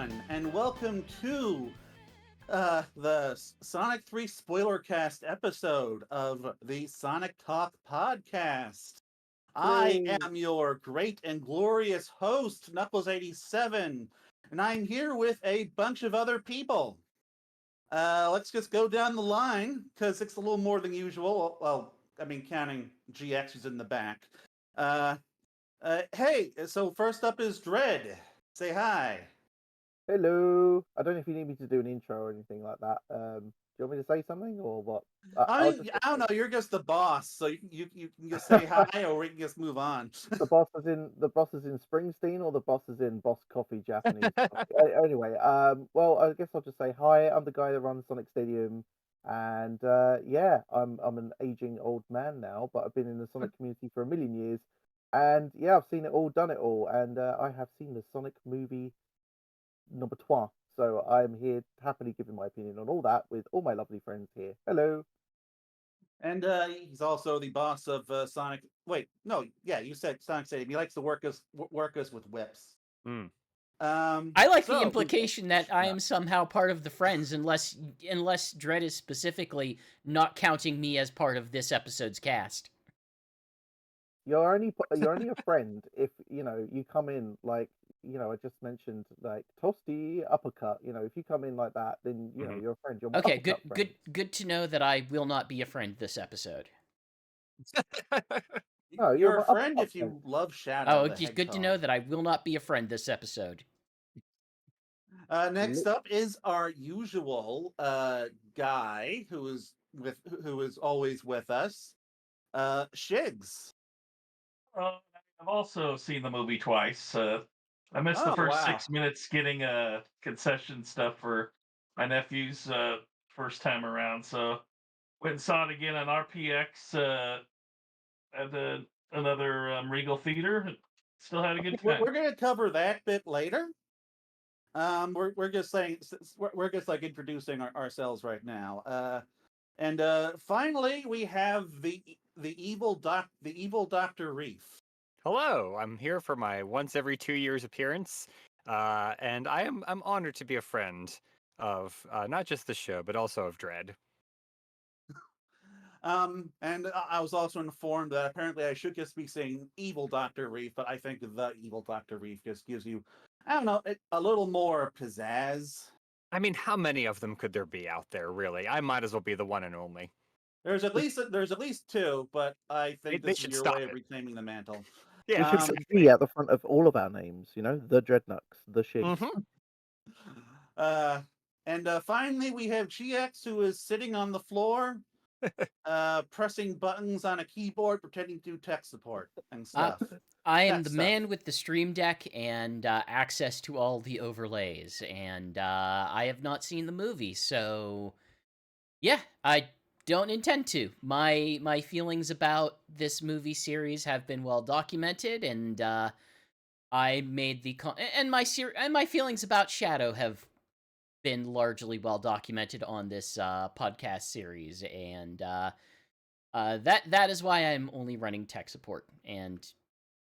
everyone, and welcome to the Sonic 3 Spoilercast episode of the Sonic Talk podcast. I Hooray. am your great and glorious host, Knuckles87, and I'm here with a bunch of other people. Let's just go down the line, because it's a little more than usual. Well, I mean, counting GX who's in the back. Hey, so first up is Dread. Say hi. Hello. I don't know if you need me to do an intro or anything like that. Do you want me to say something or what? I I'll mean, just I don't know. You're just the boss, so you can just say hi, or we can just move on. the boss is in Springsteen or the boss is in Boss Coffee Japanese coffee. Anyway, well, I guess I'll just say hi. I'm the guy that runs Sonic Stadium, and yeah, I'm an aging old man now, but I've been in the Sonic community for a million years, and yeah, I've seen it all, done it all, and I have seen the Sonic movie number trois. So I'm here happily giving my opinion on all that with all my lovely friends here. Hello. And he's also the boss of Sonic. Wait, no, yeah, you said Sonic Stadium. He likes to work us with whips. Mm. I like the So implication that I am somehow part of the friends, unless Dredd is specifically not counting me as part of this episode's cast. You're only a friend if you come in like I just mentioned, like toasty uppercut. If you come in like that, then Mhm. you're a friend. You're my Okay, uppercut friend. good to know that I will not be a friend this episode. No, you're a my friend uppercut if you friend. love Shadow Oh, the just good to know Hedgehog. that I will not be a friend this episode. Next up is our usual guy who is always with us, Shigs. I've also seen the movie twice. I missed the Oh first wow. 6 minutes getting concession stuff for my nephew's first time around, so went and saw it again on RPX at another Regal theater. Still had a good time. We're gonna cover that bit later. We're just saying we're just like introducing ourselves right now. And finally we have the evil Dr. Reef. Hello, I'm here for my once every 2 years appearance, and I'm honored to be a friend of not just the show but also of Dread. And I was also informed that apparently I should just be saying evil Dr. Reef, but I think the evil Dr. Reef just gives you, I don't know, a little more pizzazz. I mean, how many of them could there be out there, really? I might as well be the one and only. There's at least two, but I think They this is should your stop way of it. reclaiming the mantle. We Yeah, should Um, put D at the front of all of our names. The Dreadknux, the Shigs. Mhm. And finally we have GX, who is sitting on the floor, pressing buttons on a keyboard, pretending to do tech support and stuff. I am That the stuff. man with the Stream Deck and access to all the overlays, and I have not seen the movie, so yeah, I don't intend to. My feelings about this movie series have been well documented, and I made the and my feelings about Shadow have been largely well documented on this podcast series, and that is why I'm only running tech support. And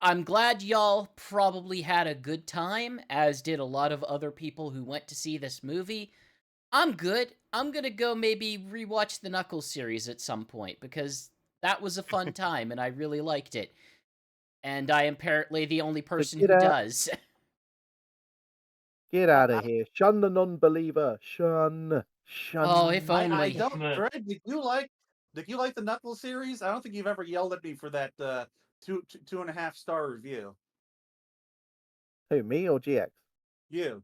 I'm glad y'all probably had a good time, as did a lot of other people who went to see this movie. I'm good. I'm gonna go maybe rewatch the Knuckles series at some point, because that was a fun time and I really liked it. And I am apparently the only person get who out. does. Get out of here. Shun the non-believer. Shun. Oh, if I only. don't. Fred, did you like the Knuckles series? I don't think you've ever yelled at me for that two and a half star review. Who, me or GX? You.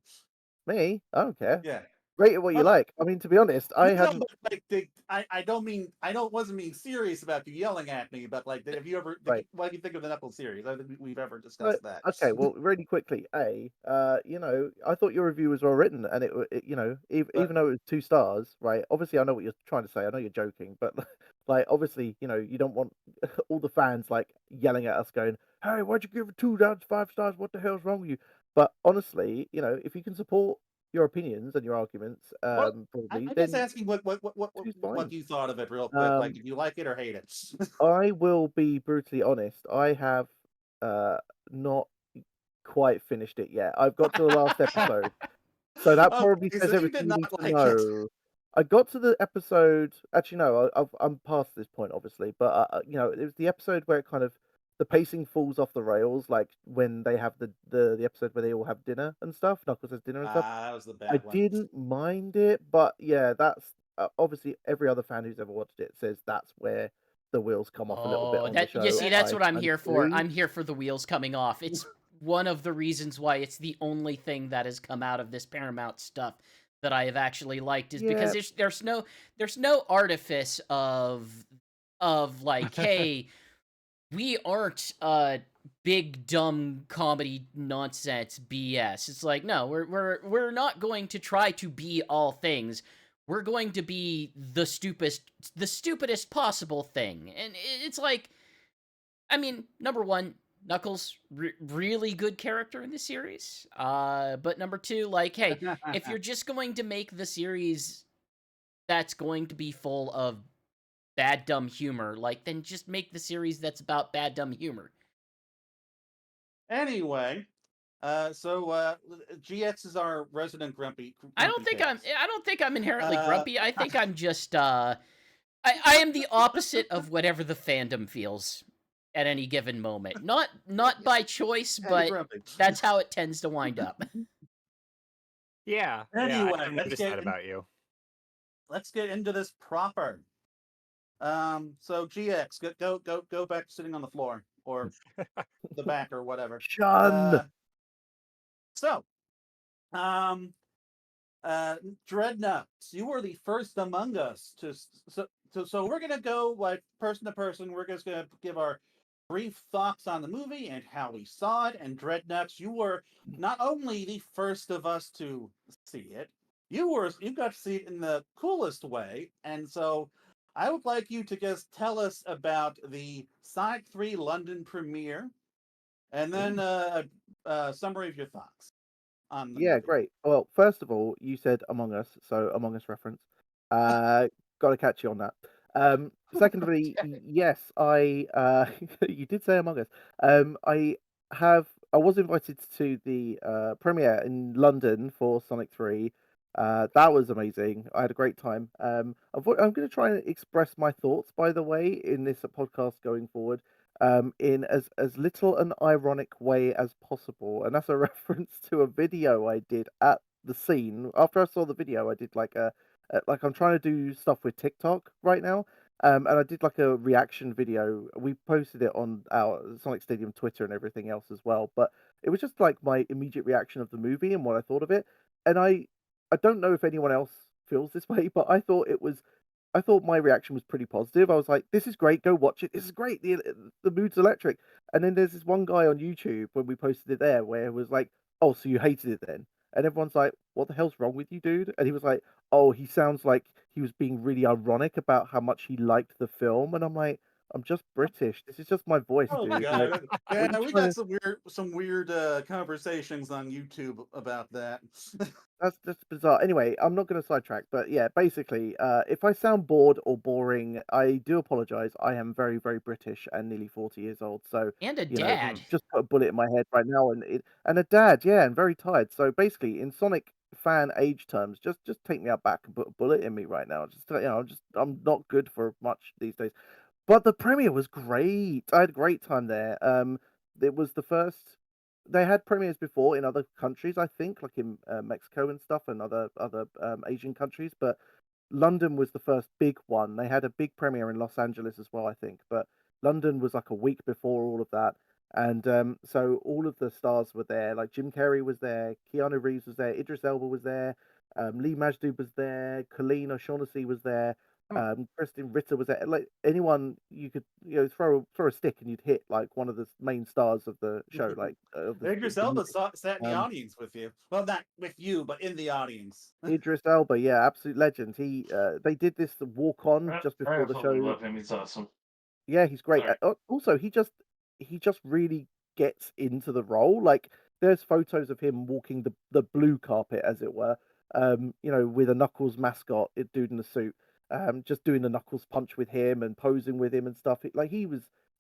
Me? I don't care. Yeah. Rate it what you Uh, like. I mean, to be honest, I No, hadn't. but like, I don't wasn't being serious about you yelling at me, but like, have you ever? Right. What do you think of the Knuckles series? I don't think we've ever Uh, discussed that. okay, well, really quickly, I thought your review was well written, and even though it was 2 stars, right? Obviously, I know what you're trying to say. I know you're joking, but like, obviously, you don't want all the fans like yelling at us, going, "Hey, why'd you give it 2 out of 5 stars? What the hell's wrong with you?" But honestly, if you can support your opinions and your arguments, I'm probably just then asking what two's fine. you thought of it real quick. Like, Um, did you like it or hate it? I will be brutally honest. I have not quite finished it yet. I've got to the last episode, So that probably Okay, says so you everything did you not need to like it. know. I got to the episode. Actually, no, I'm past this point, obviously. But it was the episode where it kind of the pacing falls off the rails, like when they have the episode where they all have dinner and stuff. Knuckles has dinner and stuff. Ah, that was the I bad one. didn't mind it, but yeah, that's obviously every other fan who's ever watched it says that's where the wheels come off a little bit Oh, on the that show. you see, that's I what I'm kind of here for. agree. I'm here for the wheels coming off. It's one of the reasons why it's the only thing that has come out of this Paramount stuff that I have actually liked is because Yeah, there's no artifice of like, hey, we aren't big dumb comedy nonsense BS. It's like, no, we're not going to try to be all things. We're going to be the stupidest possible thing. And it's like, I mean, number one, Knuckles, really good character in the series. But number two, like, hey, if you're just going to make the series that's going to be full of bad dumb humor, like, then just make the series that's about bad dumb humor. Anyway, GX is our resident grumpy. I don't Grumpy face. think I'm inherently Uh, grumpy. I think I'm just I am the opposite of whatever the fandom feels at any given moment. Not by choice, Kinda but grumpy. that's how it tends to wind up. Yeah, I Anyway, have noticed that about you. let's get into this proper. So GX, go back to sitting on the floor or the back or whatever. Shun. So, um, Dreadknux, you were the first among us to so we're gonna go like person to person. We're just gonna give our brief thoughts on the movie and how we saw it. And Dreadknux, you were not only the first of us to see it, you got to see it in the coolest way. And so I would like you to just tell us about the Sonic 3 London premiere, and then a summary of your thoughts on the Yeah, movie. great. Well, first of all, you said Among Us, so Among Us reference. Got to catch you on that. Secondly, yes, you did say Among Us. I was invited to the premiere in London for Sonic 3. That was amazing. I had a great time. I'm going to try and express my thoughts, by the way, in this podcast going forward, in as little an ironic way as possible, and that's a reference to a video I did at the scene. After I saw the video, I did like I'm trying to do stuff with TikTok right now, and I did like a reaction video. We posted it on our Sonic Stadium Twitter and everything else as well, but it was just like my immediate reaction of the movie and what I thought of it. And I don't know if anyone else feels this way, but I thought my reaction was pretty positive. I was like, "This is great. Go watch it. This is great. The mood's electric." And then there's this one guy on YouTube when we posted it there where it was like, "Oh, so you hated it then?" And everyone's like, "What the hell's wrong with you, dude?" And he was like, "Oh, he sounds like he was being really ironic about how much he liked the film." And I'm like, "I'm just British. This is just my voice, Oh dude. Like, god, what are yeah, you we trying got to?" some weird conversations on YouTube about that. That's just bizarre. Anyway, I'm not going to sidetrack, but yeah, basically, if I sound bored or boring, I do apologize. I am very, very British and nearly 40 years old, so And a you know, dad. just put a bullet in my head right now, and a dad, yeah, and very tired. So basically, in Sonic fan age terms, just take me out back and put a bullet in me right now. I'm not good for much these days. But the premiere was great. I had a great time there. It was the first. They had premieres before in other countries, I think, like in Mexico and stuff, and other Asian countries. But London was the first big one. They had a big premiere in Los Angeles as well, I think. But London was like a week before all of that, and so all of the stars were there. Like Jim Carrey was there, Keanu Reeves was there, Idris Elba was there, Lee Majdoub was there, Colleen O'Shaughnessy was there. Kristen Ritter was there. Like anyone you could throw a stick and you'd hit like one of the main stars of the show, like Idris the Elba movie. sat in the Um, audience with you. Well, not with you, but in the audience. Idris Elba, yeah, absolute legend. They did this walk on I just before the absolutely show. love him. He's awesome. Yeah, he's great. Sorry. Also, he just really gets into the role. Like there's photos of him walking the blue carpet, as it were. With a Knuckles mascot, dude in a suit, just doing the Knuckles punch with him and posing with him and stuff.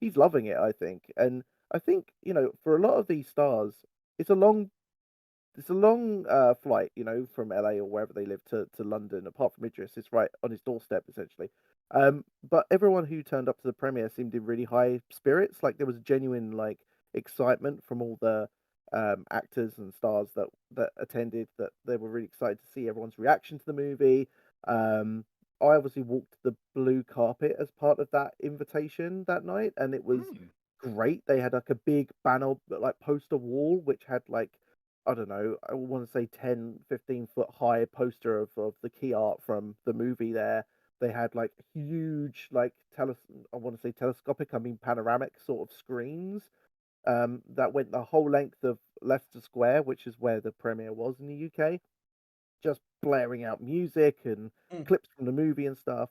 He's loving it, I think. And I think for a lot of these stars, it's a long it's a long flight, from LA or wherever they live to London. Apart from Idris, it's right on his doorstep essentially. But everyone who turned up to the premiere seemed in really high spirits. Like there was genuine excitement from all the actors and stars that attended. That they were really excited to see everyone's reaction to the movie. Um, I obviously walked the blue carpet as part of that invitation that night, and it was Hmm. great. They had like a big banner, poster wall, which had I don't know, I want to say 10, 15-foot high poster of the key art from the movie there. They had huge, I want to say telescopic, I mean panoramic sort of screens that went the whole length of Leicester Square, which is where the premiere was in the UK, just blaring out music and Mm. clips from the movie and stuff.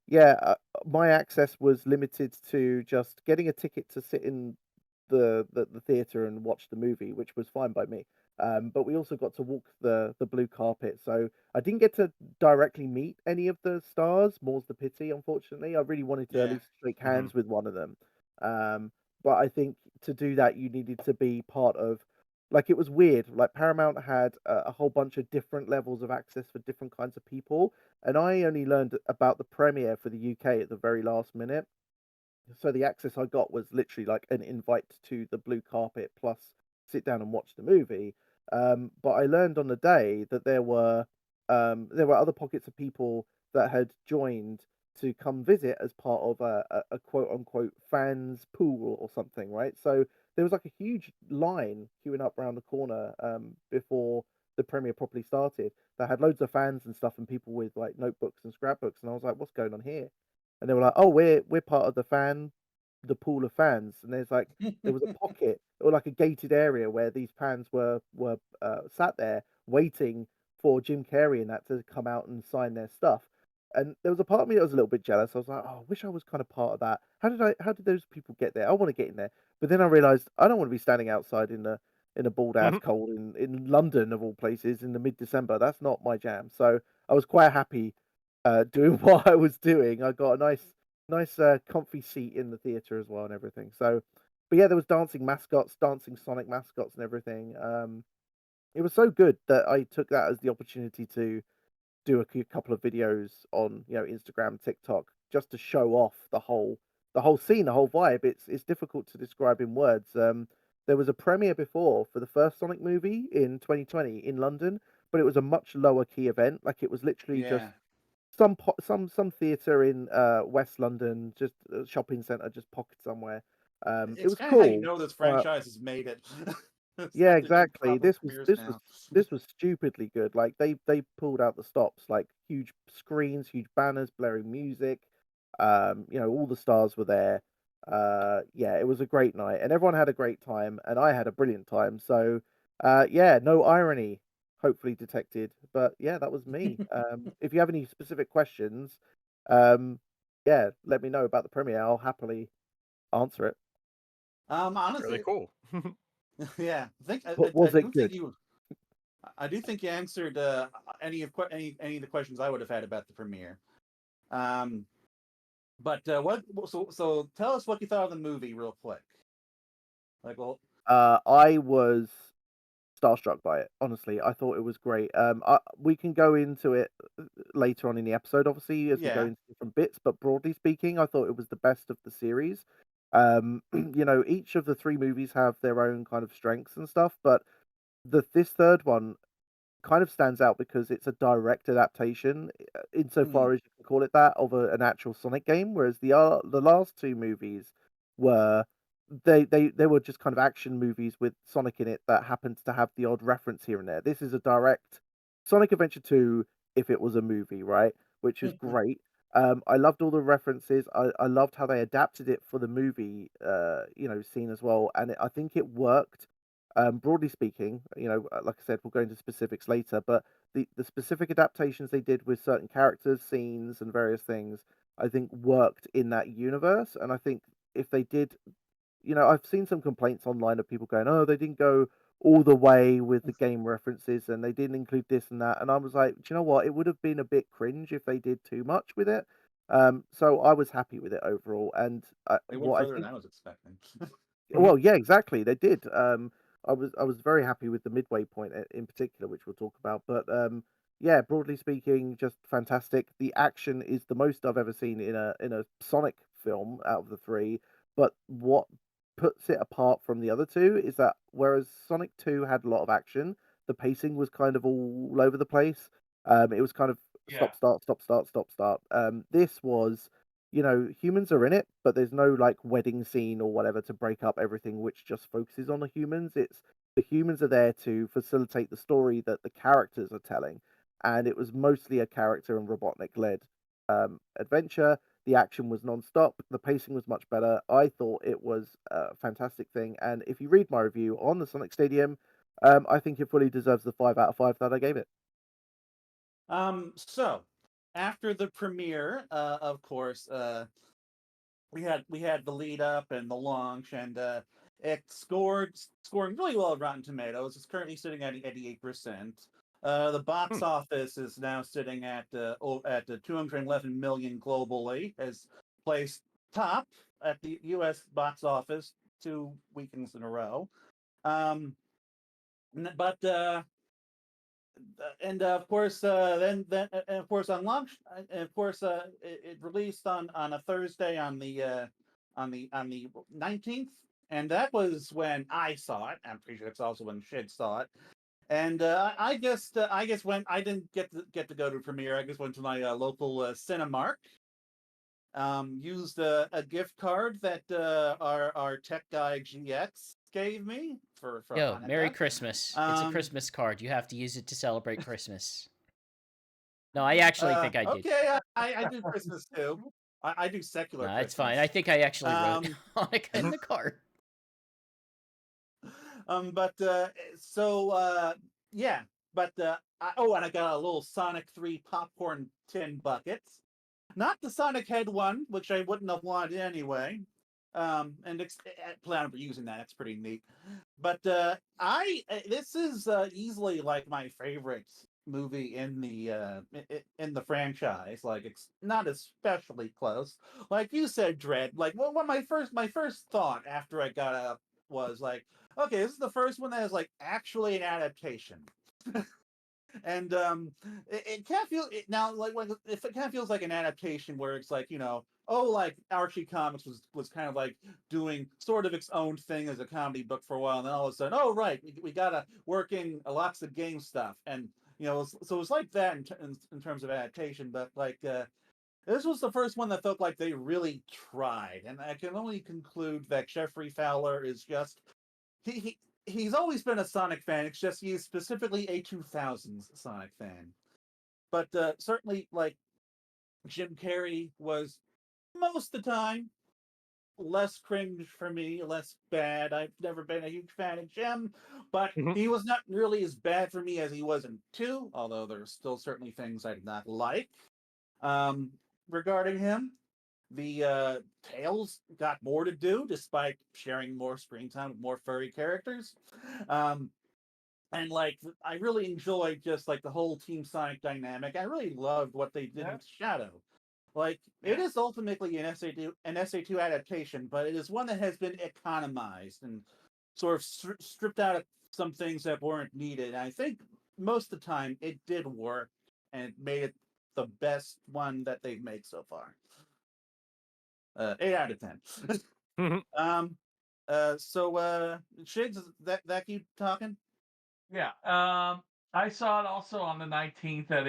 Yeah, my access was limited to just getting a ticket to sit in the theater and watch the movie, which was fine by me. But we also got to walk the blue carpet, so I didn't get to directly meet any of the stars. More's the pity, unfortunately. I really wanted to at Yeah. least shake Mhm. hands with one of them. But I think to do that, you needed to be part of. It was weird. Like Paramount had a whole bunch of different levels of access for different kinds of people, and I only learned about the premiere for the UK at the very last minute. So the access I got was literally like an invite to the blue carpet plus sit down and watch the movie. But I learned on the day that there were other pockets of people that had joined to come visit as part of a quote unquote fans pool or something, right? So there was like a huge line queuing up around the corner before the premiere properly started that had loads of fans and stuff and people with like notebooks and scrapbooks, and I was like, what's going on here? And they were like, "Oh, we're part of the pool of fans." And there was a pocket or like a gated area where these fans were sat there waiting for Jim Carrey and that to come out and sign their stuff. And there was a part of me that was a little bit jealous. I was like, "Oh, I wish I was kind of part of that. How did those people get there? I want to get in there." But then I realized I don't want to be standing outside in a bald ass cold in London of all places in the mid-December. That's not my jam. So I was quite happy doing what I was doing. I got a nice, comfy seat in the theater as well and everything. So, but yeah, there was dancing mascots, dancing Sonic mascots and everything. It was so good that I took that as the opportunity to do a couple of videos on Instagram, TikTok, just to show off the whole scene, the whole vibe. It's difficult to describe in words. There was a premiere before for the first Sonic movie in 2020 in London, but it was a much lower key event. Like it was literally just Yeah. some theater in West London, just a shopping centre, just pocket somewhere. It It's was kind of how you cool, know this but franchise has made it. It's yeah, that they're doing exactly. proper This was premieres this was now. this was stupidly good. Like they pulled out the stops, like huge screens, huge banners, blaring music. All the stars were there. Yeah, it was a great night, and everyone had a great time, and I had a brilliant time. So, yeah, no irony, hopefully detected. But yeah, that was me. If you have any specific questions, um, yeah, let me know about the premiere. I'll happily answer it. Really Honestly, cool. yeah. I think But I was do it think good? you. I do think you answered any of the questions I would have had about the premiere. Um, but what? So tell us what you thought of the movie, real quick. Like, well, I was starstruck by it. Honestly, I thought it was great. We can go into it later on in the episode, obviously, as we go yeah. into different bits. But broadly speaking, I thought it was the best of the series. Each of the three movies have their own kind of strengths and stuff, but this third one kind of stands out because it's a direct adaptation, Mm-hmm. insofar as you can call it that, of an actual Sonic game. Whereas the last two movies were they were just kind of action movies with Sonic in it that happens to have the odd reference here and there. This is a direct Sonic Adventure 2 if it was a movie, right? Which is great. I loved all the references. I loved how they adapted it for the movie, scene as well, and I think it worked. Broadly speaking, like I said, we'll go into specifics later, but the specific adaptations they did with certain characters, scenes, and various things, I think worked in that universe. And I think if they did, I've seen some complaints online of people going, "Oh, they didn't go all the way with the game references, and they didn't include this and that." And I was like, "Do you know what? It would have been a bit cringe if they did too much with it." So I was happy with it overall, and They went what I further think than I was expecting. well, yeah, exactly. They did. I was very happy with the midway point in particular, which we'll talk about. But yeah, broadly speaking, just fantastic. The action is the most I've ever seen in a Sonic film out of the three. But what puts it apart from the other two is that whereas Sonic 2 had a lot of action, the pacing was kind of all over the place. It was kind of Yeah. stop, start. This was, humans are in it, but there's no like wedding scene or whatever to break up everything, which just focuses on the humans. It's the humans are there to facilitate the story that the characters are telling, and it was mostly a character and Robotnik led adventure. The action was non-stop. The pacing was much better. I thought it was a fantastic thing, and if you read my review on the Sonic Stadium, I think it fully deserves the 5 out of 5 that I gave it. So after the premiere, of course, we had the lead up and the launch, and it scoring really well at Rotten Tomatoes. It's currently sitting at 88%. The box office is now sitting at the 211 million globally, has placed top at the U.S. box office 2 weekends in a row. But and of course, then and of course on launch, and of course, it released on a Thursday on the 19th, and that was when I saw it. I'm pretty sure it's also when Shig saw it. And I guess when I didn't get to go to premiere, I just went to my local Cinemark. Used a gift card that our tech guy GX gave me for Yo, Merry Hanukkah. Christmas. It's a Christmas card. You have to use it to celebrate Christmas. No, I actually think I did. Okay, I do Christmas too. I do secular No, Christmas. it's fine. I think I actually wrote Hanukkah in the card. But so yeah, but and I got a little Sonic 3 popcorn tin bucket. Not the Sonic Head one, which I wouldn't have wanted anyway. And plan for using that. It's pretty neat. But this is easily like my favorite movie in the franchise. Like it's not especially close. Like you said, Dread. Like what my first thought after I got up was like, okay, this is the first one that is like actually an adaptation. And it kind of feels it now like if it kind of feels like an adaptation where it's like like Archie Comics was kind of like doing sort of its own thing as a comedy book for a while, and then all of a sudden, oh right, we gotta work in lots of game stuff, and so it's like that in terms of adaptation, but like this was the first one that felt like they really tried, and I can only conclude that Jeffrey Fowler is just he's always been a Sonic fan. It's just he's specifically a 2000s Sonic fan. But certainly, like Jim Carrey was most of the time less cringe for me, less bad. I've never been a huge fan of Jim, but he was not nearly as bad for me as he was in 2. Although there's still certainly things I did not like regarding him. The Tails got more to do despite sharing more screen time with more furry characters. And like I really enjoyed just like the whole Team Sonic dynamic. I really loved what they did with Shadow. Like it is ultimately an SA2 adaptation, but it is one that has been economized and sort of stripped out of some things that weren't needed. And I think most of the time it did work and it made it the best one that they've made so far. 8 out of 10. Shigs, that keep talking? Yeah. I saw it also on the 19th at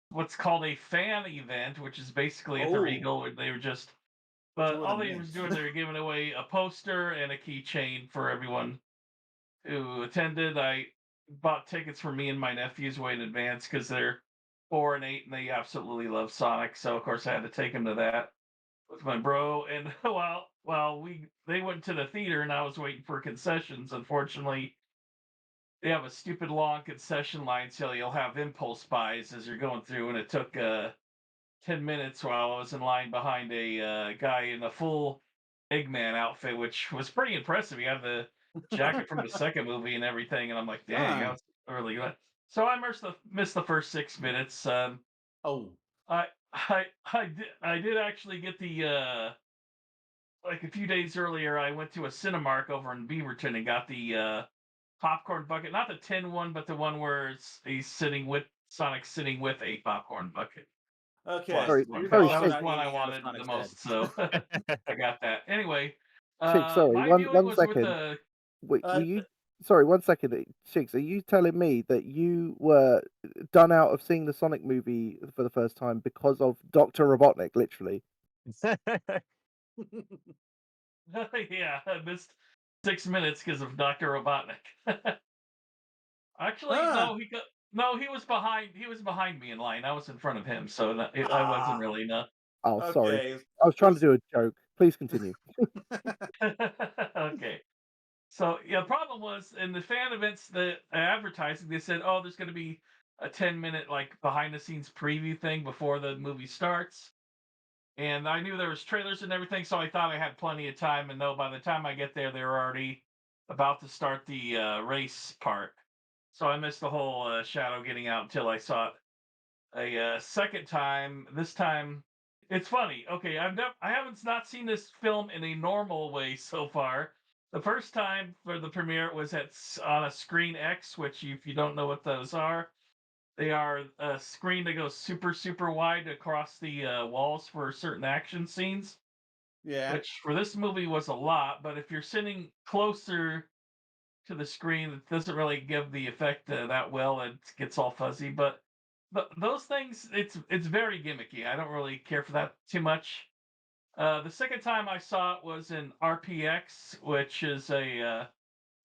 what's called a fan event, which is basically at the Regal, where they were just. But all they was doing, they were giving away a poster and a keychain for everyone who attended. I bought tickets for me and my nephews way in advance because they're 4 and 8 and they absolutely love Sonic. So of course I had to take them to that with my bro. And while they went to the theater and I was waiting for concessions, unfortunately they have a stupid long concession line, so you'll have impulse buys as you're going through, and it took 10 minutes while I was in line behind a guy in a full Eggman outfit, which was pretty impressive. He had the jacket from the second movie and everything, and I'm like, dang, that's really good. So I missed the first 6 minutes. I did actually get the like a few days earlier. I went to a Cinemark over in Beaverton and got the popcorn bucket, not the tin one, but the one where he's sitting with Sonic sitting with a popcorn bucket. Okay, Sorry, so you're sorry, That also was Shig. the not one I eating out of wanted the Sonic's head. most, so I got that. Anyway, Shig, sorry, my viewing one was with second. the Were Uh, you? Sorry, 1 second. Shigs, are you telling me that you were done out of seeing the Sonic movie for the first time because of Dr. Robotnik, literally? yeah, I missed 6 minutes because of Dr. Robotnik. Actually, ah, no, he was behind. He was behind me in line. I was in front of him, so I wasn't ah, really no. Oh, sorry. okay. I was It trying to was do a joke. Please continue. Okay. So yeah, the problem was in the fan events, the advertising, they said, "Oh, there's going to be a 10-minute like behind the scenes preview thing before the movie starts." And I knew there was trailers and everything, so I thought I had plenty of time. And no, by the time I get there, they were already about to start the race part. So I missed the whole Shadow getting out until I saw it a second time. This time, it's funny. Okay, I haven't not seen this film in a normal way so far. The first time for the premiere was on a Screen X, which if you don't know what those are, they are a screen that goes super super wide across the walls for certain action scenes. yeah, Which for this movie was a lot, but if you're sitting closer to the screen, it doesn't really give the effect that well. It gets all fuzzy, but those things, it's very gimmicky. I don't really care for that too much. The second time I saw it was in RPX, which is a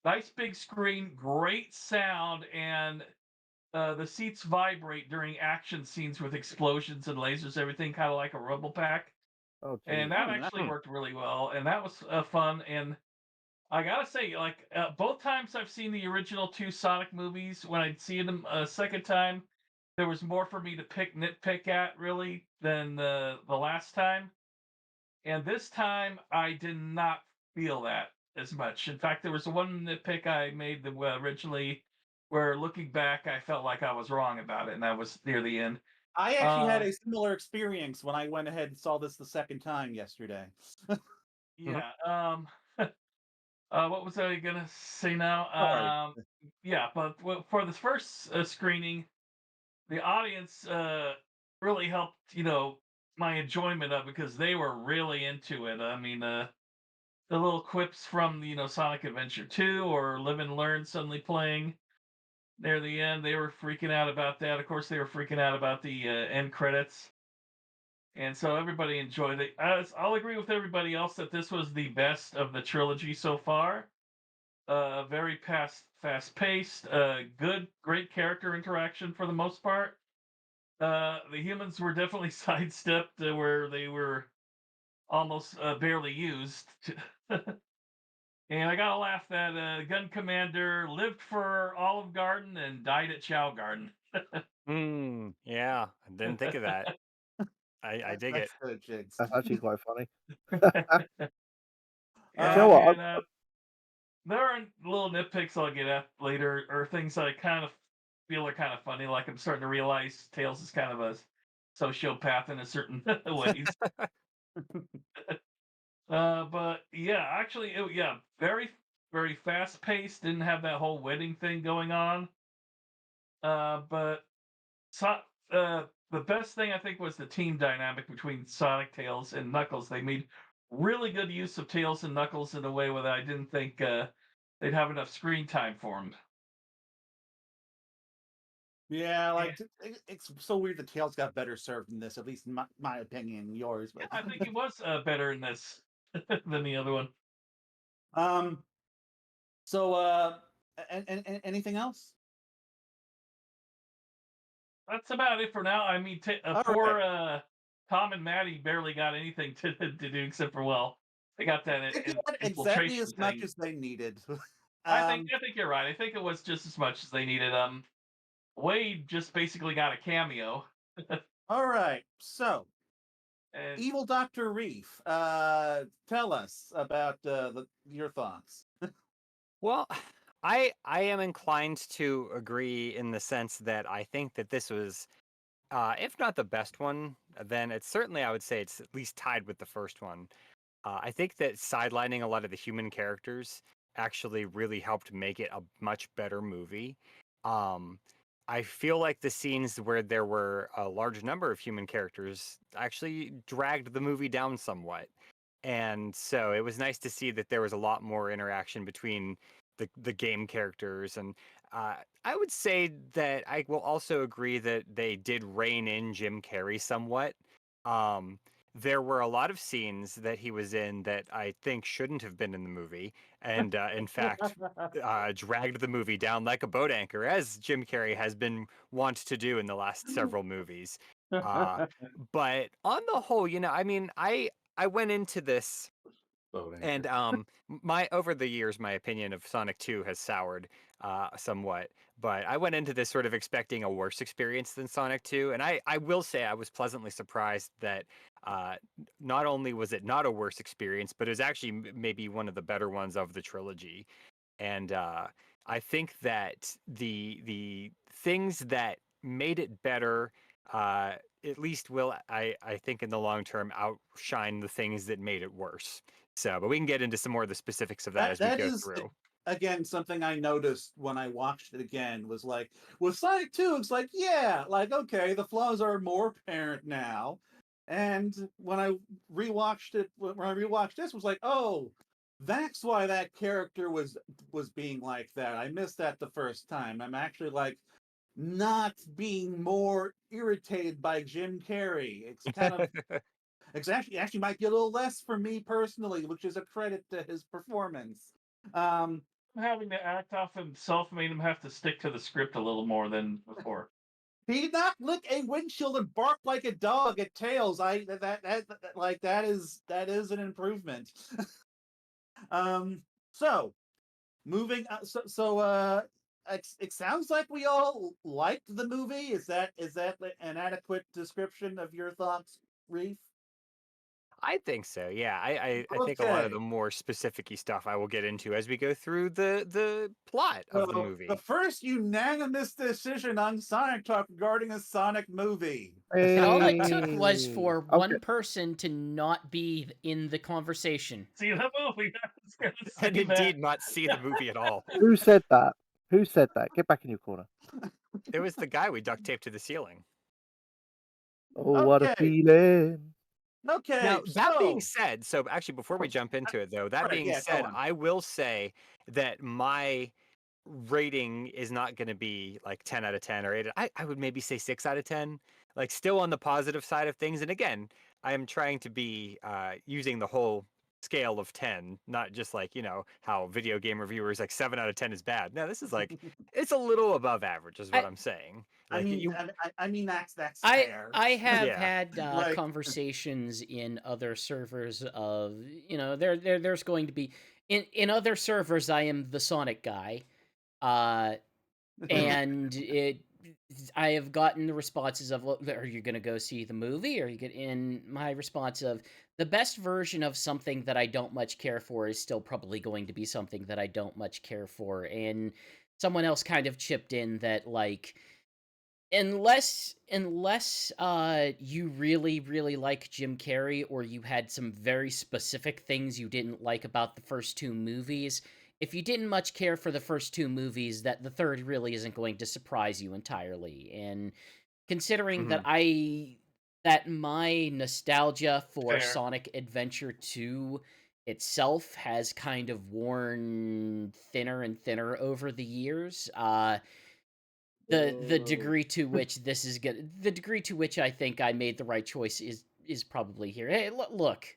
nice big screen, great sound, and the seats vibrate during action scenes with explosions and lasers, everything kind of like a Rumble Pack. Oh, And geez. that no. actually worked really well, and that was fun. And I gotta say, like both times I've seen the original two Sonic movies, when I'd see them a second time, there was more for me to nitpick at really than the last time. And this time I did not feel that as much. In fact, there was one nitpick I made that originally, where looking back, I felt like I was wrong about it, and that was near the end. I actually had Um, a similar experience when I went ahead and saw this the second time yesterday. yeah. What was I gonna say now? Sorry. Yeah, but for the first screening, the audience really helped, my enjoyment of it because they were really into it. I mean, the little quips from Sonic Adventure 2 or Live and Learn suddenly playing near the end, they were freaking out about that. Of course, they were freaking out about the end credits, and so everybody enjoyed it. I'll agree with everybody else that this was the best of the trilogy so far. Very fast paced, great character interaction for the most part. The humans were definitely sidestepped where they were almost barely used. And I gotta laugh that Gun Commander lived for Olive Garden and died at Chow Garden. Yeah, I didn't think of that. I dig it. That's good, Jigs. That's actually quite funny. Do you know Yeah, Um, what? and there are little nitpicks I'll get at later, or things I kind of feel are kind of funny. Like I'm starting to realize Tails is kind of a sociopath in a certain ways. But yeah, actually, yeah, very very fast paced. Didn't have that whole wedding thing going on. But so, the best thing I think was the team dynamic between Sonic, Tails, and Knuckles. They made really good use of Tails and Knuckles in a way where I didn't think they'd have enough screen time for them. yeah, Yeah, like it's so weird that Tails got better served in this, at least in my opinion, yours, yeah, but I think he was better in this than the other one. um. So, and anything else? That's about it for now. I mean, All right. poor Tom and Maddie barely got anything to do except for, well, they got that They got exactly infiltration as much thing. as they needed. I um. think you're right. I think it was just as much as they needed. Wade just basically got a cameo, All right. So, and Evil Dr. Reef. Tell us about your thoughts. Well, I am inclined to agree in the sense that I think that this was, if not the best one, then it's certainly, I would say it's at least tied with the first one. I think that sidelining a lot of the human characters actually really helped make it a much better movie. I feel like the scenes where there were a large number of human characters actually dragged the movie down somewhat. And so it was nice to see that there was a lot more interaction between the game characters. And I would say that I will also agree that they did rein in Jim Carrey somewhat. Um, there were a lot of scenes that he was in that I think shouldn't have been in the movie, and in fact, dragged the movie down like a boat anchor, as Jim Carrey has been wont to do in the last several movies. Uh, but on the whole, I mean, I went into this and my over the years, my opinion of Sonic 2 has soured somewhat. But I went into this sort of expecting a worse experience than Sonic 2, and I will say I was pleasantly surprised that not only was it not a worse experience, but it was actually maybe one of the better ones of the trilogy. And I think that the things that made it better, at least will I think in the long term outshine the things that made it worse. So, but we can get into some more of the specifics of that as we that go is through. again something I noticed when I watched it again was like with Sonic 2, it's like, yeah, like okay, the flaws are more apparent now. And when I rewatched it, when I rewatched this, was like, oh, that's why that character was being like that. I missed that the first time. I'm actually like not being more irritated by Jim Carrey. It's kind of it's actually might be a little less for me personally, which is a credit to his performance. Um, Having to act off himself made him have to stick to the script a little more than before. he did not lick a windshield and bark like a dog at Tails. Like that is an improvement. um, so moving, it sounds like we all liked the movie. Is that an adequate description of your thoughts, Reef? I think so. Yeah, I think a lot of Okay. the more specific-y stuff I will get into as we go through the plot of the So the movie. first unanimous decision on Sonic Talk regarding a Sonic movie. And all it took was Hey. for Okay. one person to not be in the conversation. See the movie? I was gonna And say indeed that. not see the movie at all. Who said that? Who said that? Get back in your corner. It was the guy we duct taped to the ceiling. Oh, what a Okay. feeling. Okay. Now, that being So said, so actually before we jump into it though, that right, being yeah, go said, on. I will say that my rating is not going to be like 10 out of 10 or 8. I would maybe say 6 out of 10, like still on the positive side of things. And again, I am trying to be using the whole scale of 10, not just like, how video game reviewers like 7 out of 10 is bad. No, this is like, it's a little above average is what I I'm saying. I Like mean, you, I mean that's I fair. I have yeah. had Like conversations in other servers of, there's going to be in other servers I am the Sonic guy. Uh and I have gotten the responses of, "Well, are you going to go see the movie?" Or you get in my response of, the best version of something that I don't much care for is still probably going to be something that I don't much care for. And someone else kind of chipped in that, like, unless you really like Jim Carrey, or you had some very specific things you didn't like about the first two movies, if you didn't much care for the first two movies, that the third really isn't going to surprise you entirely. And considering Mhm. that my nostalgia for Fair. Sonic Adventure 2 itself has kind of worn thinner and thinner over the years, the degree to which this is good, the degree to which I think I made the right choice is probably here. Hey, look,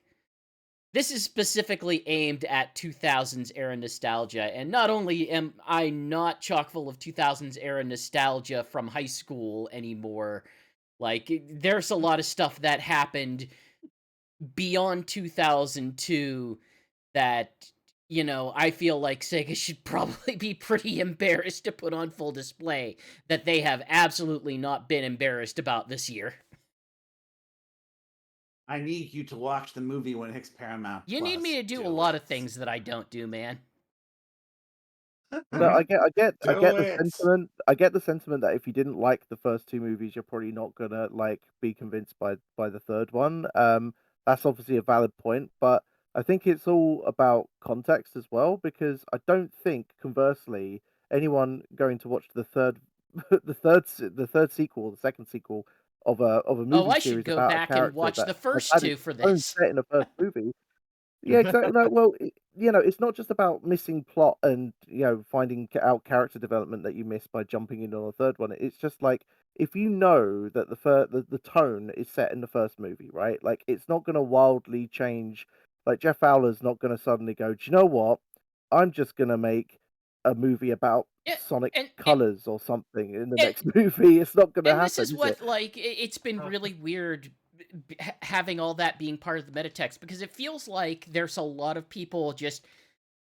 this is specifically aimed at 2000s era nostalgia, and not only am I not chock full of 2000s era nostalgia from high school anymore, like, there's a lot of stuff that happened beyond 2002 that, I feel like Sega should probably be pretty embarrassed to put on full display, that they have absolutely not been embarrassed about this year. I need you to watch the movie when it hits Paramount You need me Plus. to do a Do lot of it. thing that I don't do, man. No, I get Do the it. sentiment. I get the sentiment that if you didn't like the first two movies, you're probably not gonna like be convinced by the third one. That's obviously a valid point, but I think it's all about context as well, because I don't think, conversely, anyone going to watch the third, the third sequel, the second sequel of a Oh, movie I should series go about a back and character watch that the has first had its two for own this. set in the first movie. Yeah, exactly. No, well, it's not just about missing plot and finding out character development that you miss by jumping in on the third one. It's just like, if you know that the tone is set in the first movie, right? Like, it's not going to wildly change. Like, Jeff Fowler's not going to suddenly go, do you know what? I'm just going to make a movie about Yeah, Sonic and Colors or something in the and next movie. It's not going to and this happen, is is it? what, like, it's been Uh, really weird having all that being part of the meta text, because it feels like there's a lot of people, just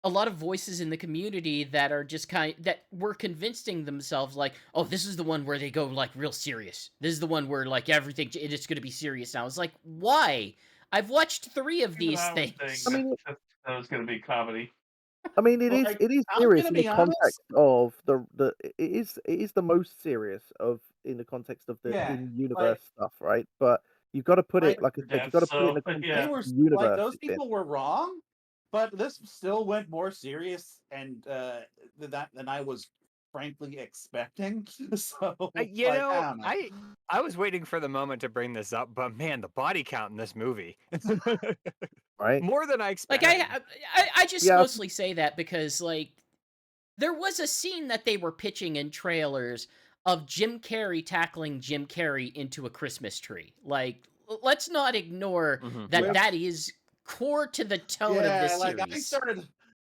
a lot of voices in the community that are just that were convincing themselves, like, oh, this is the one where they go like real serious. This is the one where like everything it is going to be serious now. It's like, why? I've watched 3 of Even these I was saying I things. mean, that was going to be comedy. It is Like, it is I'm serious gonna in the be honest. context of it is the most serious of in the context of the Yeah, in-universe like stuff, right? But you've got to put it, like like I said, you've Death, got to put it in so the context they yeah. of were the like universe those it's in. people were wrong, but this still went more serious and than I was frankly expecting. So You like know, I don't know. I was waiting for the moment to bring this up, but man, the body count in this movie Right? more than I Like expected. I just Yeah, mostly say that because, like, there was a scene that they were pitching in trailers of Jim Carrey tackling Jim Carrey into a Christmas tree. Like, let's not ignore that Which that is core to the tone of yeah, this like series.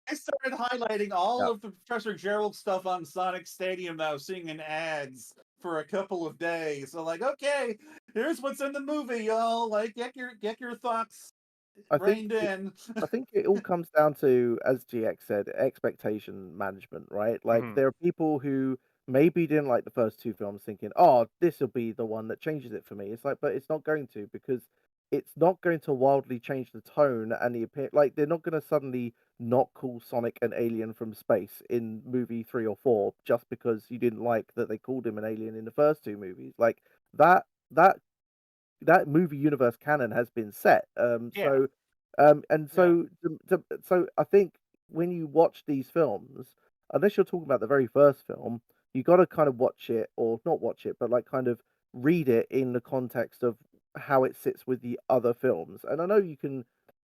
I started highlighting all yeah. of the Professor Gerald stuff on Sonic Stadium that I was seeing in ads for a couple of days. So like, okay, here's what's in the movie, y'all. Like, get your thoughts I think reined it, in. I think it all comes down to, as GX said, expectation management, right? Like, Mhm. there are people who maybe didn't like the first two films, thinking, "Oh, this will be the one that changes it for me." It's like, but it's not going to, because it's not going to wildly change the tone and the appear. Like, they're not going to suddenly not call Sonic an alien from space in movie 3 or 4 just because you didn't like that they called him an alien in the first two movies. Like, that that that movie universe canon has been set. Yeah. And Yeah. so I think when you watch these films, unless you're talking about the very first film, you got to kind of watch it, or not watch it, but like kind of read it in the context of how it sits with the other films. And I know you can.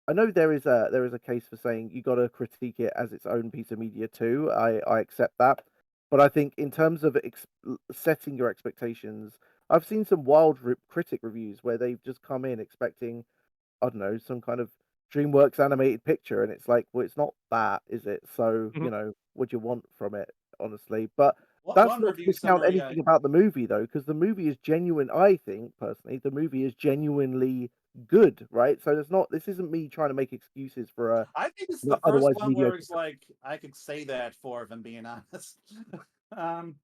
I know there is a case for saying you got to critique it as its own piece of media too. I accept that, but I think in terms of setting your expectations, I've seen some wild critic reviews where they've just come in expecting, I don't know, some kind of DreamWorks animated picture, and it's like, well, it's not that, is it? So, Mhm. what do you want from it, honestly? But that's One not to review discount summary. anything about the movie, though, because the movie is genuine. I think personally, the movie is genuinely good, right? So this isn't me trying to make excuses for a I think it's the first otherwise one where mediocre. it's like I could say that for, if I'm being honest. um,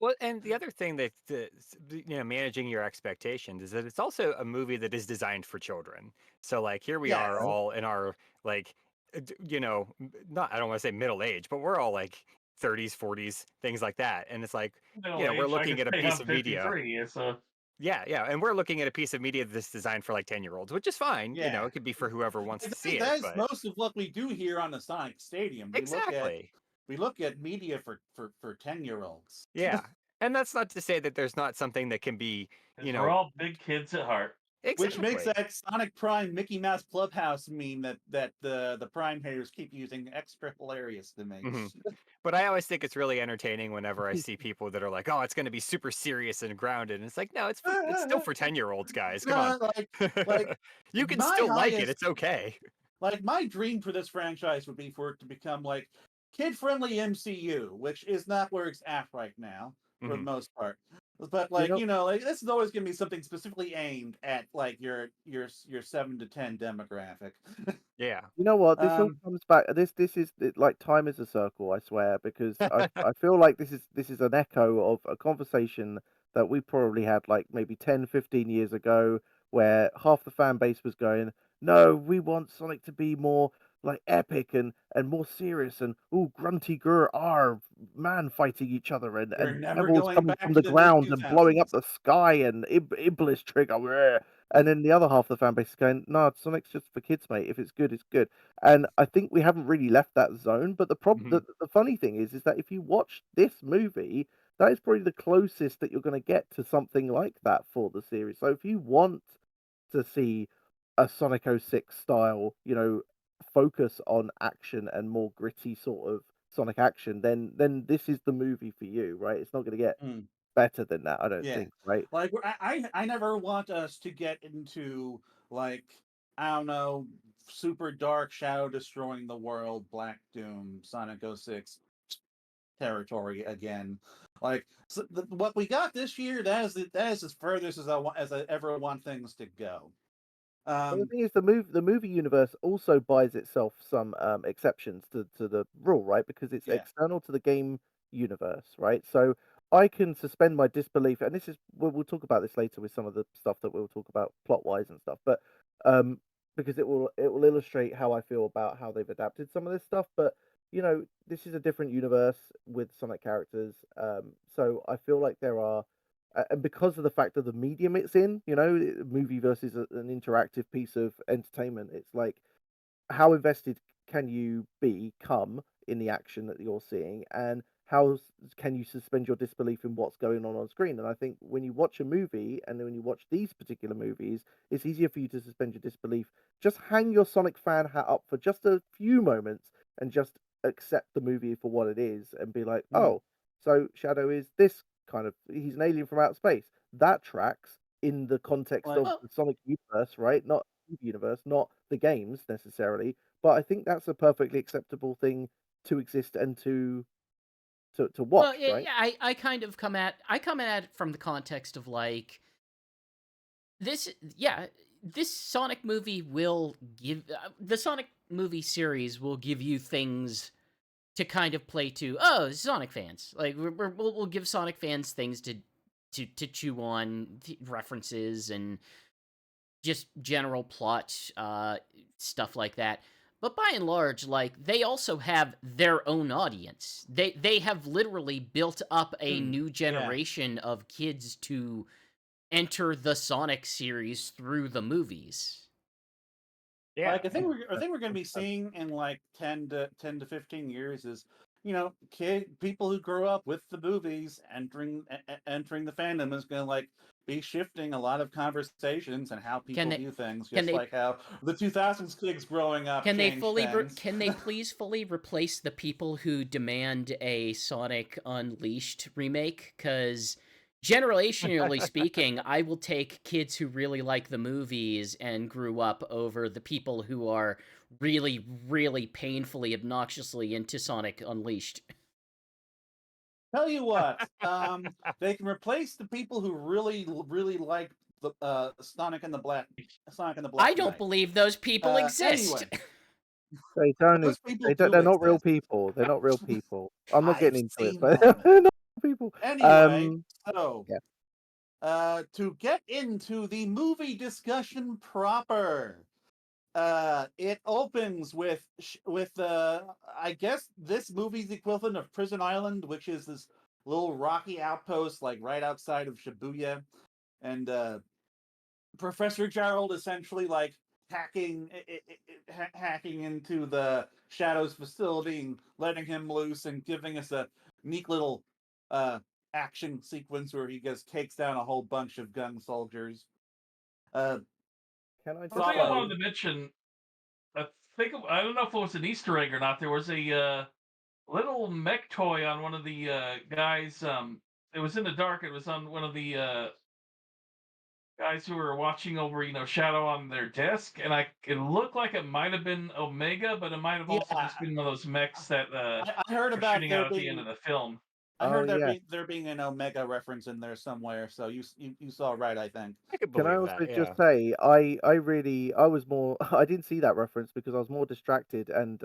Well, and the other thing that managing your expectations is that it's also a movie that is designed for children. So like here we are yes. all in our like not, I don't want to say middle age, but we're all like 30s, 40s, things like that. And it's like, Middle we're age, I looking could at a say piece I'm of media. 53. So Yeah, and we're looking at a piece of media that's designed for like 10-year-olds, which is fine. Yeah. It could be for whoever wants Like, to see it, that is but most of what we do here on the Sonic Stadium. exactly. We look at media for 10-year-olds. Yeah. And that's not to say that there's not something that can be, you because we're know, all big kids at heart. Which makes exactly. that Sonic Prime Mickey Mouse Clubhouse meme that the Prime haters keep using extra hilarious to me. Mhm. But I always think it's really entertaining whenever I see people that are like, "Oh, it's going to be super serious and grounded," and it's like, no, it's still for 10-year-olds, guys. Come on, No, like you can my still like it. highest It's okay. like my dream for this franchise would be for it to become like kid-friendly MCU, which is not where it's at right now for the Mhm. most part. But You like know, like this is always gonna be something specifically aimed at like your 7 to 10 demographic. Yeah. You know what? This all Um, comes back. This is like time is a circle. I swear, because I feel like this is an echo of a conversation that we probably had like maybe 10, 15 years ago, where half the fan base was going, "No, we want Sonic to be more like epic and more serious, and ooh, grunty grr are man fighting each other, we're and never emeralds going coming back from to the the mid ground two and blowing up thousands. the sky and Iblis trigger." Bleh." And then the other half of the fan base is going, no, Sonic's just for kids, mate. If it's good, it's good. And I think we haven't really left that zone. But the funny thing is that if you watch this movie, that is probably the closest that you're going to get to something like that for the series. So if you want to see a Sonic 06 style, focus on action and more gritty sort of Sonic action, then this is the movie for you, right? It's not going to get Mm, better than that, I don't yeah. think, right? Like I never want us to get into like I don't know super dark shadow destroying the world Black Doom Sonic 06 territory again. Like what we got this year, that is as furthest as I ever want things to go. But the thing is, the movie universe also buys itself some exceptions to the rule, right? Because it's Yeah. external to the game universe, right? So I can suspend my disbelief, and this is we'll talk about this later with some of the stuff that we'll talk about plot wise and stuff. But um, because it will illustrate how I feel about how they've adapted some of this stuff. But this is a different universe with Sonic characters, so I feel like there are and because of the fact of the medium it's in, movie versus an interactive piece of entertainment, it's like how invested can you become in the action that you're seeing, and can you suspend your disbelief in what's going on screen? And I think when you watch a movie, and then when you watch these particular movies, it's easier for you to suspend your disbelief. Just hang your Sonic fan hat up for just a few moments and just accept the movie for what it is, and be like, Mm. oh, so Shadow is this kind of he's an alien from outer space. That tracks in the context Like of Well, the Sonic universe, right? Not universe, not the games necessarily, but I think that's a perfectly acceptable thing to exist and to well, watch, yeah, right? yeah, I kind of come at it from the context of like this. Yeah, this Sonic movie will give the Sonic movie series will give you things to kind of play to. Oh, Sonic fans, like we'll give Sonic fans things to chew on, references and just general plot stuff like that. But by and large, like they also have their own audience. They have literally built up a new yeah. generation of kids to enter the Sonic series through the movies. Yeah. Like I think we're going to be seeing in like 10 to 15 years is people who grew up with the movies entering the fandom is going to like be shifting a lot of conversations and how Can people they view things, can just they like how the 2000s kids growing up changed things. can they please fully replace the people who demand a Sonic Unleashed remake? Because generationally speaking, I will take kids who really like the movies and grew up over the people who are really, really painfully, obnoxiously into Sonic Unleashed. Tell you what, they can replace the people who really like the Sonic and the I Black don't Knight. believe those people exist. Anyway, They don't those people they're do not real exist. people. They're not real people. I'm not I've getting into it, seen but them. they're not real people. Anyway, so Yeah. to get into the movie discussion proper, it opens with I guess this movie's equivalent of Prison Island, which is this little rocky outpost like right outside of Shibuya, and Professor Gerald essentially like hacking into the Shadows facility and letting him loose and giving us a neat little uh action sequence where he just takes down a whole bunch of gun soldiers. Uh Can I One just thing I say wanted to mention, I don't know if it was an Easter egg or not. There was a little mech toy on one of the guys. It was in the dark. It was on one of the guys who were watching over, Shadow on their desk, and it looked like it might have been Omega, but it might have yeah, also just been one of those mechs that I heard are about shooting out at the end of the film. I oh heard yeah. there being an Omega reference in there somewhere, so you saw right, I think. I could Can I believe also that. just Yeah. say I was more I didn't see that reference because I was more distracted and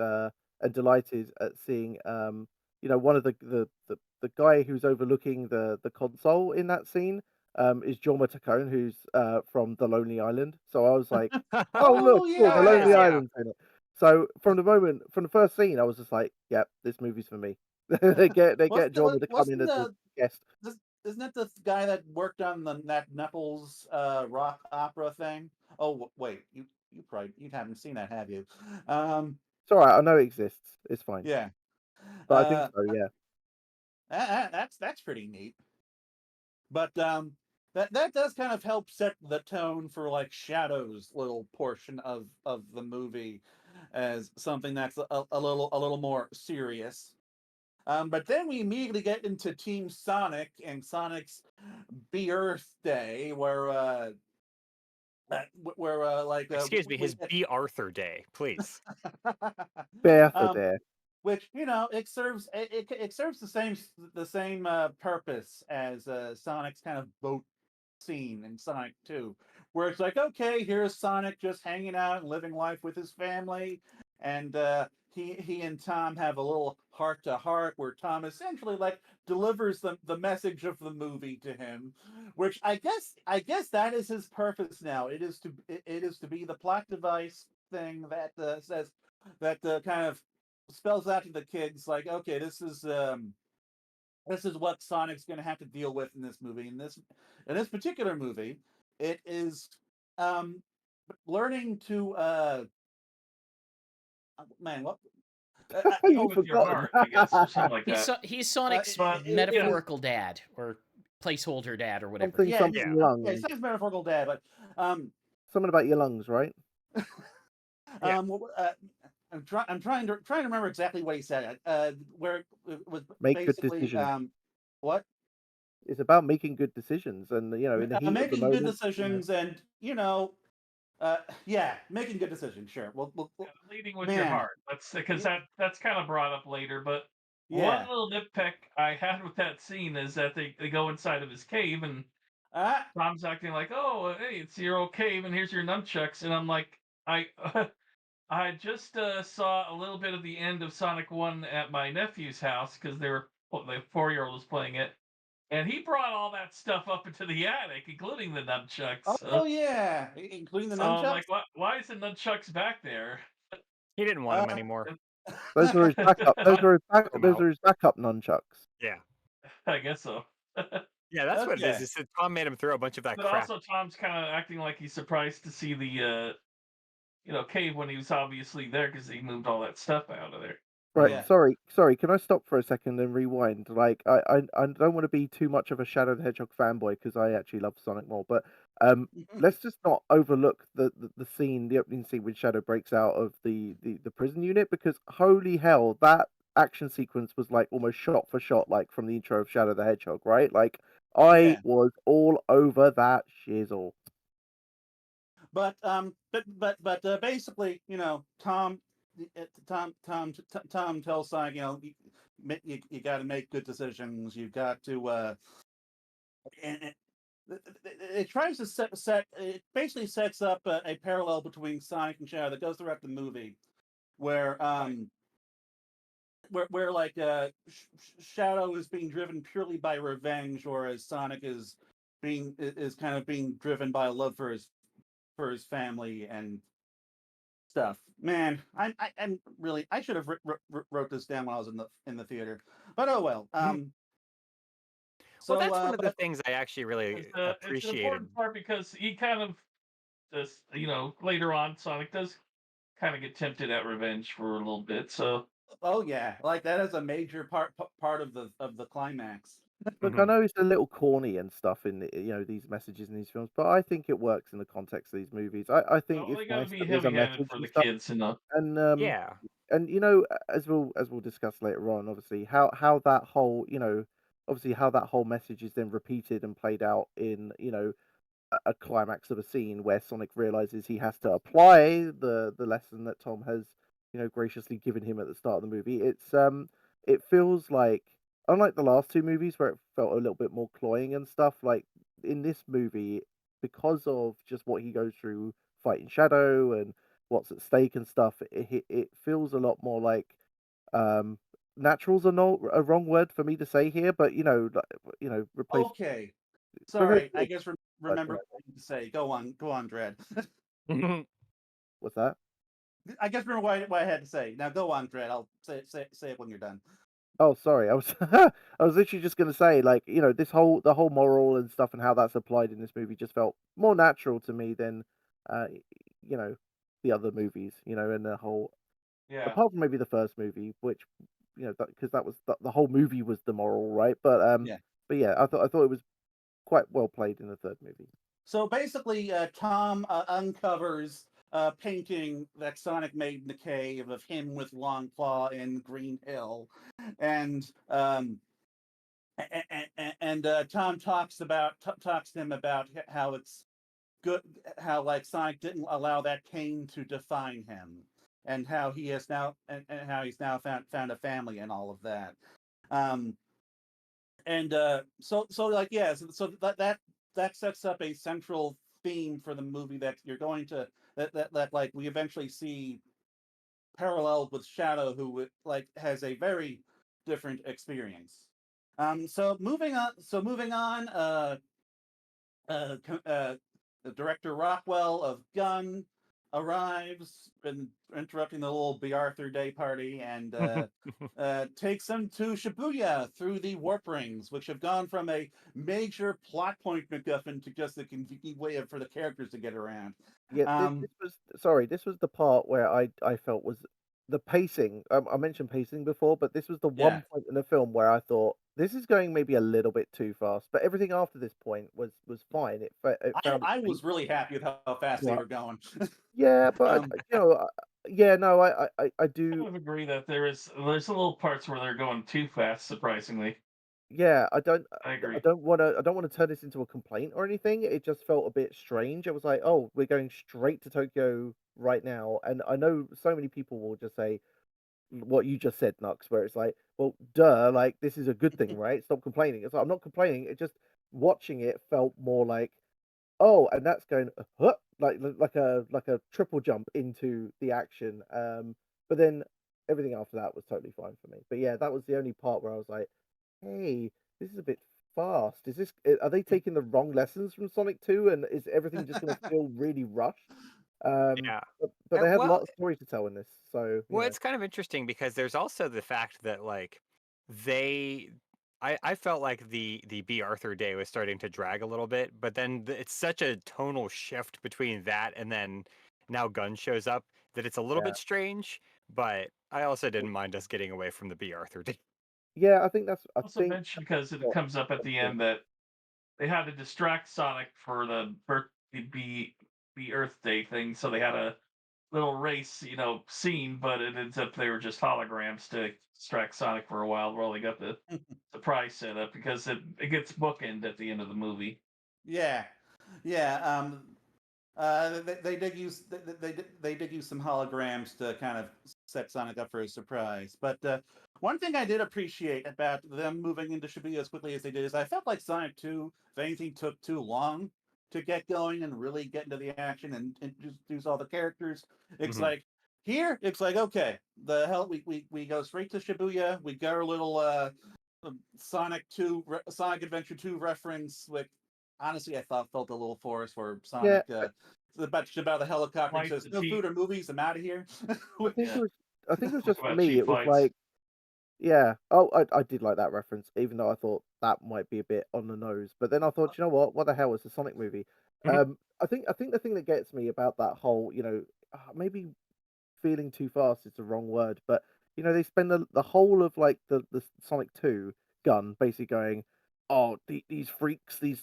delighted at seeing one of the guy who's overlooking the console in that scene is Jorma Tacone, who's from The Lonely Island. So I was like, oh look, Oh cool, The Oh, it is. Lonely yeah. Yeah. Island's in it. So from the first scene, I was just like, yep, this movie's for me. They get Wasn't Jorma to come in wasn't as a guest. isn't that the guy that worked on that Knuckles rock opera thing? Oh wait, you haven't seen that, have you? It's all right. I know it exists. It's fine. Yeah. But I think so. Yeah. That's pretty neat. But that does kind of help set the tone for like Shadow's little portion of the movie as something that's a little more serious. But then we immediately get into Team Sonic and Sonic's Earth Day, Excuse me, his B. Arthur Day, please. Bear for um, there. which it serves the same purpose as Sonic's kind of boat scene in Sonic 2, where it's like, okay, here's Sonic just hanging out and living life with his family, and he and Tom have a little heart to heart where Tom essentially like delivers the message of the movie to him, which I guess that is his purpose now. It is to be the plot device thing that says that kind of spells out to the kids like, okay, this is what Sonic's going to have to deal with in this movie. In this particular movie, it is um, learning to man, what Go You with your forgotten. heart, I guess, or something like that. He's Sonic's But yeah, metaphorical dad or placeholder dad or whatever. Something, yeah, something Yeah. yeah, lungs. Sonic's metaphorical dad, but Something about your lungs, right? Yeah. I'm trying to remember exactly what he said. Where it was Make good basically decisions. what It's about making good decisions, and in the heat of the making good moment. decisions, and yeah, making good decisions. Sure. Well, leading with your man, heart. That's because that's kind of brought up later. But one yeah. little nitpick I had with that scene is that they go inside of his cave and Uh, Tom's acting like, "Oh, hey, it's your old cave, and here's your nunchucks," and I'm like, I I just saw a little bit of the end of Sonic One at my nephew's house because the 4-year-old was playing it, and he brought all that stuff up into the attic, including the nunchucks. oh yeah, including the So I'm nunchucks. like, why is the nunchucks back there? He didn't want Uh, him anymore. Those are his backup. Those Tom are his back. threw 'em Those out. are his backup nunchucks. Yeah. I guess so. Yeah, that's what it is. okay. Is that Tom made him throw a bunch of that But crap. also, Tom's kind of acting like he's surprised to see the cave when he was obviously there because he moved all that stuff out of there. Right. Yeah. Sorry. Can I stop for a second and rewind? Like, I don't want to be too much of a Shadow the Hedgehog fanboy because I actually love Sonic more. But let's just not overlook the scene, the opening scene when Shadow breaks out of the prison unit, because holy hell, that action sequence was like almost shot for shot, like from the intro of Shadow the Hedgehog, right? Like, I Yeah. was all over that shizzle. But basically, Tom tells Sonic, you got to make good decisions. You got to, and it tries to set. It basically sets up a parallel between Sonic and Shadow that goes throughout the movie, where where like Shadow is being driven purely by revenge, whereas Sonic is kind of being driven by a love for his family and stuff. Man, I'm really I should have wrote this down when I was in the theater, but oh well. Well, So that's one of the but things I actually really It's an appreciated. important part because he kind of does, later on, Sonic does kind of get tempted at revenge for a little bit. So oh yeah, like that is a major part of the climax. Look, I Mhm. know it's a little corny and stuff in these messages in these films, but I think it works in the context of these movies. I think well, it's they got to nice be that there's a heavy-handed message for and the stuff, kids, and Yeah. as we'll discuss later on, obviously how that whole obviously how that whole message is then repeated and played out in a climax of a scene where Sonic realizes he has to apply the lesson that Tom has, graciously given him at the start of the movie. It feels like, unlike the last two movies where it felt a little bit more cloying and stuff, like in this movie, because of just what he goes through fighting Shadow and what's at stake and stuff, it feels a lot more like um natural's a wrong word for me to say here, but replace Okay, replace sorry. I guess but remember what I need to say. Go on, Dread. what's that? I guess remember what I had to say. Now go on, Dread. I'll say it when you're done. Oh, sorry. I was I was literally just gonna say, like, the whole moral and stuff and how that's applied in this movie just felt more natural to me than, uh, y- you know, the other movies. And the whole, Yeah, apart from maybe the first movie, which, because that was the whole movie was the moral, right? But yeah, I thought it was quite well played in the third movie. So basically, Tom uncovers a painting that Sonic made in the cave of him with Longclaw in Green Hill, and Tom talks to him about how it's good, how like Sonic didn't allow that pain to define him, and how he has now and how he's now found a family and all of that. Um, and so like yeah, so that sets up a central theme for the movie that you're going to that like we eventually see paralleled with Shadow, who like has a very different experience. So moving on, uh, uh, the director Rockwell of Gun arrives and interrupting the little B. Arthur Day party and takes them to Shibuya through the warp rings, which have gone from a major plot point MacGuffin to just a convenient way for the characters to get around. Yeah, Um, this was the part where I felt was the pacing. I mentioned pacing before, but this was the yeah, one point in the film where I thought this is going maybe a little bit too fast. But everything after this point was fine. It I, found its I feet. was really happy with how fast they Right. were going. Yeah, but um, yeah, no, I I do. would agree that there's little parts where they're going too fast. Surprisingly, Yeah, I I agree. don't want to turn this into a complaint or anything. It just felt a bit strange. It was like, oh, we're going straight to Tokyo right now, and I know so many people will just say what you just said, Nux, where it's like, well, duh, like this is a good thing, right? Stop complaining. It's like I'm not complaining. It just watching it felt more like, oh, and that's going like a triple jump into the action. But then everything after that was totally fine for me. But yeah, that was the only part where I was like, hey, this is a bit fast. Are they taking the wrong lessons from Sonic 2 and is everything just going to feel really rushed? Yeah. But they had a Well, lot of story to tell in this, so well, it's kind of interesting because there's also the fact that like they I felt like the B. Arthur Day was starting to drag a little bit, but then it's such a tonal shift between that and then now Gun shows up that it's a little yeah. bit strange, but I also didn't mind us getting away from the B. Arthur Day. Yeah, I Also think mentioned because it what comes up at that's the good. end that they had to distract Sonic for the B Earth Day thing, so they had a little race, scene, but it ends up they were just holograms to distract Sonic for a while they got the surprise set up because it gets bookend at the end of the movie. yeah, yeah. They did use they did use some holograms to kind of set Sonic up for a surprise. But one thing I did appreciate about them moving into Shibuya as quickly as they did is I felt like Sonic 2, if anything, took too long to get going and really get into the action and introduce all the characters. It's Hmm. like it's like okay, the hell we go straight to Shibuya. We got our little Sonic Adventure 2 reference, which honestly I thought felt a little forced where Yeah, Sonic about the helicopter and Like says, the "No food cheap, or movies. I'm out of here." I think it yeah, was I think it was talk just for about me. cheap It was flights. like, yeah. Oh, I did like that reference, even though I thought that might be a bit on the nose. But then I thought, you know what? What the hell is a Sonic movie? I think the thing that gets me about that whole, maybe feeling too fast is the wrong word, but they spend the whole of like the Sonic 2 gun basically going, oh, these freaks, these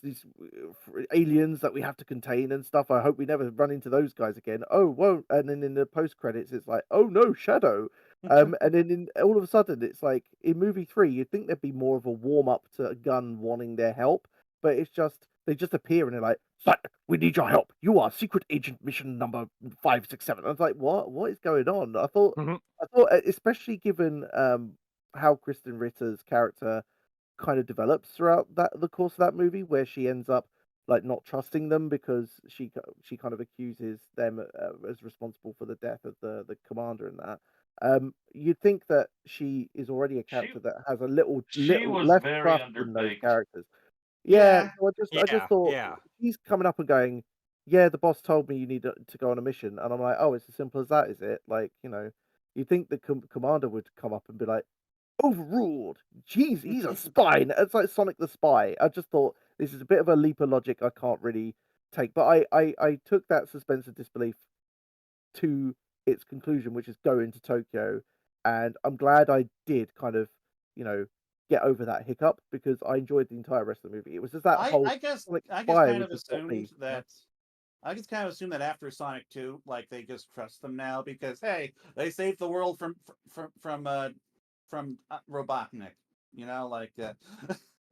aliens that we have to contain and stuff. I hope we never run into those guys again. Oh, whoa! And then in the post credits, it's like, oh no, Shadow. And then all of a sudden, it's like in movie 3, you'd think there'd be more of a warm up to a gun wanting their help, but it's just they just appear and they're like, Sonic, we need your help. You are secret agent mission number 567. I was like, what? What is going on? I thought, especially given how Kristen Ritter's character kind of develops throughout the course of that movie, where she ends up like not trusting them because she kind of accuses them as responsible for the death of the commander and that. You'd think that she is already a She character that has a little she little was less very trust in those underbaked. characters. Yeah, Yeah, so I just Yeah, thought yeah. he's coming up and going, yeah, the boss told me you need to go on a mission, and I'm like, oh, it's as simple as that, is it? Like, you think the commander would come up and be like, overruled. Jeez, he's a spy. It's like Sonic the Spy. I just thought this is a bit of a leap of logic I can't really take. But I took that suspense of disbelief to its conclusion, which is go into Tokyo. And I'm glad I did kind of, you know, get over that hiccup because I enjoyed the entire rest of the movie. It was just that I whole I guess Sonic I just Spy, kind which of is not me. assumed that I just kind of assumed that after Sonic 2, like they just trust them now because hey, they saved the world from Robotnik. You know, like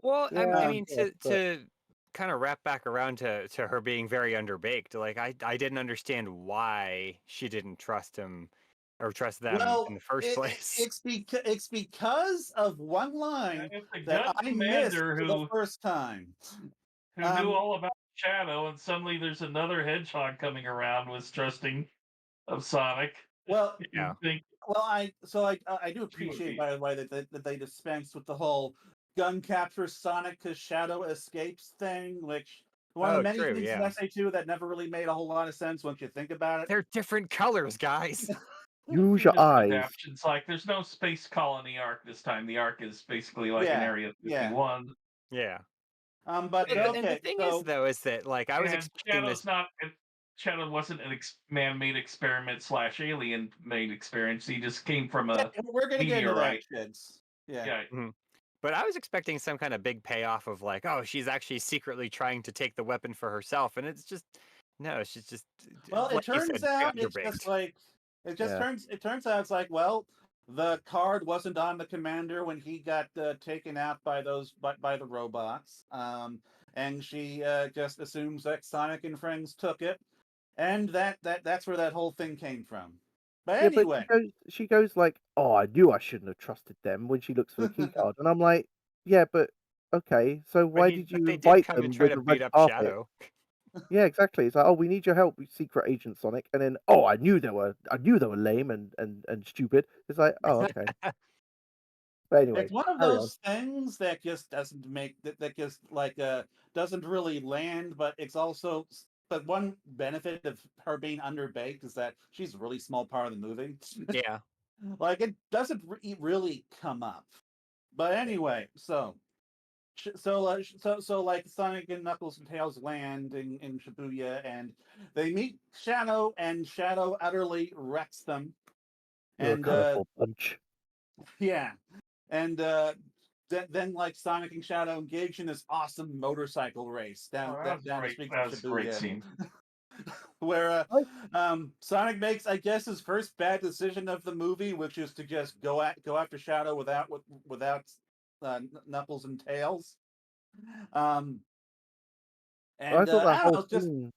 Well, I Yeah, mean, yeah, but to kind of wrap back around to her being very underbaked, like I didn't understand why she didn't trust him or trust them in well, the first place. it's because of one And line it's a that gun I missed commander for the who first time. knew Um, all about Shadow, and suddenly there's another hedgehog coming around was trusting of Sonic. well, Yeah. You'd think I do she would appreciate be. by the way that they dispensed with the whole gun capture Sonic because Shadow escapes thing, which one of the Oh, many true. things in Yeah. SA2 that never really made a whole lot of sense once you think about it. They're different colors, guys. use They're your just eyes. adaptations. Like there's no space colony arc this time. The arc is basically like an Yeah, Area yeah. 51. Yeah. But And the okay, thing is, so though, is that like I was And expecting this. Shadow wasn't an man-made experiment slash alien made experience. He just came from a we're gonna get into that, meteorite. kids. Yeah. Yeah, Mhm. But I was expecting some kind of big payoff of like, oh, she's actually secretly trying to take the weapon for herself, and it's just no, she's just Well, it like you turns said, out it's just underbaked. like Yeah. it turns out it's like well, the card wasn't on the commander when he got taken out by by the robots. And she just assumes that Sonic and friends took it, and that's where that whole thing came from. But Yeah, but anyway, she goes like, "Oh, I knew I shouldn't have trusted them," when she looks for the key card, and I'm like, "Yeah, but okay, so why did But you they did invite come and them try with to a beat red up carpet?" Shadow. Yeah, exactly. It's like, "Oh, we need your help, secret agent Sonic," and then, "Oh, I knew they were lame and stupid." It's like, "Oh, okay." But anyway, it's one of carry on. those things that just doesn't make that just like doesn't really land, but it's also but one benefit of her being underbaked is that she's a really small part of the movie. Yeah. Like it doesn't really come up. But anyway, so like Sonic and Knuckles and Tails land in Shibuya and they meet Shadow and Shadow utterly wrecks them. You're a And colorful bunch. yeah. And then like Sonic and Shadow engage in this awesome motorcycle race oh, that was down the great. streets of That was a great Shibuya, scene. where I Sonic makes, I guess, his first bad decision of the movie, which is to just go after Shadow without Knuckles and Tails. Um, I and thought that I don't whole know, scene.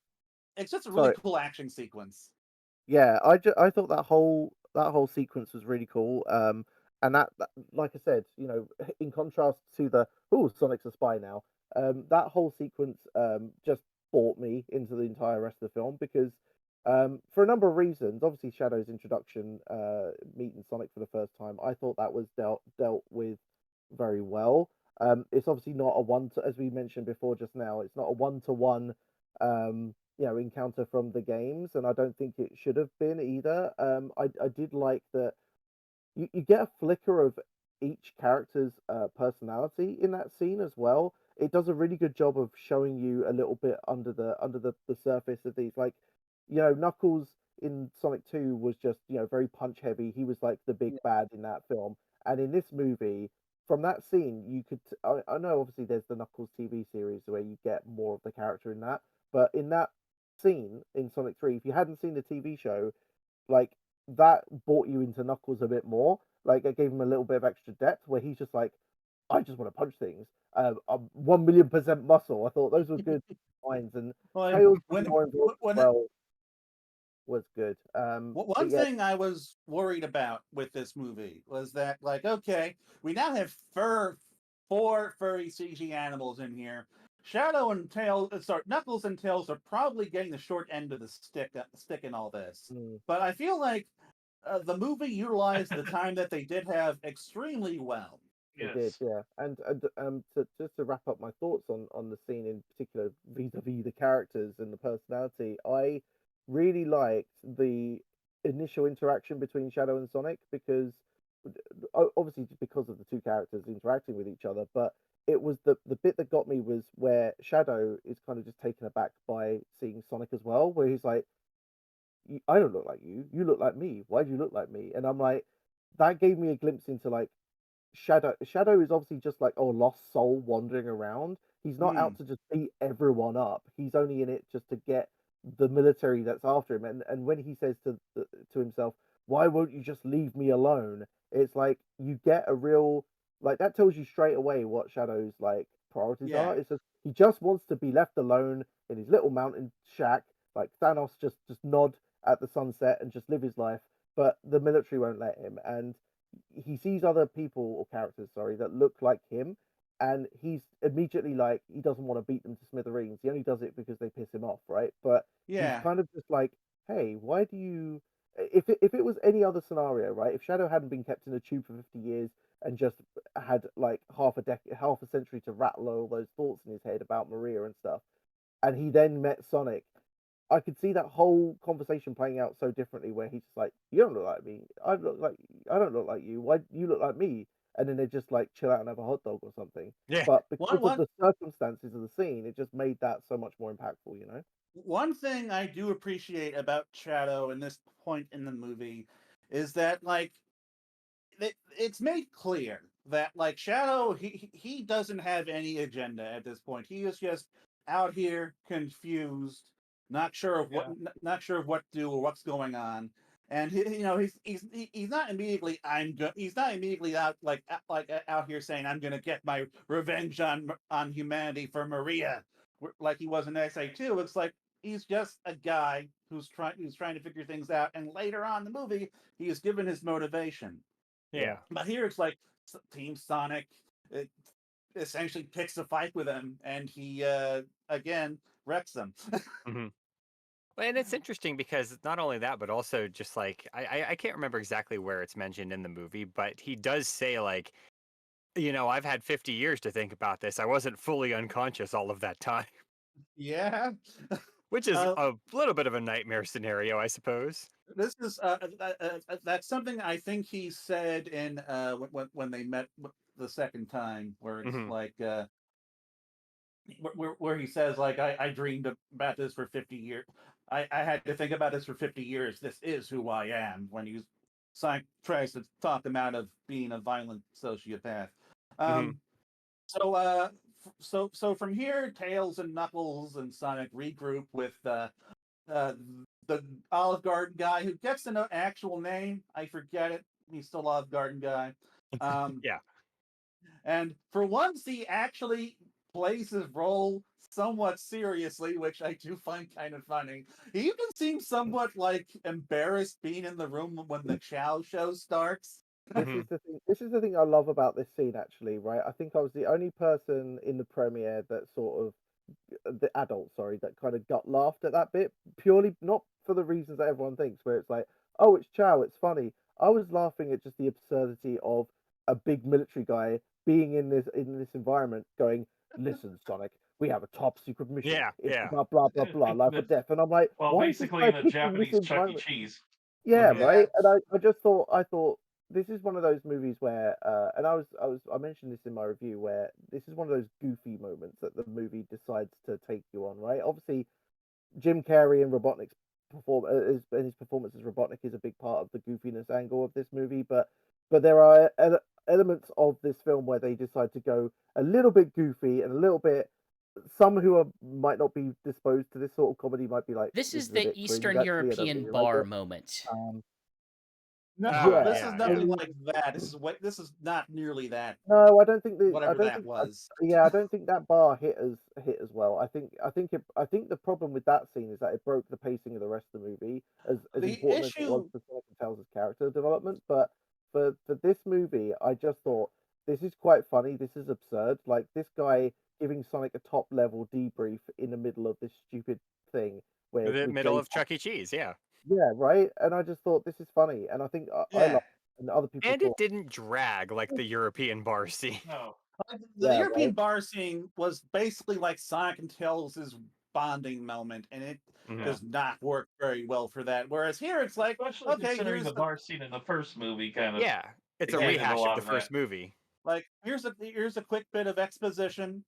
it's just a really Sorry. cool action sequence. Yeah, I thought that whole sequence was really cool. And that, like I said, in contrast to the Sonic's a spy now. That whole sequence just brought me into the entire rest of the film because for a number of reasons. Obviously, Shadow's introduction, meeting Sonic for the first time, I thought that was dealt with very well. It's obviously not a one to, as we mentioned before just now, it's not a one-to-one encounter from the games, and I don't think it should have been either. I did like that you get a flicker of each character's personality in that scene as well. It does a really good job of showing you a little bit under the surface of these. Like, Knuckles in Sonic 2 was just, very punch heavy. He was like the big bad in that film. And in this movie, from that scene, you could I know obviously there's the Knuckles TV series where you get more of the character in that, but in that scene in Sonic 3, if you hadn't seen the TV show, like that brought you into Knuckles a bit more. Like it gave him a little bit of extra depth where he's just like, I just want to punch things. I'm 1,000,000% muscle. I thought those were good lines, and Like Tails being more involved as when well was good. But one yeah, thing I was worried about with this movie was that, like, okay, we now have four furry CG animals in here. Shadow and Tails, sorry, Knuckles and Tails are probably getting the short end of the stick in all this. mm, But I feel like the movie utilized the time that they did have extremely well. it did, Yes. yeah. And just to wrap up my thoughts on the scene in particular, vis-a-vis the characters and the personality, I really liked the initial interaction between Shadow and Sonic because obviously because of the two characters interacting with each other, but it was the bit that got me was where Shadow is kind of just taken aback by seeing Sonic as well, where he's like, I don't look like you. You look like me. Why do you look like me? And I'm like, that gave me a glimpse into like Shadow is obviously just like a lost soul wandering around. He's not out to just beat everyone up. He's only in it just to get the military that's after him. And when he says to himself, "Why won't you just leave me alone?" It's like you get a real like that tells you straight away what Shadow's like priorities Yeah. are. It's just he just wants to be left alone in his little mountain shack, like Thanos just nod at the sunset and just live his life. But the military won't let him, and he sees other people or characters, sorry, that look like him, and he's immediately like he doesn't want to beat them to smithereens. He only does it because they piss him off, right? But he's Yeah. kind of just like, hey, why do you? If it was any other scenario, right? If Shadow hadn't been kept in a tube for 50 years and just had like half a century to rattle all those thoughts in his head about Maria and stuff, and he then met Sonic, I could see that whole conversation playing out so differently, where he's just like, "You don't look like me. I don't look like you. Why you look like me?" And then they just like chill out and have a hot dog or something. Yeah. But One because of one the circumstances of the scene, it just made that so much more impactful. one thing I do appreciate about Shadow in this point in the movie is that like it's made clear that like Shadow he doesn't have any agenda at this point. He is just out here confused, not sure of Yeah. not sure of what to do or what's going on. And he's not immediately he's not immediately out out here saying I'm gonna get my revenge on humanity for Maria like he was in SA2. It's like he's just a guy who's trying to figure things out, and later on in the movie he is given his motivation. Yeah. But here it's like Team Sonic essentially picks a fight with him, and he again wrecks them. hmm And it's interesting because not only that, but also just like I can't remember exactly where it's mentioned in the movie, but he does say like, I've had 50 years to think about this. I wasn't fully unconscious all of that time, Yeah. which is Uh, a little bit of a nightmare scenario, I suppose. this is that's something I think he said in when they met the second time, where it's hmm like where he says like I dreamed about this for 50 years. I had to think about this for 50 years. This is who I am. When he tries to talk him out of being a violent sociopath. hmm Um, so so from here, Tails and Knuckles and Sonic regroup with uh, the Olive Garden guy who gets an actual name. I forget it. He's still Olive Garden guy. Um, Yeah. and for once, he actually plays his role somewhat seriously, which I do find kind of funny. He even seems somewhat like embarrassed being in the room when the Chow show starts. This hmm is the thing. This is the thing I love about this scene, actually. Right? I think I was the only person in the premiere that sort of the adult, sorry, that kind of got laughed at that bit purely not for the reasons that everyone thinks, where it's like, oh, it's Chow, it's funny. I was laughing at just the absurdity of a big military guy being in this environment, going, "Listen, Sonic, we have a top secret mission. Yeah. It's Yeah. about blah blah blah, life or death." And I'm like, Well, why is this basically guy in a picking this Japanese Chuck E. environment? Cheese. Yeah, Yeah. right. And I thought this is one of those movies where, and I mentioned this in my review, where this is one of those goofy moments that the movie decides to take you on. Right. Obviously, Jim Carrey and Robotnik's and his performance as Robotnik is a big part of the goofiness angle of this movie. But there are elements of this film where they decide to go a little bit goofy and a little bit. Some who might not be disposed to this sort of comedy might be like, This "This is is a the bit cringe." Eastern Actually, I don't European really like bar it. moment. Um, No, Ah, this yeah, is yeah. Yeah. nothing and like that. This is not nearly that. no, I don't think I Whatever don't that think, was. yeah, I don't think that bar hit as well. I think the problem with that scene is that it broke the pacing of the rest of the movie, as The important as it was issue for Sonic and Tails' character development. But for this movie, I just thought this is quite funny. This is absurd. Like this guy giving Sonic a top level debrief in the middle of this stupid thing where The with middle J. of Chuck E. Cheese. Yeah. Yeah, right. And I just thought this is funny, and I think I yeah. love it, and other people And it thought, didn't drag like the European bar scene. No. The yeah, European right. bar scene was basically like Sonic and Tails' bonding moment, and it hmm Yeah. does not work very well for that. Whereas here, it's like, Especially okay, considering here's the the bar scene in the first movie kind of Yeah. It's a Expanded rehash of lot the of first that. movie. Like here's a quick bit of exposition,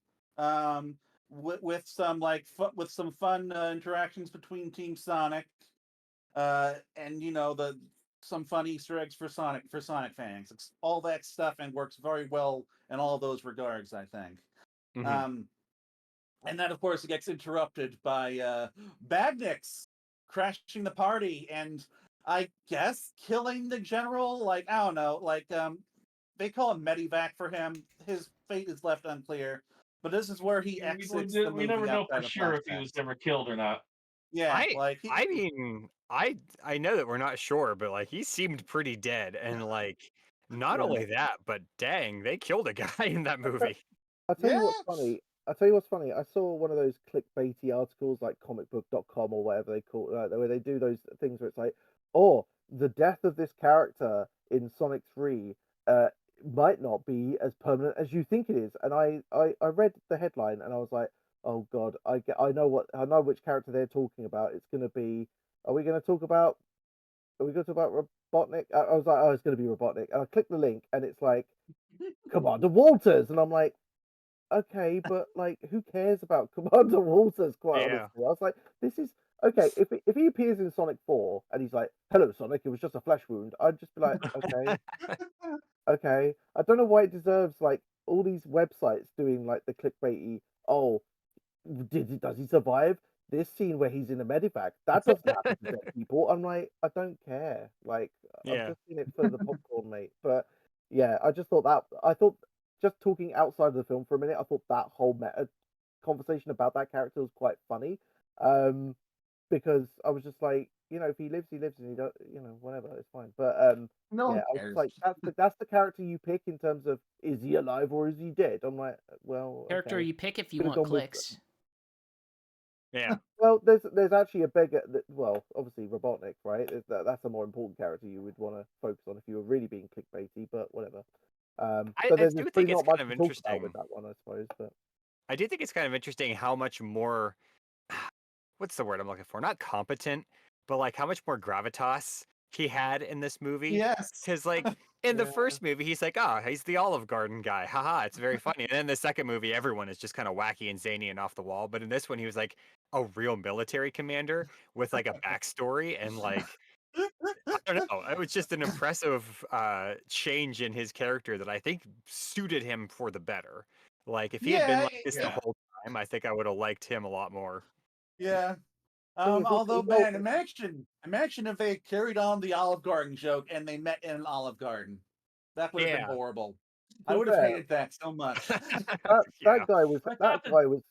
with some with some fun interactions between Team Sonic, and some fun Easter eggs for Sonic fans. It's all that stuff and works very well in all those regards, I think. Mhm. And then of course it gets interrupted by Badniks crashing the party and I guess killing the general. Like I don't know, they call him Medivac for him. His fate is left unclear. But this is where he exits the We never movie know for outside of sure if he was flashbacks. ever killed or not. Yeah, I mean, I know that we're not sure, but like he seemed pretty dead, and like not Yeah. only that, but dang, they killed a guy in that movie. I'll tell yeah, you what's funny. I'll tell you what's funny. I saw one of those clickbaity articles like comicbook.com or whatever they call it, where they do those things where it's like, oh, the death of this character in Sonic 3 might not be as permanent as you think it is. And I read the headline and I was like, oh God, I know which character they're talking about. It's going to be, are we going to talk about, are we going to talk about Robotnik? I was like, oh, it's going to be Robotnik. And I clicked the link and it's like, Commander Walters. And I'm like, okay, but like, who cares about Commander Walters? Quite Yeah. honestly, I was like, this is okay. If he appears in Sonic 4 and he's like, "Hello, Sonic, it was just a flesh wound," I'd just be like, okay, okay. I don't know why it deserves like all these websites doing like the clickbaity. Oh, does he survive this scene where he's in a medevac? That doesn't happen to dead people. I'm like, I don't care. Like, I've Yeah. just seen it for the popcorn, mate. But yeah, I just thought that. I thought just talking outside of the film for a minute, I thought that whole meta conversation about that character was quite funny. Because I was just like, if he lives, he lives, and he don't, whatever, it's fine. But no yeah, one I was just cares. like, that's the character you pick in terms of is he alive or is he dead? I'm like, well, Character okay. you pick if you Could have want gone with clicks. Yeah. well, there's actually a bigger. Well, obviously Robotnik, right? That's a more important character you would want to focus on if you were really being clickbaity. But whatever. So I there's do pretty think it's not kind much of to talk about with interesting. that one, I suppose. But I do think it's kind of interesting how much more what's the word I'm looking for? Not competent, but like how much more gravitas he had in this movie. Yes. Because like in the yeah, first movie, he's like, oh, he's the Olive Garden guy. Haha, it's very funny. And then the second movie, everyone is just kind of wacky and zany and off the wall. But in this one, he was like a real military commander with like a backstory and like I don't know. It was just an impressive change in his character that I think suited him for the better. Like if he had been Yeah, like this the Yeah. whole time, I think I would have liked him a lot more. yeah. thing is also, Although, man, imagine if they carried on the Olive Garden joke and they met in an Olive Garden. That would have been Yeah. horrible. to I be would have fair, hated that so much. that Yeah. I thought that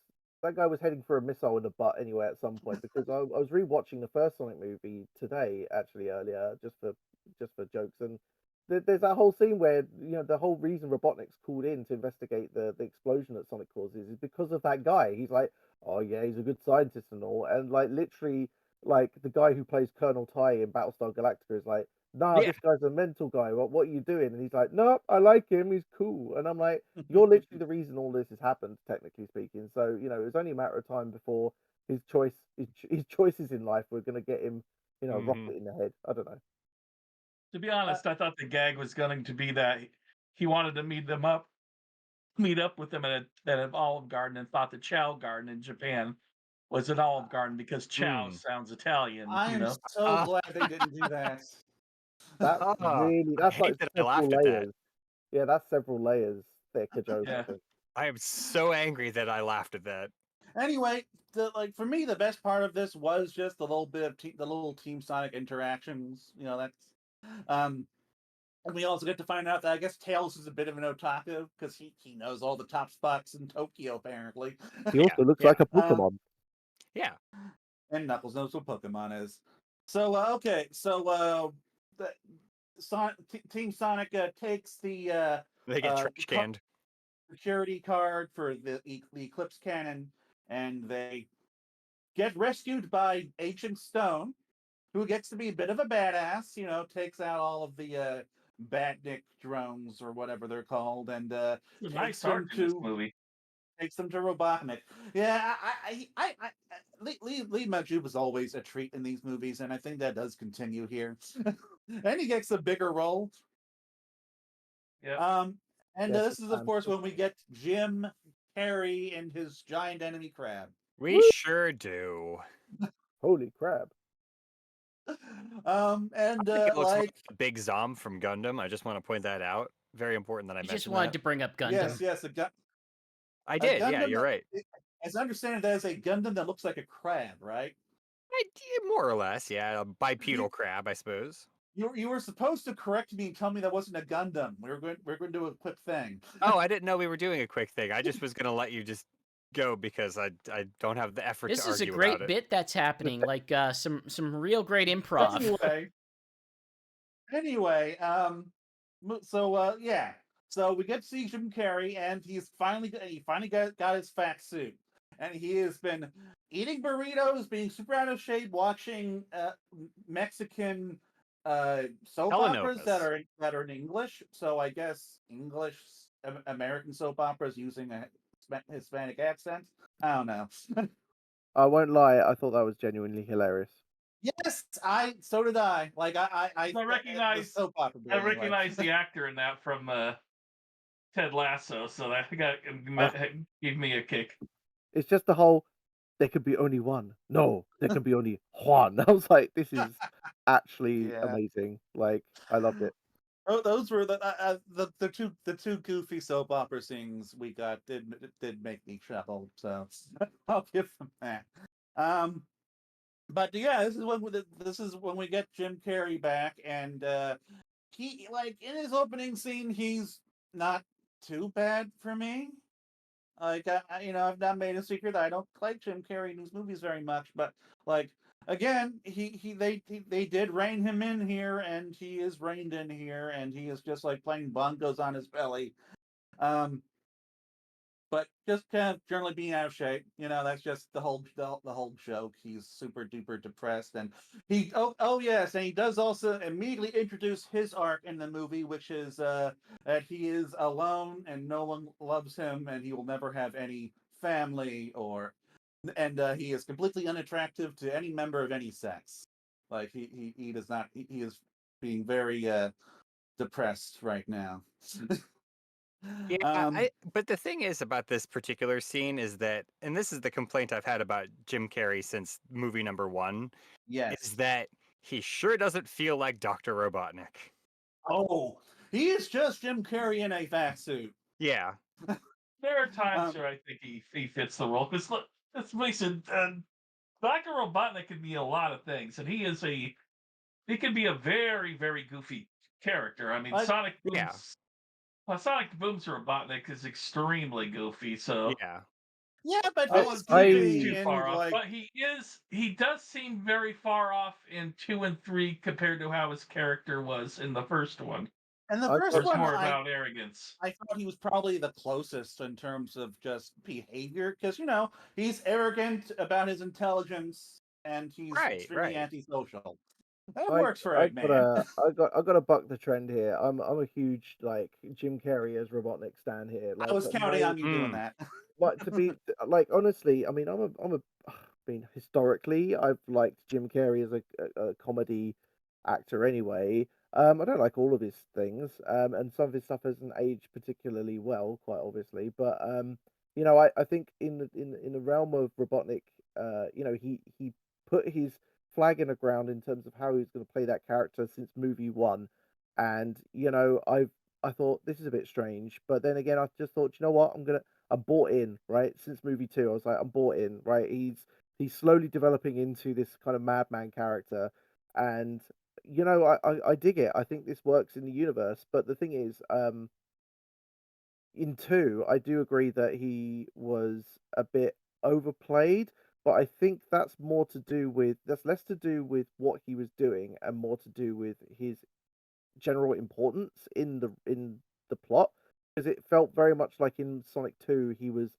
that guy was heading for a missile in the butt anyway at some point because I was rewatching the first Sonic movie today, actually earlier, just for jokes, and there's that whole scene where the whole reason Robotnik's called in to investigate the explosion that Sonic causes is because of that guy. He's like, oh yeah, he's a good scientist and all, and like literally, like the guy who plays Colonel Tai in Battlestar Galactica is like, nah, Yeah. this guy's a mental guy. What are you doing? And he's like, no, I like him. He's cool. And I'm like, you're literally the reason all this has happened, technically speaking. So it was only a matter of time before his choices in life were going to get him, Hmm. rocket in the head. I don't know. To be Uh, honest, I thought the gag was going to be that he wanted to meet up with them at an Olive Garden, and thought the Chow Garden in Japan was an Olive Garden because Chow Mm. sounds Italian. I am so Uh, glad they didn't do that. I That's like hate that I several laughed at that. layers. Yeah, that's several layers thick a joke, I Yeah. think. I am so angry that I laughed at that. Anyway, for me, the best part of this was just the little bit of the little Team Sonic interactions. That's um, and we also get to find out that I guess Tails is a bit of an otaku because he knows all the top spots in Tokyo apparently. He Yeah. also looks Yeah. like a uh, Pokemon. Yeah. and Knuckles knows what Pokemon is. So okay, so the Team Sonic takes They get trash the canned. security card for the Eclipse Cannon, and they get rescued by Agent Stone, who gets to be a bit of a badass. Takes out all of the Batnik drones or whatever they're called, and It's a takes nice them arc in this to movie. Robotnik. Yeah, Lee Majub is always a treat in these movies, and I think that does continue here. And he gets a bigger role. Yeah. And Yes, this is, of course, when we get Jim Carrey and his giant enemy crab. We Woo! sure do. Holy crap! And I think it looks like, like the big Zom from Gundam. I just want to point that out. Very important that I You just mention wanted that. to bring up Gundam. yes, I a did. Yeah, Gundam you're that, right. as I understand it, that is a Gundam that looks like a crab, right? More or less, yeah. A You, bipedal crab, I suppose. you were supposed to correct me and tell me that wasn't a Gundam. We're going to do a quick thing. Oh, I didn't know we were doing a quick thing. I just was gonna let you just go because I don't have the effort This to is a argue about great it. bit that's happening, like some real great improv. Anyway, yeah. So we get to see Jim Carrey, and he finally got his fat suit, and he has been eating burritos, being super out of shape, watching Mexican soap operas that Telenovelas. are in English. So I guess English American soap operas using a Hispanic accent. I don't know. I won't lie, I thought that was genuinely hilarious. Yes, so did I. Like I I the recognize soap opera. I Anyway. recognize the actor in that from Ted Lasso, so that gave me a kick. It's just the whole there could be only one. No, there can be only Juan. I was like, this is actually Yeah. amazing. Like, I loved it. Oh, those were the two goofy soap opera scenes we got did make me chuckle. So I'll give them that. Um, but yeah, this is when we get Jim Carrey back, and he, like, in his opening scene, he's not too bad for me. Like, I've not made a secret that I don't like Jim Carrey in his movies very much, but like, again, they did rein him in here, and he is reined in here, and he is just like playing bongos on his belly. Um, but just kind of generally being out of shape. That's just the whole joke. He's super duper depressed, and oh yes, and he does also immediately introduce his arc in the movie, which is that he is alone and no one loves him, and he will never have any family, and he is completely unattractive to any member of any sex. Like he does not he is being very depressed right now. Yeah, um but the thing is about this particular scene is that, and this is the complaint I've had about Jim Carrey since movie number 1, is yes. that he sure doesn't feel like Dr. Robotnik. Oh, he is just Jim Carrey in a fat suit. Yeah. There are times where I think he fits the role. Because let's face it, Dr. Robotnik can be a lot of things, and he can be a very, very goofy character. I mean, Like, Yeah. Sonic Boom's Robotnik is extremely goofy, so Yeah. yeah, but I he's wouldn't say it's goofy too in, far off. like, But he does seem very far off in 2 and 3 compared to how his character was in the first one. and the I first Where it's got, one, more about arrogance. I thought he was probably the closest in terms of just behavior, because he's arrogant about his intelligence, and he's Right, extremely right. antisocial. That I, works for I Eggman. gotta, I gotta buck the trend here. I'm a huge like Jim Carrey as Robotnik stan here. I Like was counting on you doing Mm. that. But to be like honestly, I mean, I mean, historically, I've liked Jim Carrey as a comedy actor anyway. I don't like all of his things, and some of his stuff hasn't aged particularly well, quite obviously. But I think in the realm of Robotnik, he put his flag in the ground in terms of how he was going to play that character since movie one, and I thought this is a bit strange, but then again, I just thought, you know what, I'm bought in, right? Since movie two, I was like, I'm bought in, right? He's slowly developing into this kind of madman character, and I dig it. I think this works in the universe. But the thing is, in two, I do agree that he was a bit overplayed, but I think that's less to do with what he was doing and more to do with his general importance in the plot, because it felt very much like in Sonic 2 he was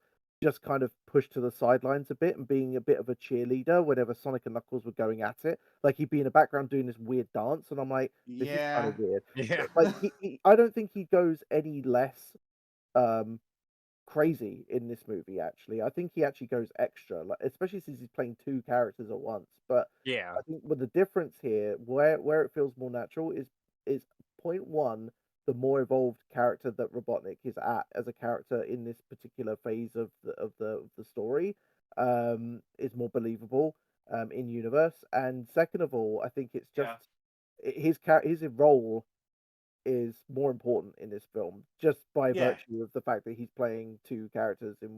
just kind of pushed to the sidelines a bit and being a bit of a cheerleader whenever Sonic and Knuckles were going at it. Like he'd be in the background doing this weird dance, and I'm like, this is kind Yeah. of weird. Yeah. Like I don't think he goes any less um crazy in this movie. Actually, I think he actually goes extra, like especially since he's playing two characters at once. But Yeah. I think with the difference here, where it feels more natural is point one, the more evolved character that Robotnik is at as a character in this particular phase of the story, is more believable in universe. And second of all, I think it's just his role is more important in this film just by Yeah. virtue of the fact that he's playing two characters as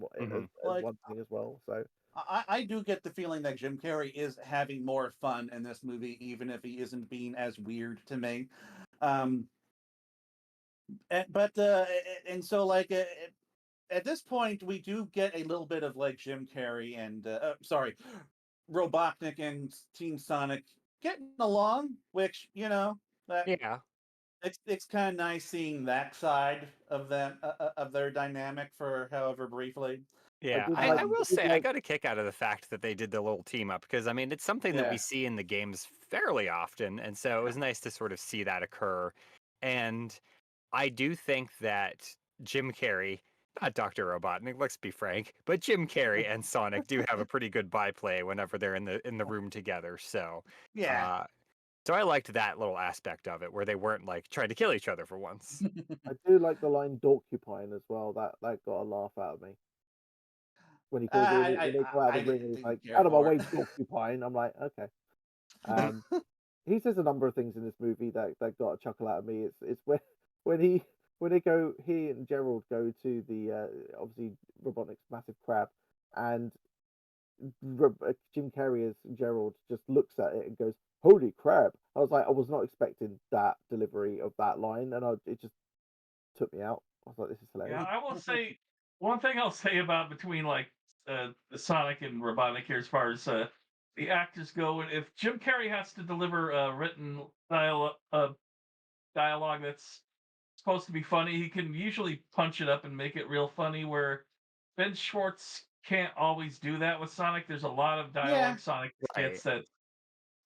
Like, one thing as well. So I do get the feeling that Jim Carrey is having more fun in this movie, even if he isn't being as weird to me. And so like at this point, we do get a little bit of like Jim Carrey and Robotnik and Team Sonic getting along, which that Yeah. it's kind of nice seeing that side of that of their dynamic for however briefly. I Yeah, did I, like I will I did say I like got a kick out of the fact that they did the little team up because I mean it's something that we Yeah. see in the games fairly often, and so it was nice to sort of see that occur. And I do think that Jim Carrey, not Dr. Robotnik, let's be frank, but Jim Carrey and Sonic do have a pretty good byplay whenever they're in the room together. Yeah. Uh, so I liked that little aspect of it where they weren't like trying to kill each other for once. I do like the line "Dorcupine" as well. That got a laugh out of me when he calls it when they go out of the ring and he's like, didn't care "Out of my for way, it. Dorcupine." I'm like, okay. He says a number of things in this movie that got a chuckle out of me. It's when he he and Gerald go to the obviously Robotnik's massive crab, and Jim Carrey as Gerald just looks at it and goes, "Holy crap!" I was like, I was not expecting that delivery of that line, and it just took me out. I was like, this is Yeah, hilarious. I will say one thing I'll say about between like the Sonic and Robotnik here, as far as the actors go, and if Jim Carrey has to deliver a written dialogue that's supposed to be funny, he can usually punch it up and make it real funny. Where Ben Schwartz can't always do that with Sonic. There's a lot of Yeah. dialogue Sonic Right. gets that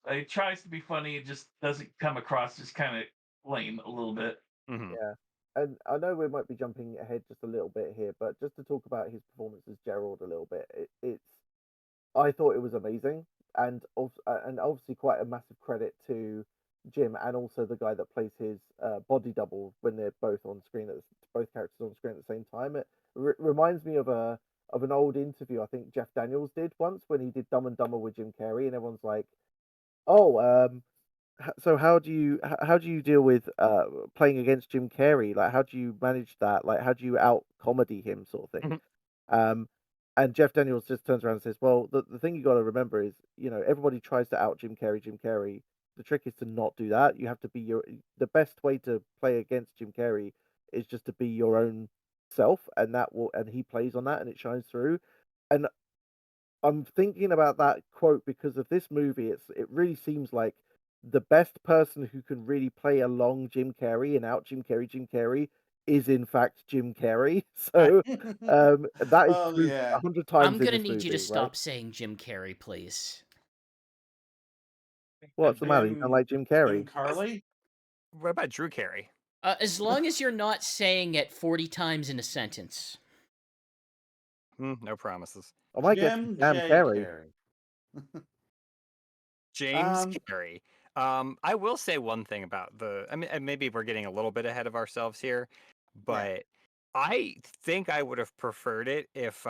it tries to be funny, it just doesn't come across just kind of lame a little bit. Hmm. Yeah. And I know we might be jumping ahead just a little bit here, but just to talk about his performance as Gerald a little bit, it's I thought it was amazing, and obviously quite a massive credit to Jim and also the guy that plays his body double when they're both on screen both characters on screen at the same time. It reminds me of an old interview I think Jeff Daniels did once when he did Dumb and Dumber with Jim Carrey, and everyone's like, "Oh, so how do you deal with playing against Jim Carrey? Like, how do you manage that? Like, how do you out comedy him, sort of thing?" Um, and Jeff Daniels just turns around and says, "Well, the thing you got to remember is, everybody tries to out Jim Carrey. Jim Carrey. The trick is to not do that. You have to be the best way to play against Jim Carrey is just to be your own self, and he plays on that, and it shines through." And I'm thinking about that quote because of this movie. It really seems like the best person who can really play along Jim Carrey and out Jim Carrey is in fact Jim Carrey. So that is Oh proved yeah. 100 times I'm in gonna this need you to movie, right? stop saying Jim Carrey, please. What's the matter? You don't like Jim Jim Carrey? Carley. What about Drew Carey? As long as you're not saying it 40 times in a sentence. No promises. I might get some Jim damn J. Carrey. Carrey. James Carey. I will say one thing about I mean, and maybe we're getting a little bit ahead of ourselves here, Yeah. but I think I would have preferred it if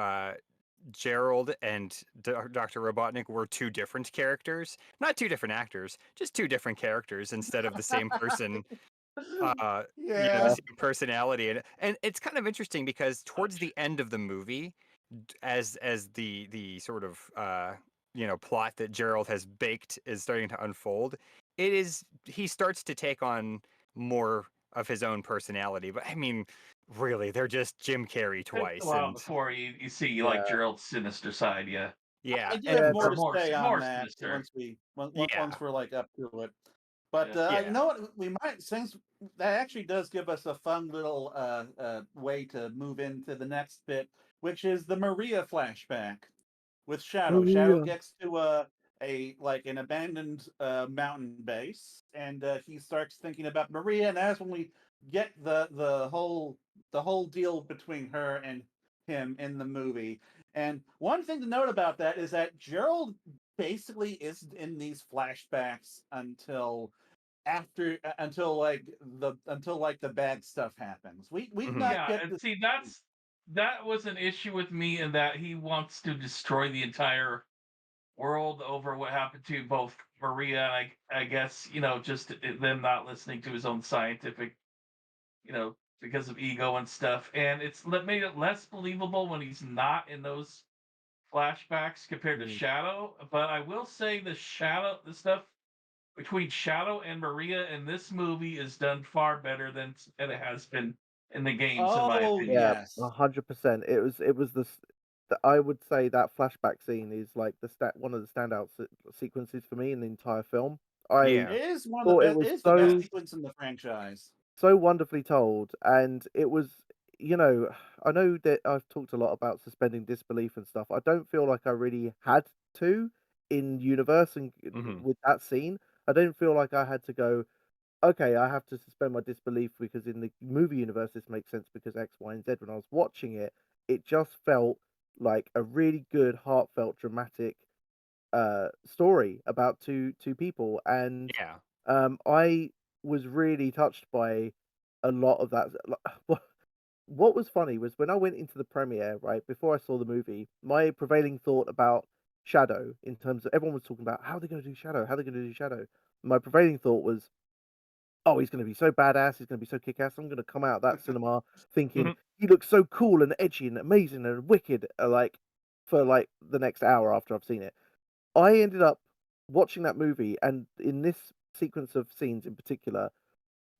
Gerald and Dr. Robotnik were two different characters, not two different actors, just two different characters instead of the same person. The Yeah. same personality, and it's kind of interesting because towards the end of the movie, as the sort of plot that Gerald has baked is starting to unfold, he starts to take on more of his own personality. But I mean, really, they're just Jim Carrey Takes a twice, while and before you see like Yeah, Gerald's sinister side, yeah, I yeah, do have and more yeah, or to more say on more that sinister. yeah, once we're like up to it. But Yeah. you yeah. know what? We might since that actually does give us a fun little way to move into the next bit, which is the Maria flashback with Shadow. Shadow Maria. gets to like an abandoned mountain base, and he starts thinking about Maria, and that's when we get the whole deal between her and him in the movie. And one thing to note about that is that Gerald basically is in these flashbacks until after until the bad stuff happens. We Mhm. not Yeah, get and to see that was an issue with me in that he wants to destroy the entire world over what happened to both Maria and I guess, just them not listening to his own scientific, because of ego and stuff. And made it less believable when he's not in those flashbacks compared to Mm. Shadow. But I will say the stuff between Shadow and Maria in this movie is done far better than it has been in the games, in my Oh opinion. Yeah, yes. 100%. It was I would say that flashback scene is like one of the standout sequences for me in the entire film. I Yeah. It is one of the thought it best. was It is the best so sequence in the franchise. so wonderfully told, and it was, I know that I've talked a lot about suspending disbelief and stuff. I don't feel like I really had to in universe and Mhm. with that scene. I don't feel like I had to go, okay, I have to suspend my disbelief because in the movie universe this makes sense because X, Y, and Z. When I was watching it, it just felt like a really good, heartfelt, dramatic story about two people, and Yeah. I was really touched by a lot of that. What was funny was when I went into the premiere, right before I saw the movie, my prevailing thought about Shadow, in terms of everyone was talking about how they're going to do Shadow, how they're going to do Shadow. My prevailing thought was, oh, he's going to be so badass. He's going to be so kick ass. I'm going to come out of that cinema thinking Mhm. he looks so cool and edgy and amazing and wicked, for like the next hour after I've seen it. I ended up watching that movie, and in this sequence of scenes in particular,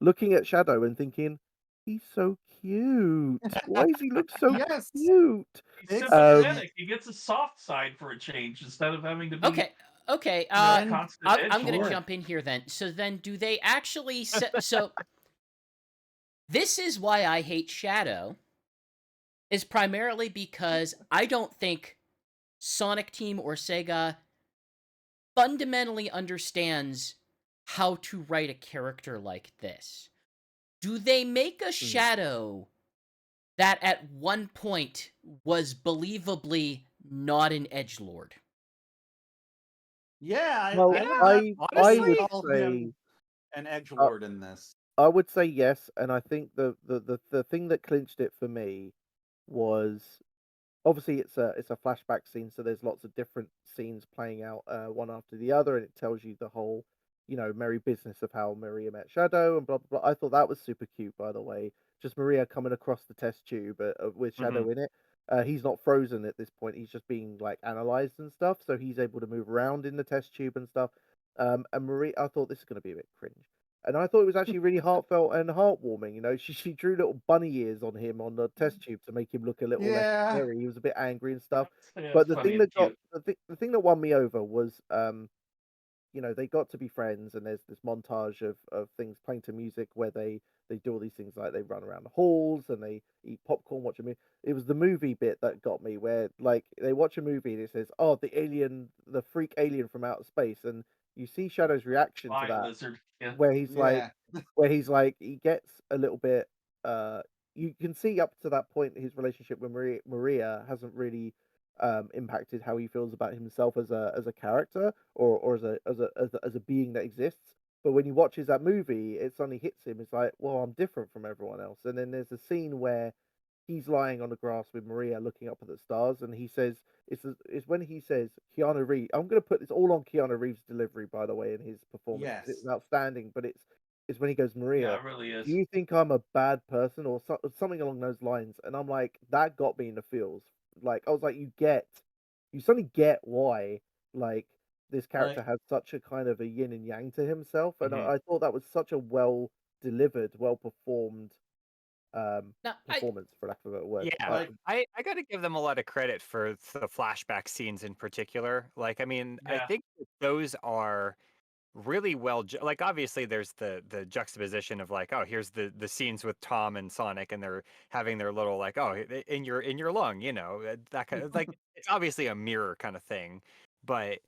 looking at Shadow and thinking, he's so cute. Why does he look so Yes. cute? He's It's sympathetic. He gets a soft side for a change instead of having to be, Okay. a and constant I'm gonna Yeah. edgelord. jump in here then. So then, do they actually? So this is why I hate Shadow. Is primarily because I don't think Sonic Team or Sega fundamentally understands how to write a character like this. Do they make a Mm. Shadow that at one point was believably not an edgelord? yeah, Well, I would Yeah. not I really would Honestly. call say him an uh, edgelord in this. I would say yes, and I think the thing that clinched it for me was, obviously it's a flashback scene, so there's lots of different scenes playing out one after the other, and it tells you the whole, merry business of how Maria met Shadow and blah blah blah. I thought that was super cute, by the way. Just Maria coming across the test tube with Mhm. Shadow in it. He's not frozen at this point. He's just being like analyzed and stuff, so he's able to move around in the test tube and stuff. And Maria, I thought this is going to be a bit cringe. And I thought it was actually really heartfelt and heartwarming. She drew little bunny ears on him on the test tube to make him look a little less Yeah, scary. He was a bit angry and stuff. Yeah, But the funny thing and that got cute. the thing that won me over was, they got to be friends, and there's this montage of things playing to music where they do all these things, like they run around the halls and they eat popcorn, watch a movie. It was the movie bit that got me, where like they watch a movie and it says, "Oh, the freak alien from outer space," and you see Shadow's reaction to Flying that, lizard. Yeah. where he's like, yeah. he gets a little bit, you can see up to that point his relationship with Maria hasn't really impacted how he feels about himself as a character, or as a being that exists. But when he watches that movie, it suddenly hits him. It's like, well, I'm different from everyone else. And then there's a scene where he's lying on the grass with Maria looking up at the stars, and he says, it's when he says Keanu Reeves. I'm going to put this all on Keanu Reeves' delivery, by the way, in his performance. It Yes. was outstanding, but it's when he goes, Yeah, Maria, it really do is. you think I'm a bad person, or something along those lines? And I'm like, that got me in the feels. Like, I was like, you suddenly get why, like, this character Like has such a kind of a yin and yang to himself, and Mhm. I thought that was such a well delivered, well performed Now, performance, for lack of a better word. Yeah. like I got to give them a lot of credit for the flashback scenes in particular. Like, I mean, I Yeah. think that those are really well like, obviously there's the juxtaposition of like, oh, here's the scenes with Tom and Sonic, and they're having their little like, oh, in your lung, that kind of like, it's obviously a mirror kind of thing. But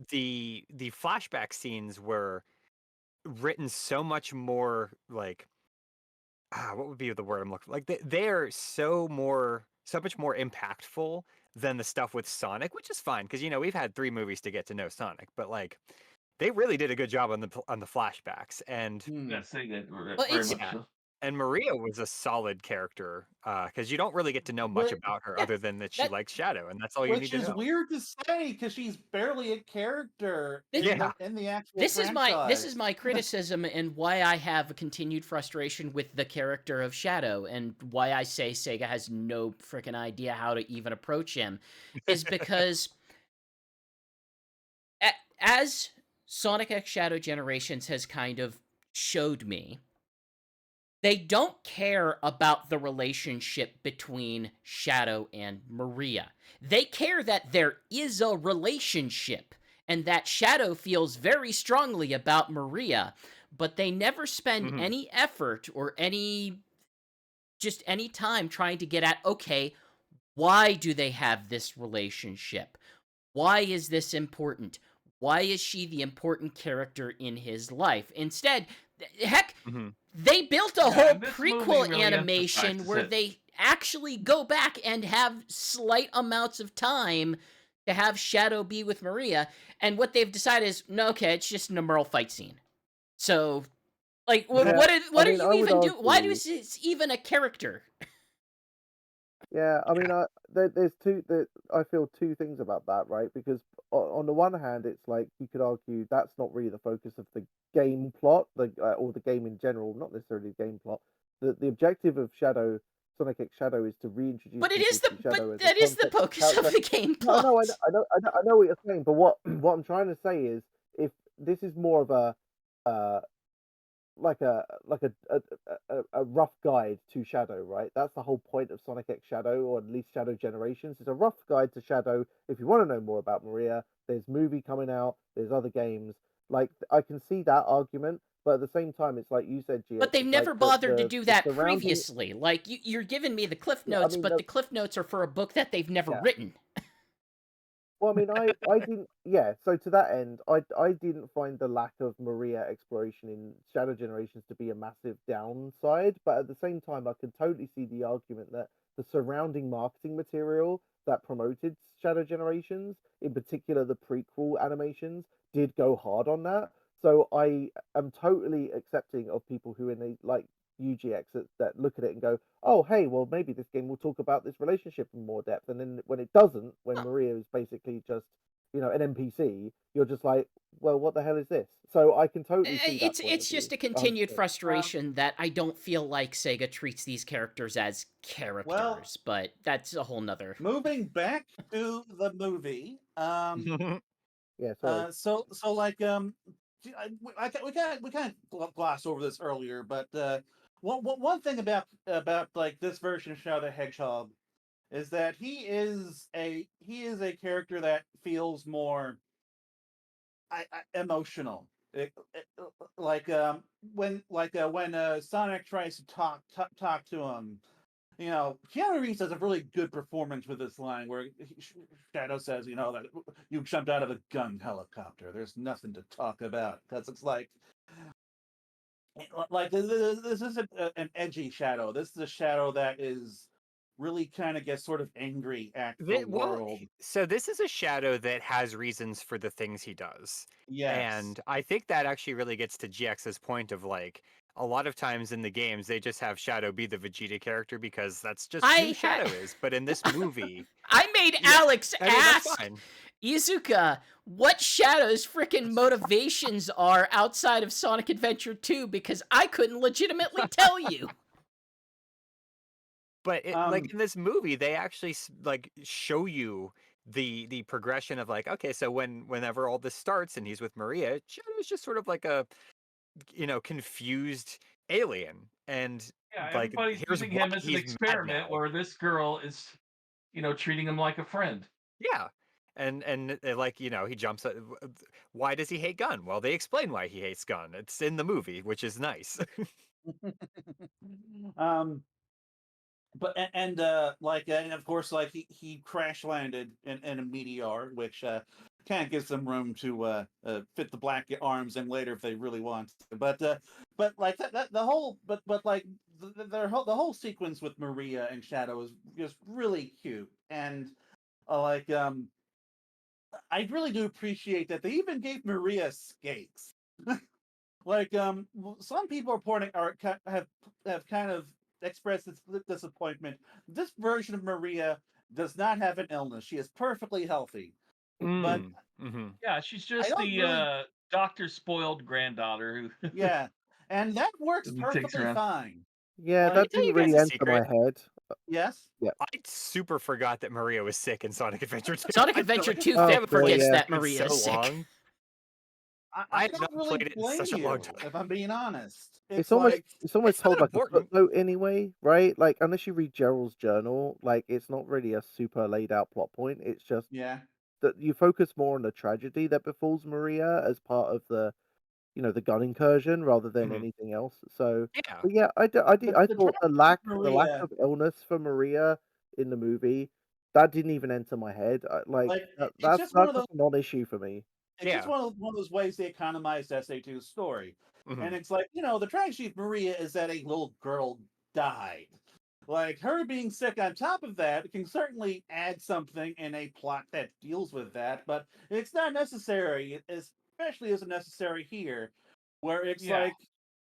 the flashback scenes were written so much more like, what would be the word I'm looking for? Like, they're so much more impactful than the stuff with Sonic, which is fine because we've had 3 movies to get to know Sonic, but like, they really did a good job on the flashbacks, and Yes, they did very it's- much yeah. so. And Maria was a solid character because you don't really get to know much But- about her yeah, other than that she that- likes Shadow, and that's all you need Which to is know. weird to say because she's barely a character in, Yeah. in the actual this franchise. is my criticism and why I have a continued frustration with the character of Shadow and why I say Sega has no freaking idea how to even approach him is because as Sonic X Shadow Generations has kind of showed me, they don't care about the relationship between Shadow and Maria. They care that there is a relationship and that Shadow feels very strongly about Maria, but they never spend Mhm. any effort or any time trying to get at, okay, why do they have this relationship? Why is this important? Why is she the important character in his life? Instead, heck, Mhm. they built a Yeah, whole and this movie prequel really animation emphasizes where it. they actually go back and have slight amounts of time to have Shadow be with Maria, and what they've decided is, no, okay, it's just an Emerald fight scene. So, like, Yeah, what I are mean, you I would even doing? Why argue- is this even a character? Yeah, I mean, there's I feel two things about that, right? Because on the one hand, it's like you could argue that's not really the focus of the game plot, or the game in general, not necessarily the game plot. The objective of Sonic X Shadow is to reintroduce But it people is the to Shadow but as a that is the concept focus of character. the game No, plot. I know what you're saying, but what I'm trying to say is, if this is more of a like a rough guide to Shadow, right? That's the whole point of Sonic X Shadow, or at least Shadow Generations. It's a rough guide to Shadow. If you want to know more about Maria, there's movie coming out, there's other games. Like, I can see that argument, but at the same time, it's like you said, GX. But they've it's never like bothered to do the that surrounding. previously. Like, you're giving me the Cliff Yeah, I Notes, mean, but the Cliff Notes are for a book that they've never Yeah. written. Well, I mean, I didn't. Yeah, so to that end, I didn't find the lack of Maria exploration in Shadow Generations to be a massive downside. But at the same time, I could totally see the argument that the surrounding marketing material that promoted Shadow Generations, in particular the prequel animations, did go hard on that. So I am totally accepting of people who in a like UGX that look at it and go, oh, hey, well, maybe this game will talk about this relationship in more depth. And then when it doesn't, when Maria is basically just, an NPC, you're just like, well, what the hell is this? So I can totally see that. It's just a continued frustration that I don't feel like Sega treats these characters as characters, but that's a whole nother. Moving back to the movie, Yeah, sorry. so like we kind of glossed over this earlier, but one thing about like this version of Shadow the Hedgehog is that he is a character that feels more emotional. Like when Sonic tries to talk to him, Keanu Reeves does a really good performance with this line where Shadow says, that you jumped out of a gun helicopter. There's nothing to talk about, because it's like this isn't an edgy Shadow. This is a Shadow that is really kind of gets sort of angry at the world. So this is a Shadow that has reasons for the things he does. Yes. And I think that actually really gets to GX's point of like, a lot of times in the games, they just have Shadow be the Vegeta character because that's just who Shadow is. But in this movie... I made Alex ask fine. Izuka what Shadow's freaking motivations are outside of Sonic Adventure 2 because I couldn't legitimately tell you. But like in this movie, they actually like show you the progression of like, okay, so whenever all this starts and he's with Maria, Shadow's just sort of like a confused alien, and Yeah, like everybody's here's using why him as an he's mad experiment now. where this girl is, treating him like a friend. Yeah. And like, he jumps at, why does he hate gun? Well, they explain why he hates gun. It's in the movie, which is nice. But and of course, like he crash landed in a meteor, which kind of gives them room to fit the black arms in later if they really want to. But like that the whole like the whole sequence with Maria and Shadow is just really cute, and like I really do appreciate that they even gave Maria skates. Like, some people are have kind of expressed disappointment. This version of Maria does not have an illness. She is perfectly healthy. But Mm-hmm. Yeah, she's I just don't the really, doctor spoiled granddaughter who yeah, and that works he takes perfectly around. fine. Yeah, Let me Like, that tell didn't you guys really a enter my secret. head. yes, Yeah. I super forgot that Maria was sick in Sonic Adventure 2. Sonic I feel Adventure like 2 Oh, haven't played forgets yeah. that in Maria so is sick. long. I I have don't not really played it in blame such a long you, time. if I'm being honest. It's It's almost like, it's almost It's told not like a important. footnote anyway, right? Like unless you read Gerald's journal, like it's not really a super laid out plot point. It's just yeah, that you focus more on the tragedy that befalls Maria as part of the the gun incursion rather than Mhm. anything else. So, Yeah. but yeah, the I the thought drama with the lack Maria, of illness for Maria in the movie that didn't even enter my head. Like like, it's that's just one of those. just a non-issue for me. It's just Yeah. one of those ways they economized SA2's story. Hmm. And it's like, the tragedy of Maria is that a little girl died. Like, her being sick on top of that can certainly add something in a plot that deals with that, but it's not necessary, especially isn't necessary here, where it's Yeah. like,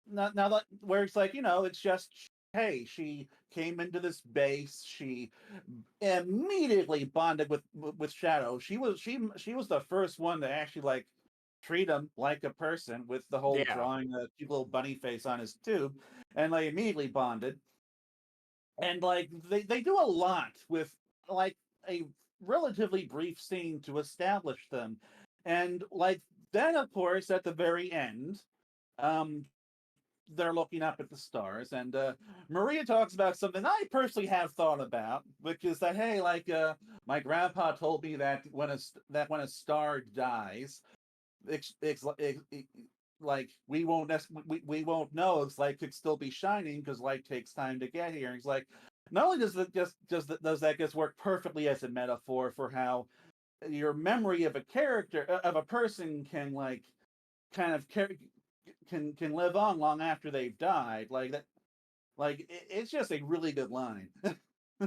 not now that where it's like, it's just, hey, she came into this base, she immediately bonded with Shadow. She was the first one to actually like treat him like a person with the whole Yeah. drawing a cute little bunny face on his tube, and they immediately bonded. And like they do a lot with like a relatively brief scene to establish them, and like then of course at the very end, um, they're looking up at the stars, and Maria talks about something I personally have thought about, which is that hey, like my grandpa told me that when a star dies, like we won't know. It's like it still be shining because light takes time to get here. And he's like, not only does that just work perfectly as a metaphor for how your memory of a character of a person can like kind of can live on long after they've died. Like that, like it's just a really good line.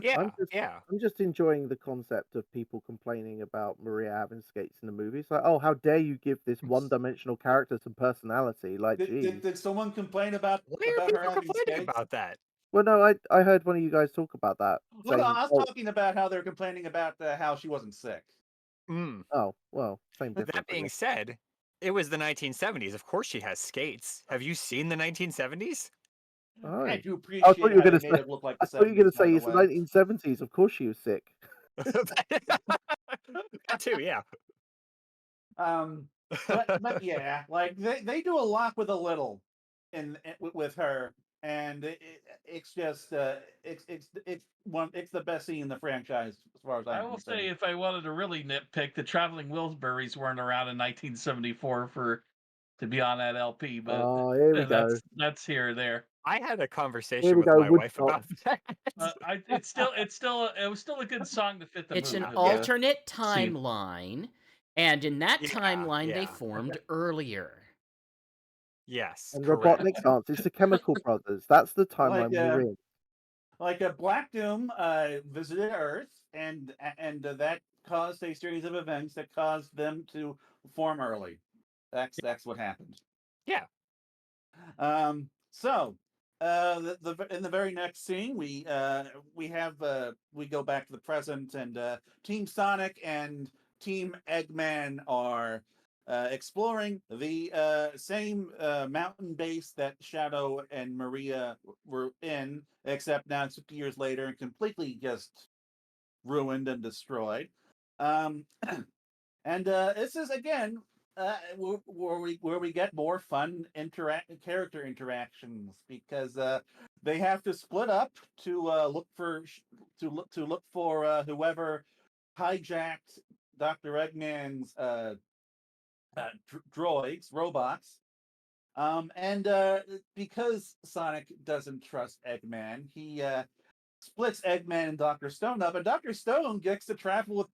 Yeah. Yeah. I'm just enjoying the concept of people complaining about Maria having skates in the movie. It's like, oh, how dare you give this one-dimensional character some personality? Like, geez. Did someone complain Why are about her people having complaining skates? about that? Well, no, I heard one of you guys talk about that, Well, no, saying, I was oh, talking about how they're complaining about how she wasn't sick. Mm. oh, well, same That difference, I being guess. said, it was the 1970s. Of course she has skates. Have you seen the 1970s? I Oh, do I thought appreciate you were how they gonna made say, it look like I the thought you were gonna 70s, by say the it's the way. 1970s. Of course, she was sick. That too, yeah. Um, but yeah, like they do a lot with a little, with her, and it's just it's the best scene in the franchise as far as I I'm will say, concerned. if I wanted to really nitpick, the Traveling Wilburys weren't around in 1974 to be on that LP, but Oh, here we go. that's here or there. I had a Here conversation we with go. my wife Woodstock. about that. It was still a good song to fit the It's mood an of Yeah. the alternate scene. timeline, and in that Yeah. timeline, they Yeah. formed earlier. Yes. And Correct. Robotnik dance. It's the Chemical Brothers. That's the Like timeline we're in. like a Black Doom visited Earth, and that caused a series of events that caused them to form early. That's what happened. Yeah. So, in the very next scene, we go back to the present, and Team Sonic and Team Eggman are exploring the same mountain base that Shadow and Maria were in, except now it's 50 years later and completely just ruined and destroyed. Um, and this is again where we get more fun character interactions because they have to split up to look for whoever hijacked Dr. Eggman's robots. And because Sonic doesn't trust Eggman, he splits Eggman and Doctor Stone up, and Doctor Stone gets to travel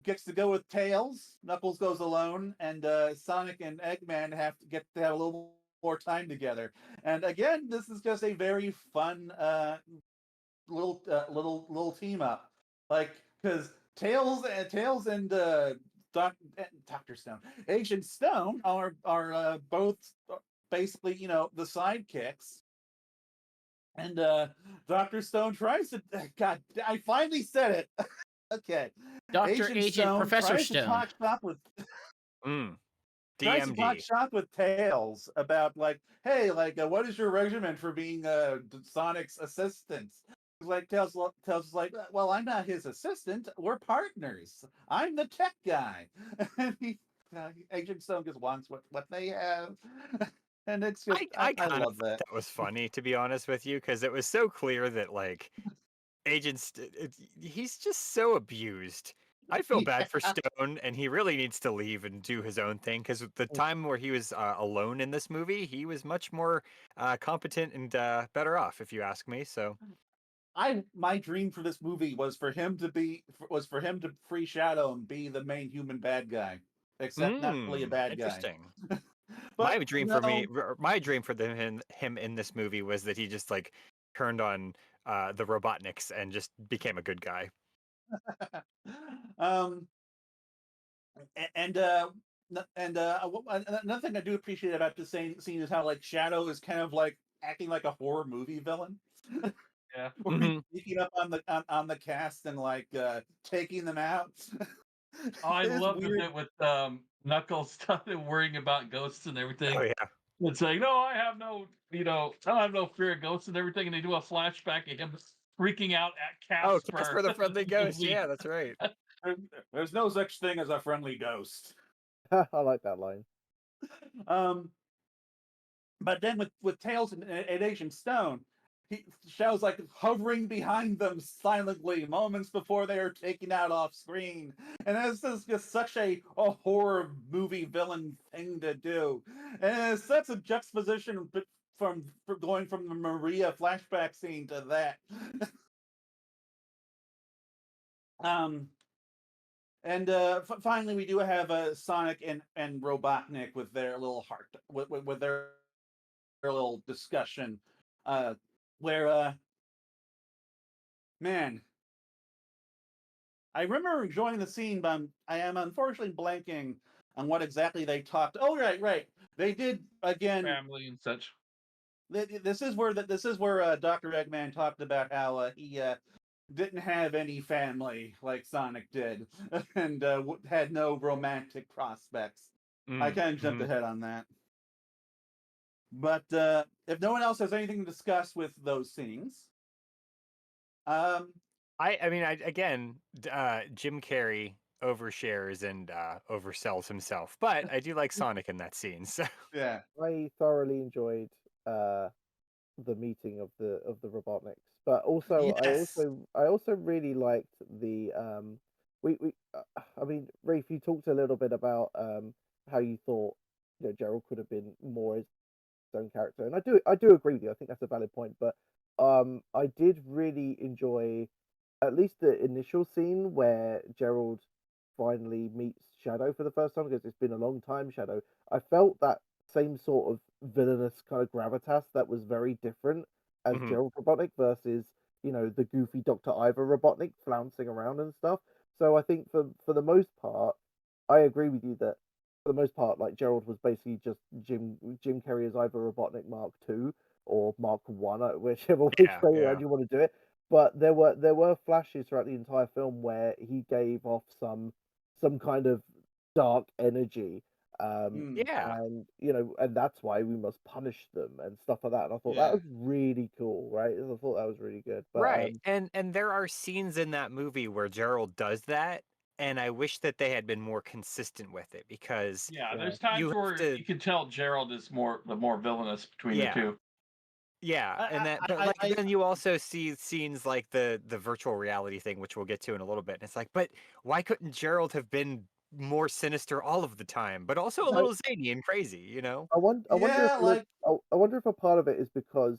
gets to go with Tails. Knuckles goes alone, and Sonic and Eggman get to have a little more time together. And again, this is just a very fun little team up, like because Tails and Dr. Stone, Agent Stone are both basically the sidekicks. And Dr. Stone tries to. God, I finally said it. Okay. Agent Stone Professor tries to Stone. talk shop with tries to talk DMD. shop with Tails about like, hey, like, what is your regimen for being Sonic's assistant? Like Tails is like, well, I'm not his assistant. We're partners. I'm the tech guy. And Agent Stone just wants what they have. And it's just I I kind of love thought that. that was funny, to be honest with you, because it was so clear that like he's just so abused. I feel bad for Yeah. Stone, and he really needs to leave and do his own thing. Because the time where he was alone in this movie, he was much more competent and better off, if you ask me. So, My dream for this movie was for him to free Shadow and be the main human bad guy, except not really a bad guy. interesting. But no. My dream for him in this movie was that he just like turned on the Robotniks and just became a good guy. um, and another thing I do appreciate about this scene is how like Shadow is kind of like acting like a horror movie villain. Yeah. Where he's sneaking up on the cast and like taking them out. Oh, I It's love the weird. bit with Knuckles started worrying about ghosts and everything. Oh yeah. It's like, no, I have no, I don't have no fear of ghosts and everything. And they do a flashback of him freaking out at Oh, Casper. Casper the Friendly Ghost. Movie. Yeah, that's right. There's no such thing as a friendly ghost. I like that line. Um, but then with Tails and Agent Stone, Shadow's like hovering behind them silently moments before they are taken out off screen, and this is just such a horror movie villain thing to do, and it sets a juxtaposition from going from the Maria flashback scene to that. um. And finally, we do have Sonic and Robotnik with their little heart, with their little discussion, where man, I remember enjoying the scene, but I am unfortunately blanking on what exactly they talked. Oh, right. They did again. Family and such. This is where Dr. Eggman talked about how he didn't have any family like Sonic did, and had no romantic prospects. I kind of jumped ahead on that. But if no one else has anything to discuss with those scenes, I mean, again, Jim Carrey overshares and oversells himself, but I do like Sonic in that scene. So yeah, I thoroughly enjoyed the meeting of the Robotniks, but also yes, I also really liked the we I mean, Reef, you talked a little bit about how you thought Gerald could have been more his own character, and I do agree with you. I think that's a valid point, but I did really enjoy at least the initial scene where Gerald finally meets Shadow for the first time, because it's been a long time. Shadow, I felt that same sort of villainous kind of gravitas that was very different as Gerald Robotnik versus the goofy Dr. Ivor Robotnik flouncing around and stuff. So I think for the most part, I agree with you that for the most part, like Gerald was basically just Jim Carrey as either Robotnik Mark II or Mark One, whichever which yeah, way yeah, around you want to do it. But there were flashes throughout the entire film where he gave off some kind of dark energy, yeah. and and that's why we must punish them and stuff like that. And I thought that yeah, was really cool, right? I thought that was really good. But Right. And there are scenes in that movie where Gerald does that, and I wish that they had been more consistent with it because Yeah, yeah, there's times you have where to you can tell Gerald is the more villainous between the yeah. two. Yeah, and that but like then you also see scenes like the virtual reality thing, which we'll get to in a little bit. And it's like, but why couldn't Gerald have been more sinister all of the time, but also a I, little zany and crazy, you know? I wonder if yeah, like I wonder if a part of it is because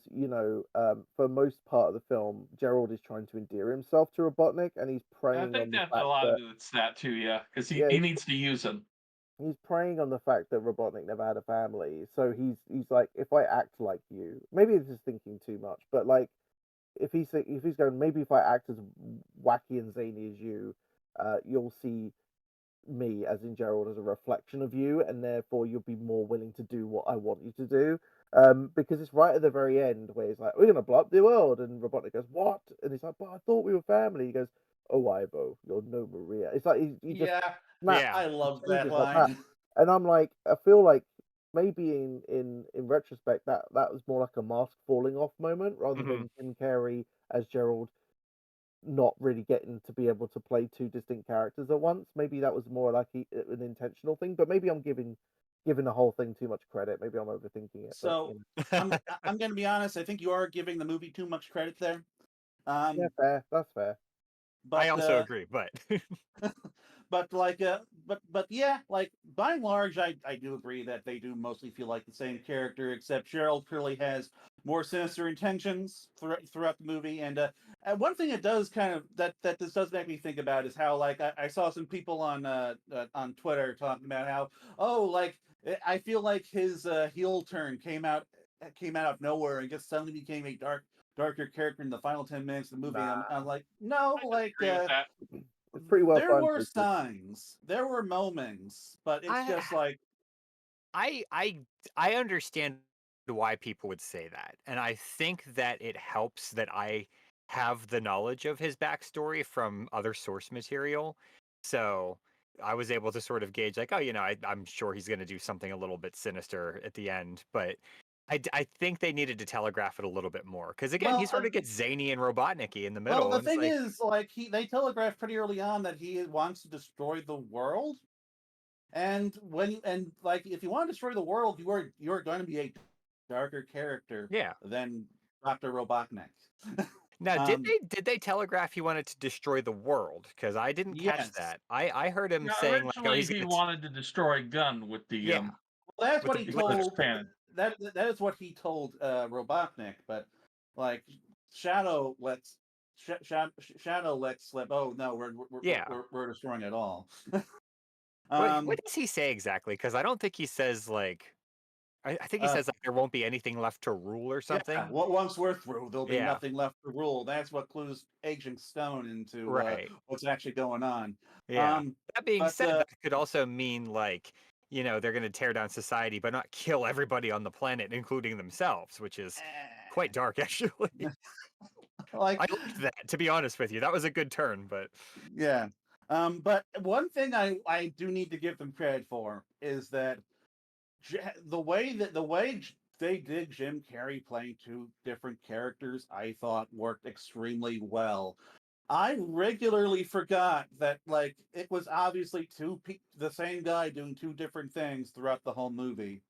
for most part of the film, Gerald is trying to endear himself to Robotnik, and he's I preying think on the that a fact lot of that it's that too, yeah, because yeah, he needs to use him. he's preying on the fact that Robotnik never had a family. So he's like, if I act like you, maybe he's just thinking too much, but like if he's going, maybe if I act as wacky and zany as you, you'll see me, as in Gerald, as a reflection of you, and therefore you'll be more willing to do what I want you to do. Because it's right at the very end where he's like, "We're gonna blow up the world," and Robotnik goes, "What?" And he's like, "But I thought we were family." He goes, "Oh, Ivo, you're no Maria." It's like he just Yeah, snaps, Yeah. I love that changes like that. line. And I'm like, I feel like maybe in retrospect that was more like a mask falling off moment rather Mhm. than Jim Carrey as Gerald not really getting to be able to play two distinct characters at once. Maybe that was more like an intentional thing, but maybe I'm giving the whole thing too much credit. Maybe I'm overthinking it. But So I'm going to be honest. I think you are giving the movie too much credit there. yeah, fair. That's fair. I But also agree, but but like but yeah, like by and large, I do agree that they do mostly feel like the same character, except Cheryl clearly has more sinister intentions throughout the movie. And one thing it does kind of that this does make me think about is how like I saw some people on Twitter talking about how like I feel like his heel turn came out of nowhere and just suddenly became a darker character in the final 10 minutes of the movie. Nah, I'm like, no, I like disagree with that. it's pretty well there timed. were signs, there were moments, but it's I just like, I I I understand why people would say that. And I think that it helps that I have the knowledge of his backstory from other source material. So I was able to sort of gauge like, oh, I'm sure he's going to do something a little bit sinister at the end, but I think they needed to telegraph it a little bit more because again, he well, sort of gets zany and Robotnik-y in the well, middle, the and it's thing like, is, like they telegraphed pretty early on that he wants to destroy the world, and like if you want to destroy the world, you are going to be a darker character yeah. than Dr. Robotnik. Now, um, did they telegraph he wanted to destroy the world? Because I didn't catch yes. that. I heard him Yeah, saying like, oh, originally he wanted to destroy Gun with the yeah, Well, that's with what the he with the told. That is what he told Robotnik. But like Shadow lets Shadow lets slip. Oh no, yeah. we're destroying it all. What um. does he say exactly? Because I don't think he says like I think he Uh. says like there won't be anything left to rule or Yeah. something. Once we're through, there'll be Yeah, nothing left to rule. That's what clues Agent Stone into right. what's actually going on. Yeah. Um. That being But said, that could also mean like they're going to tear down society, but not kill everybody on the planet, including themselves, which is quite dark, actually. I like liked that, to be honest with you. That was a good turn, but yeah. But one thing I do need to give them credit for is that they did Jim Carrey playing two different characters, I thought worked extremely well. I regularly forgot that like it was obviously the same guy doing two different things throughout the whole movie.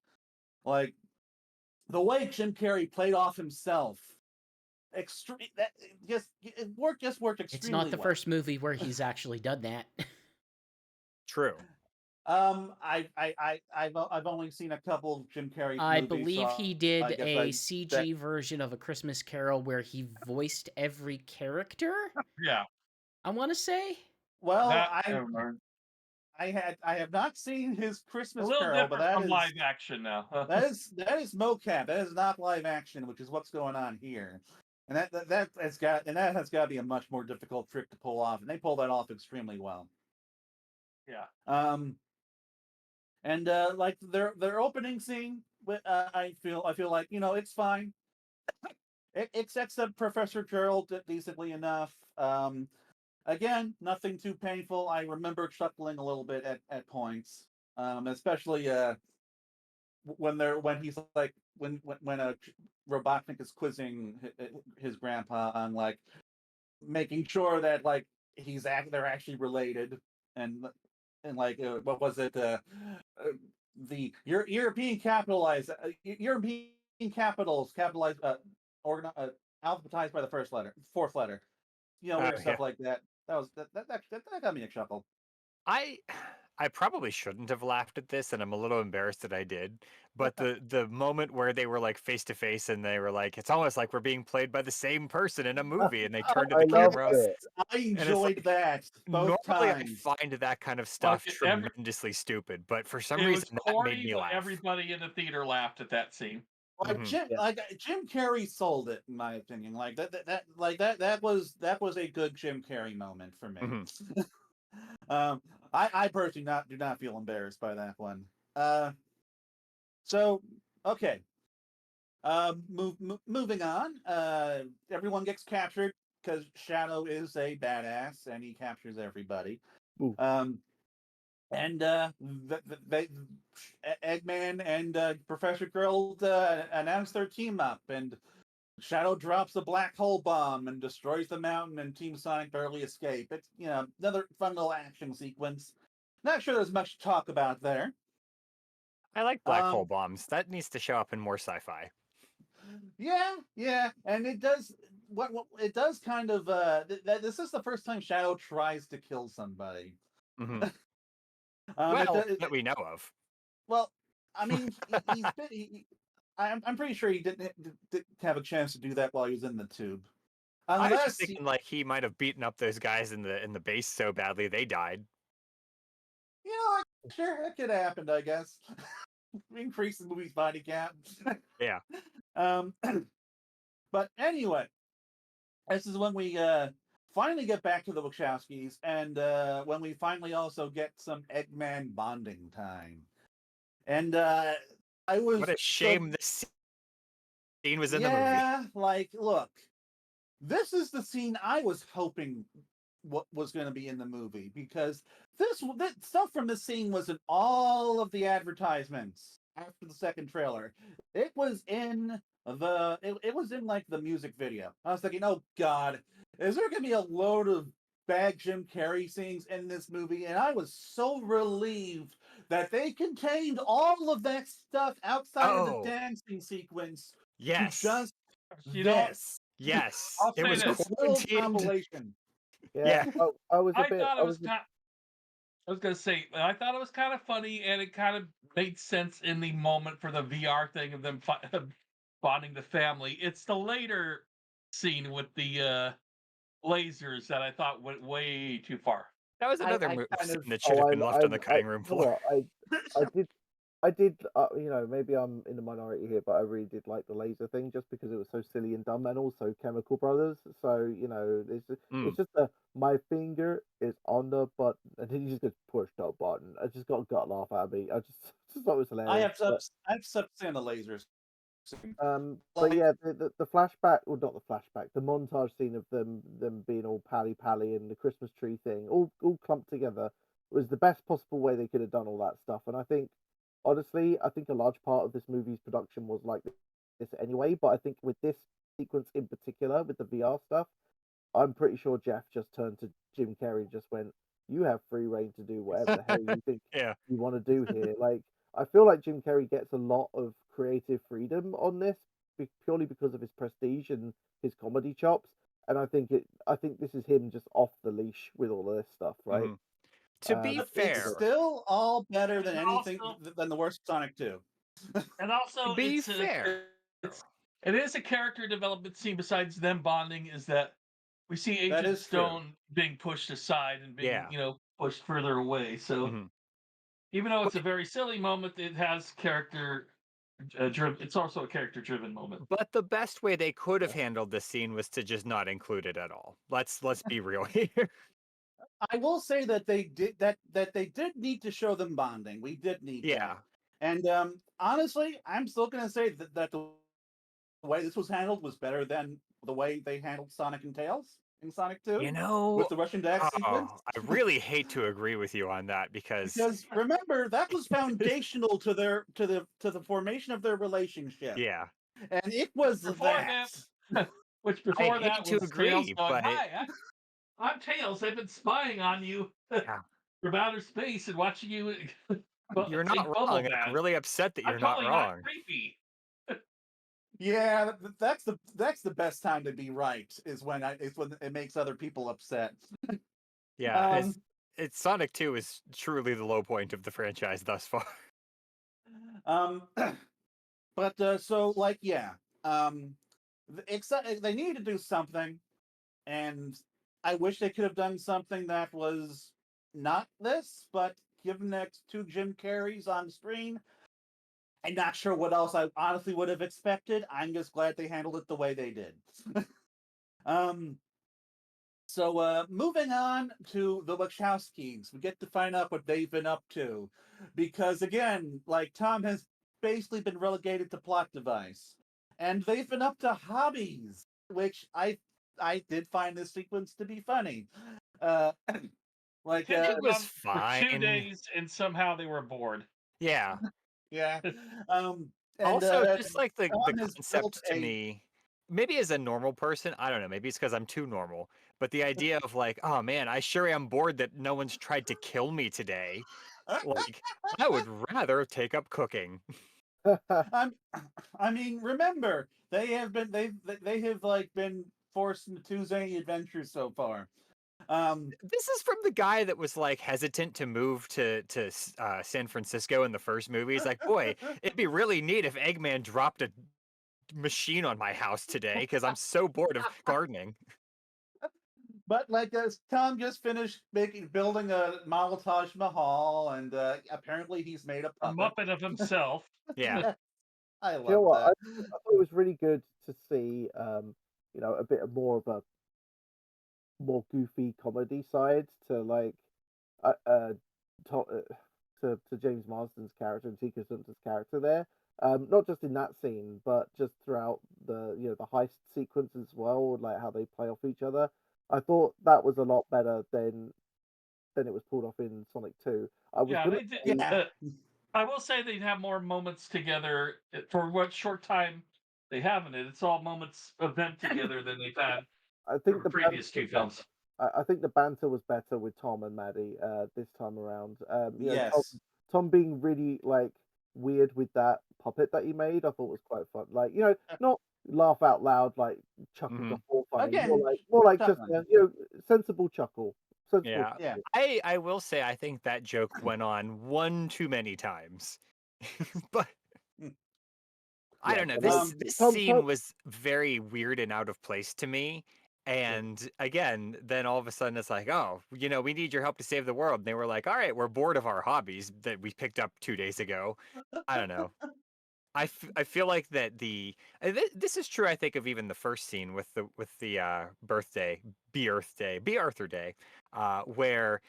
Like the way Jim Carrey played off himself, extreme that just worked It's not extremely the well. first movie where he's actually done that. true. I've only seen a couple of Jim Carrey I movies, believe so he I did guess a that CG version of A Christmas Carol where he voiced every character, Yeah, I want to say. well, that I have not seen his a Christmas little Carol, but different from live action now. that is mocap. That is not live action, which is what's going on here. And that has got to be a much more difficult trick to pull off, and they pull that off extremely well. Yeah, Um, and like their opening scene, I feel like it's fine. It sets up Professor Gerald decently enough. Again, nothing too painful. I remember chuckling a little bit at points, especially when he's like when Robotnik is quizzing his grandpa on like making sure that like they're actually related and like what was it the European European capitals capitalized alphabetized by the fourth letter, weird Yeah. stuff like that. That got me a chuckle. I I probably shouldn't have laughed at this, and I'm a little embarrassed that I did. But the moment where they were like face to face, and they were like, it's almost like we're being played by the same person in a movie, and they turned to I the loved camera, Yes, it. I and it's enjoyed like that both normally I times. find that kind of like stuff tremendously stupid, but for some it was reason that made corny, me but laugh. everybody in the theater laughed at that scene. Hmm. Yeah. Jim Carrey sold it in my opinion. Like that was a good Jim Carrey moment for me. Hmm. I personally do not feel embarrassed by that one. So okay. Moving on. Everyone gets captured because Shadow is a badass and he captures everybody. Ooh. And Eggman and Professor Grilled announce their team up, and Shadow drops a black hole bomb and destroys the mountain, and Team Sonic barely escape. It's another fun little action sequence. Not sure there's much to talk about there. I like black hole Um, bombs. That needs to show up in more sci-fi. Yeah, and it does what it does kind of. This is the first time Shadow tries to kill somebody. Mhm. It Well, does. that we know of. Well, I mean, he's been. I'm pretty sure he didn't have a chance to do that while he was in the tube, I was just unless thinking like he might have beaten up those guys in the base so badly they died. sure that could have happened. I guess increase the movie's body count. Yeah. um, but anyway, this is when we finally get back to the Wachowskis, and when we finally also get some Eggman bonding time. And I was What a shame this scene was in the movie. yeah, like, look, this is the scene I was hoping what was going to be in the movie, because that stuff from this scene was in all of the advertisements after the second trailer. It was in it was in like the music video. I was thinking, oh god, is there going to be a load of bad Jim Carrey scenes in this movie? And I was so relieved that they contained all of that stuff outside of the Oh, dancing sequence to yes. just You know, this. Yes. I'll It say was this. This little quarantined. compilation. Yeah, Yeah. I was a I bit. thought I it was. was kind. I was gonna say, I thought it was kind of funny, and it kind of made sense in the moment for the VR thing of them bonding the family. It's the later scene with the lasers that I thought went way too far. That was I, another I kind scene of that should have been left on the I, cutting room you know floor. what? I did. Maybe I'm in the minority here, but I really did like the laser thing just because it was so silly and dumb, and also Chemical Brothers. So Mm. it's just my finger is on the button, and then you just push that button. I just got a laugh out of me. I just thought it was I hilarious. have sub I have sub the lasers. But Like yeah, the flashback, or not the flashback, the montage scene of them being all pally pally and the Christmas tree thing, all clumped together, was the best possible way they could have done all that stuff. And I think, honestly, I think a large part of this movie's production was like this anyway. But I think with this sequence in particular, with the VR stuff, I'm pretty sure Jeff just turned to Jim Carrey and just went, "You have free reign to do whatever the hell you think Yeah. you want to do here." Like, I feel like Jim Carrey gets a lot of creative freedom on this purely because of his prestige and his comedy chops. And I think this is him just off the leash with all of this stuff, right? Mhm. To be but it's fair, still all better than And anything also, than the worst Sonic 2. and to also, be fair, it is a character development scene. Besides them bonding, is that we see That Agent is true. Stone being pushed aside and being yeah. pushed further away. So Mhm. even though it's But a very silly moment, it has character driven. It's also a character driven moment. but the best way they could have Yeah. handled this scene was to just not include it at all. Let's be real here. I will say that they did need to show them bonding. We did need Yeah. that. And honestly, I'm still going to say that the way this was handled was better than the way they handled Sonic and Tails in Sonic 2 You with know, the Russian death sequence. I really hate to agree with you on that because Because remember, that was foundational to the formation of their relationship. yeah, And it was Before that. that, which I before hate that to was Tails agree, going, but "Hi, I'm Tails. I've been spying on you yeah, from outer space and watching you you're not take bubble wrong. And I'm baths. really upset that I'm you're not totally not wrong. creepy." Yeah, that's the best time to be right is when it makes other people upset. Yeah, Um, it's Sonic 2 is truly the low point of the franchise thus far. um, but so like yeah, um, they needed to do something, and I wish they could have done something that was not this, but given that two Jim Carreys on screen, I'm not sure what else I honestly would have expected. I'm just glad they handled it the way they did. um, So moving on to the Wachowskis, we get to find out what they've been up to, because again, like Tom has basically been relegated to plot device, and they've been up to hobbies, which I did find this sequence to be funny. Uh, like Kids It were was gone for 2 fine. days, and somehow they were bored. Yeah. yeah, um, and Also, just like the Tom has built concept to a me, maybe as a normal person, I don't know, maybe it's because I'm too normal, but the idea of like, oh man, I sure am bored that no one's tried to kill me today. Like, I would rather take up cooking. I'm, I mean, remember they have like been forced into two zany adventures so far. This is from the guy that was like hesitant to move to San Francisco in the first movie. He's like, boy, it'd be really neat if Eggman dropped a machine on my house today because I'm so bored of gardening. But like as Tom just finished building a model Taj Mahal, and apparently he's made a A puppet. muppet of himself. Yeah. I Do you know love what? I that. thought it was really good to see, a bit of more of a more goofy comedy side to like uh, uh, to, uh, to James Marsden's character and Tika Sumpter's character there. Not just in that scene, but just throughout the heist sequence as well, like how they play off each other. I thought that was a lot better than it was pulled off in Sonic 2. I was Yeah, gonna they did. say, Yeah, I will say they'd have more moments together for what short time they have in it. It's all moments of them together than they've had I for think the the banter previous was two better. films. I think the banter was better with Tom and Maddie this time around. Tom, yes. Tom being really like weird with that puppet that he made, I thought was quite fun. Like, not laugh out loud, like chuckle Hmm. guffaw funny, Again, more like just Tom. sensible chuckle, sensible Yeah. Yeah. chuckle. I will say I think that joke went on one too many times. But I Yeah, don't know. but This Um. this Tom, scene was very weird and out of place to me. yeah. And again, then all of a sudden it's like, oh, we need your help to save the world. And they were like, all right, we're bored of our hobbies that we picked up 2 days ago. I don't know. I feel like that this is true. I think of even the first scene with the birthday, be Arthur Day, where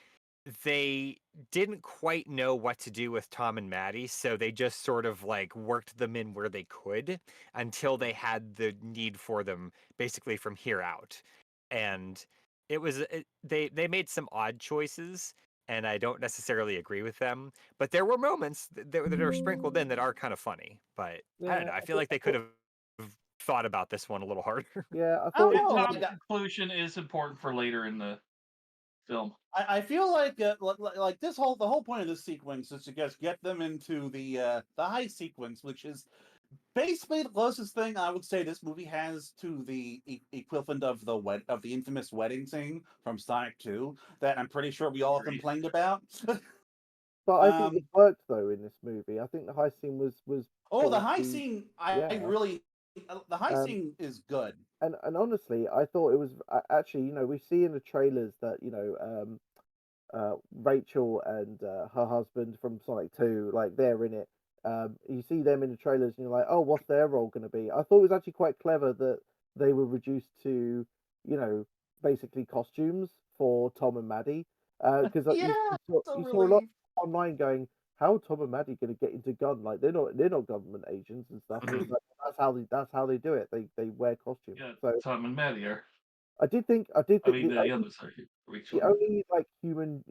they didn't quite know what to do with Tom and Maddie, so they just sort of like worked them in where they could until they had the need for them basically from here out. And they made some odd choices and I don't necessarily agree with them, but there were moments that are sprinkled in that are kind of funny. But I don't Yeah, know. I feel like I they could thought, have thought about this one a little harder. yeah, I I thought don't it And know. was, Like Tom's conclusion is important for later in the film. I feel like like the whole point of this sequence is to just get them into the high sequence, which is basically the closest thing I would say this movie has to the equivalent of the infamous wedding scene from Sonic 2 that I'm pretty sure we all Agreed. complained about. but I think it um, worked though in this movie. I think the heist scene was oh, the high probably, scene, yeah. the high Um, scene is good. and honestly, I thought it was actually, we see in the trailers that Rachel and her husband from Sonic 2, like they're in it. You see them in the trailers, and you're like, oh, what's their role going to be? I thought it was actually quite clever that they were reduced to, you know, basically costumes for Tom and Maddie, because Yeah, so you saw a lot relieved. online going, how are Tom and Maddie going to get into gun? Like they're not government agents and stuff. And Mhm. it's like that's how they do it. They wear costumes. Yeah, So Tom and Maddie are. I did I think mean, the the others are the Rachel. only like human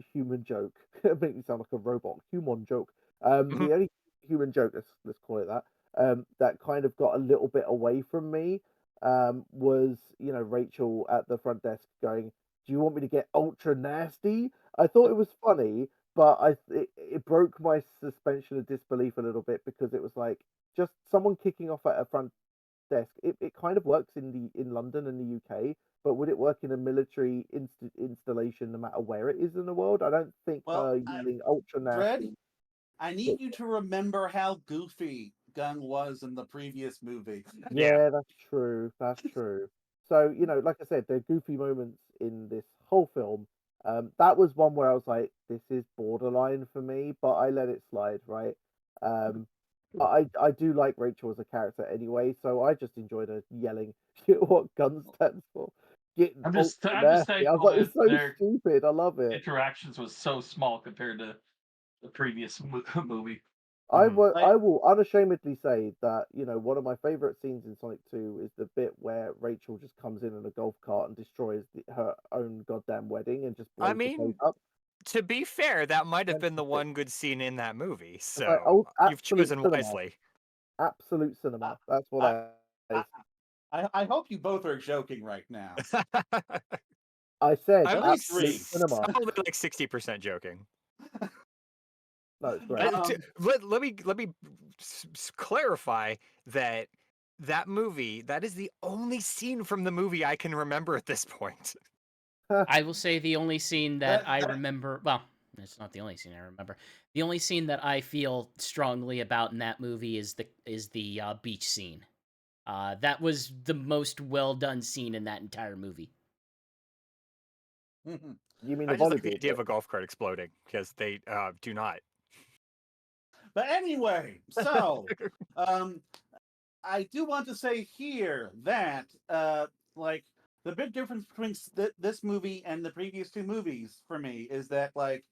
joke make me sound like a robot. Human joke. Mhm. The only human joke, let's call it that, that kind of got a little bit away from me, was Rachel at the front desk going, "Do you want me to get ultra nasty?" I thought it was funny, but it broke my suspension of disbelief a little bit because it was like just someone kicking off at a front desk. It kind of works in London and the UK, but would it work in a military installation no matter where it is in the world? I don't think Well, her yelling ultra Dread, nasty. I need But you to remember how goofy Gun was in the previous movie. Yeah. yeah, that's true. That's true. So, like I said, there are goofy moments in this whole film. That was one where I was like, this is borderline for me, but I let it slide, right? Um, but I do like Rachel as a character anyway, so I just enjoyed her yelling what gun stands for. getting I'm just ultra nasty. I thankful was like, that it's so their stupid. I love it. interactions was so small compared to the previous movie. I Mhm. will, Like- I will unashamedly say that, one of my favorite scenes in Sonic 2 is the bit where Rachel just comes in a golf cart and destroys her own goddamn wedding and just blows I the place mean, up. to be fair, that might have been the Fantastic. one good scene in that movie. It's So like, oh, you've absolute chosen cinema. wisely. Absolute cinema. That's what I, I hope you both are joking right now. I said. I'm At least Absolute three. cinema. only like 60% joking. No, it's great. Let me clarify that that movie, that is the only scene from the movie I can remember at this point. I will say the only scene that I That- remember. Well, it's not the only scene I remember. The only scene that I feel strongly about in that movie is the beach scene. That was the most well done scene in that entire movie. You mean I the just like the volleyball idea bit? of a golf cart exploding because they do not. But anyway, so I do want to say here that like the big difference between this movie and the previous two movies for me is that like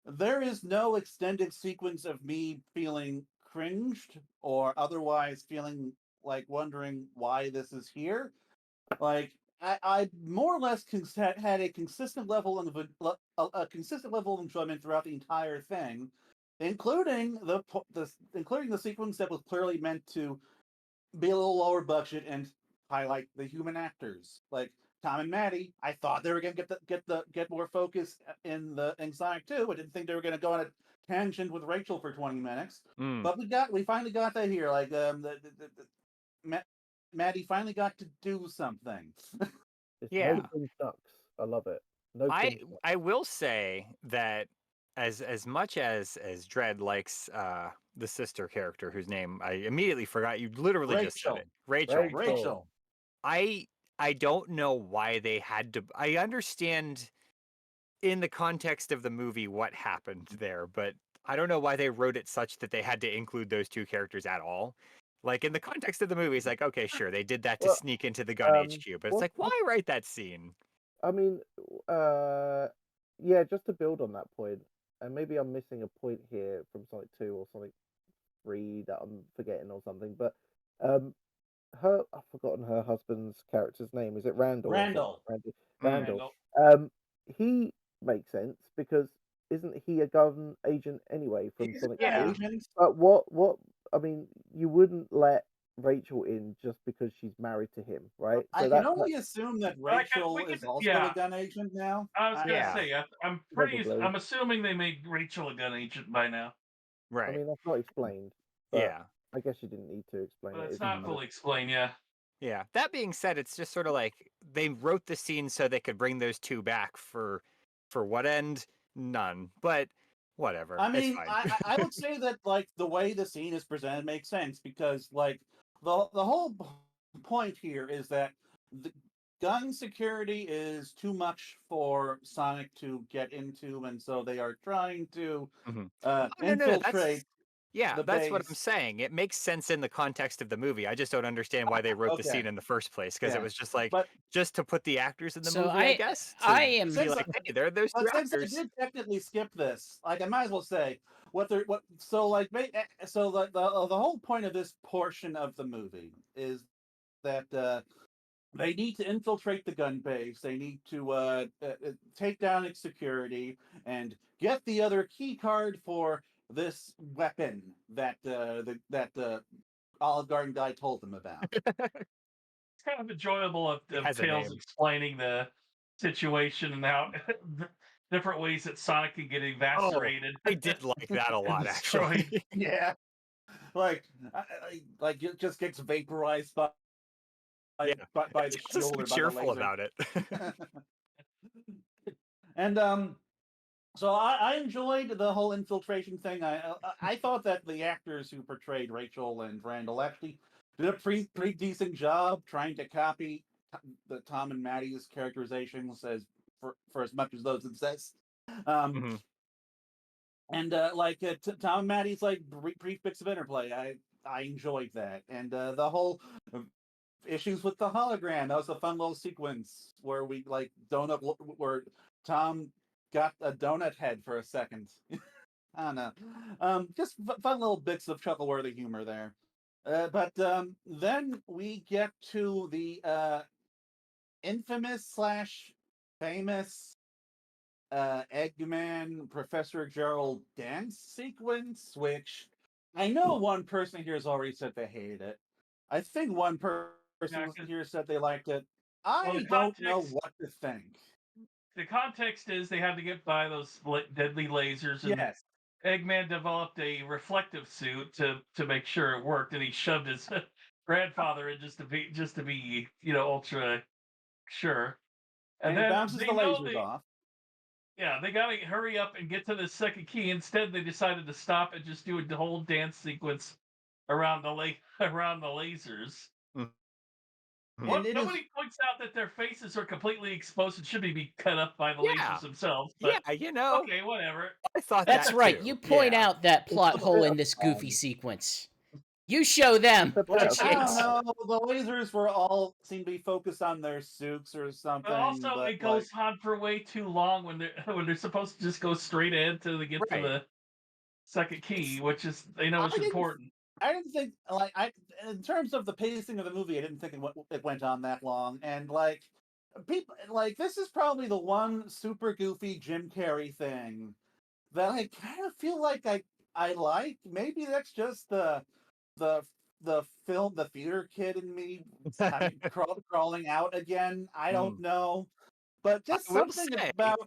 there is no extended sequence of me feeling cringed or otherwise feeling like wondering why this is here. Like I more or less had a consistent level of a consistent level of enjoyment throughout the entire thing, including including the sequence that was clearly meant to be a little lower budget and highlight the human actors like Tom and Maddie. I thought they were going to get more focus in Sonic 2. I didn't think they were going to go on a tangent with Rachel for 20 minutes, Mm. but we finally got that here. Like Maddie finally got to do something. It's Yeah. no cringe ducks. I love it. No cringe ducks. I will say that as much as Dredd likes the sister character whose name I immediately forgot, you literally just said it. Rachel. Rachel. I don't know why they had to. I understand in the context of the movie what happened there, but I don't know why they wrote it such that they had to include those two characters at all. Like in the context of the movie, it's like, okay, sure, they did that to Well, sneak into the gun HQ, but it's what- like, why write that scene? I mean, yeah, just to build on that point, and maybe I'm missing a point here from Sonic 2 or Sonic 3 that I'm forgetting or something, but I've forgotten her husband's character's name. Is it Randall? or something? Randall. Randall. He makes sense because isn't he a government agent anyway from He's a Sonic Yeah. 2? agent. But what I mean, you wouldn't let Rachel in just because she's married to him, right? I So can only assume that But Rachel we is could- also yeah. a gun agent now. I was gonna Yeah. say I'm Probably. I'm assuming they made Rachel a gun agent by now, I Right. mean, that's not explained, but Yeah. I guess you didn't need to explain but it. it's not kind fully of- explained. Yeah. Yeah. That being said, it's just sort of like they wrote the scene so they could bring those two back for what end? None. But whatever. I It's mean, fine. I would say that like the way the scene is presented makes sense because like the whole point here is that the gun security is too much for Sonic to get into, and so they are trying to Mhm. infiltrate. the That's what I'm base. saying. It makes sense in the context of the movie. I just don't understand why they wrote the Okay. scene in the first place because it Yeah. was just like But just to put the actors in the So movie, I guess. I To am be Since like, hey, there are those two but since I actors. did technically skip this, like I might as well say what so like so the whole point of this portion of the movie is that they need to infiltrate the gun base. They need to take down its security and get the other key card for this weapon that Olive Garden guy told them about. It's kind of enjoyable It of has a Tails name. explaining the situation and how different ways that Sonic can get Oh, evaporated. I did like that a lot, destroyed. actually. Yeah, like it just gets vaporized by Yeah. by the It's also shield so or by the cheerful laser. about it. And so I enjoyed the whole infiltration thing. I thought that the actors who portrayed Rachel and Randall actually did a pretty decent job trying to copy the Tom and Maddie's characterizations as for as much as those exist. Mhm. And Tom and Maddie's like brief bits of interplay. I enjoyed that, and the whole issues with the hologram. That was a fun little sequence where we like where Tom got a donut head for a second. I don't know. Just fun little bits of chuckle-worthy humor there. But then we get to the infamous slash famous Eggman Professor Gerald dance sequence, which I know one person here has already said they hated it. I think one person here said they liked it. I don't know what to think. The context is they had to get by those deadly lasers, and Yes. Eggman developed a reflective suit to make sure it worked, and he shoved his grandfather in just to be ultra sure. And then bounces they the know lasers off. they got to hurry up and get to the second key. Instead, they decided to stop and just do a whole dance sequence around around the lasers. Mhm. Nobody points out that their faces are completely exposed and should be cut up by the Yeah. lasers themselves. But Yeah, okay, whatever. I thought That's that right. too. You point Yeah. out that It's plot a hole bit in of this fun. goofy sequence. You show them. It's a bit Like, of I don't fun. know. The lasers were all seem to be focused on their suits or something. But also, But it goes on for way too long when they're when they're supposed to just go straight in till they get to Right. the second key, It's- which is they know I is didn't important. I didn't think in terms of the pacing of the movie, I didn't think it went on that long. And like people like this is probably the one super goofy Jim Carrey thing that I kind of feel like I like. Maybe that's just the the theater kid in me crawling out again. I don't Mm. know, but I just will something say, about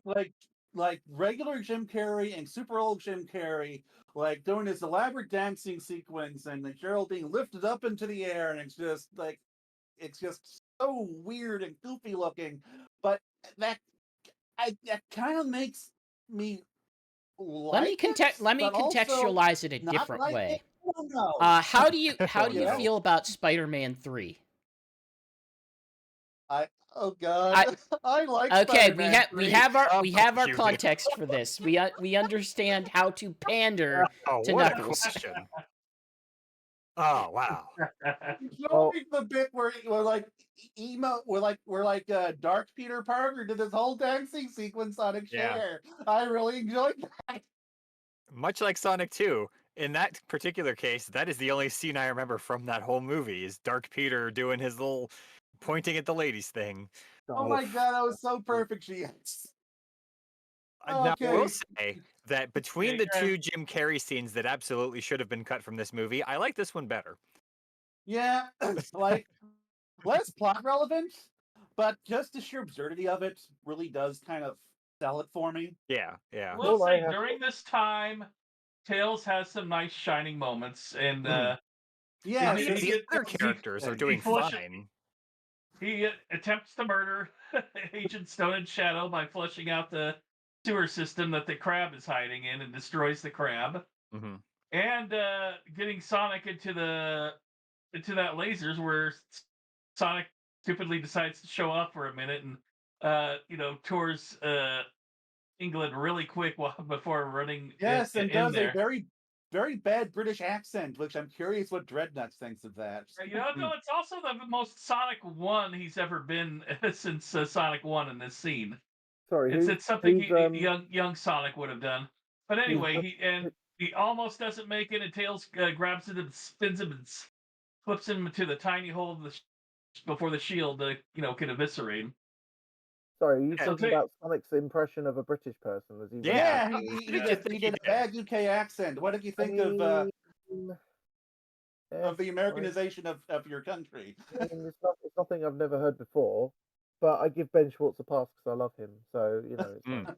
like regular Jim Carrey and super old Jim Carrey, like doing this elaborate dancing sequence and the Gerald being lifted up into the air, and it's just so weird and goofy looking. But that that kind of makes me like it, Let me but also contextualize it a not different like it. way. I don't know. How do you Yeah. feel about Spider-Man 3? Oh god, I like Okay, Spider-Man 3. we have our you do. context for this. We understand how to pander Oh, to what a Knuckles. question. Oh, wow. Showing the bit where like Dark Peter Parker did this whole dancing sequence on a Yeah. chair. I really enjoyed that. Much like Sonic 2, in that particular case, that is the only scene I remember from that whole movie is Dark Peter doing his little pointing at the ladies thing. Oh my Oof. god, that was so perfect. Now, I will Okay. say that between the two Jim Carrey scenes that absolutely should have been cut from this movie, I like this one better. Yeah, like less plot relevant, but just the sheer absurdity of it really does kind of sell it for me. Yeah, yeah. We'll All I say have during this time, Tails has some nice shining moments, and Mhm. Yes, he, The he, other he, characters are he doing flushes fine. He attempts to murder Agent Stone and Shadow by flushing out the sewer system that the crab is hiding in and destroys the crab. hmm And getting Sonic into that lasers where Sonic stupidly decides to show off for a minute and tours England really quick before running yes, and in does a there. very bad British accent, which I'm curious what Dreadknux thinks of that. No, it's also the most Sonic 1 he's ever been since Sonic 1 in this scene. sorry, It's something who's young Sonic would have done. But who's anyway, he almost doesn't make it, and Tails grabs him and spins him and flips him into the tiny hole of before the shield can eviscerate him. sorry, are you Yeah, talking Okay. about Sonic's impression of a British person as he runs Yeah. Yeah, How did you think he he did a did? bad UK accent. What did you I think mean, of the right. Americanization of your country? I mean, it's nothing I've never heard before, but I give Ben Schwartz a pass because I love him. So it's Mm.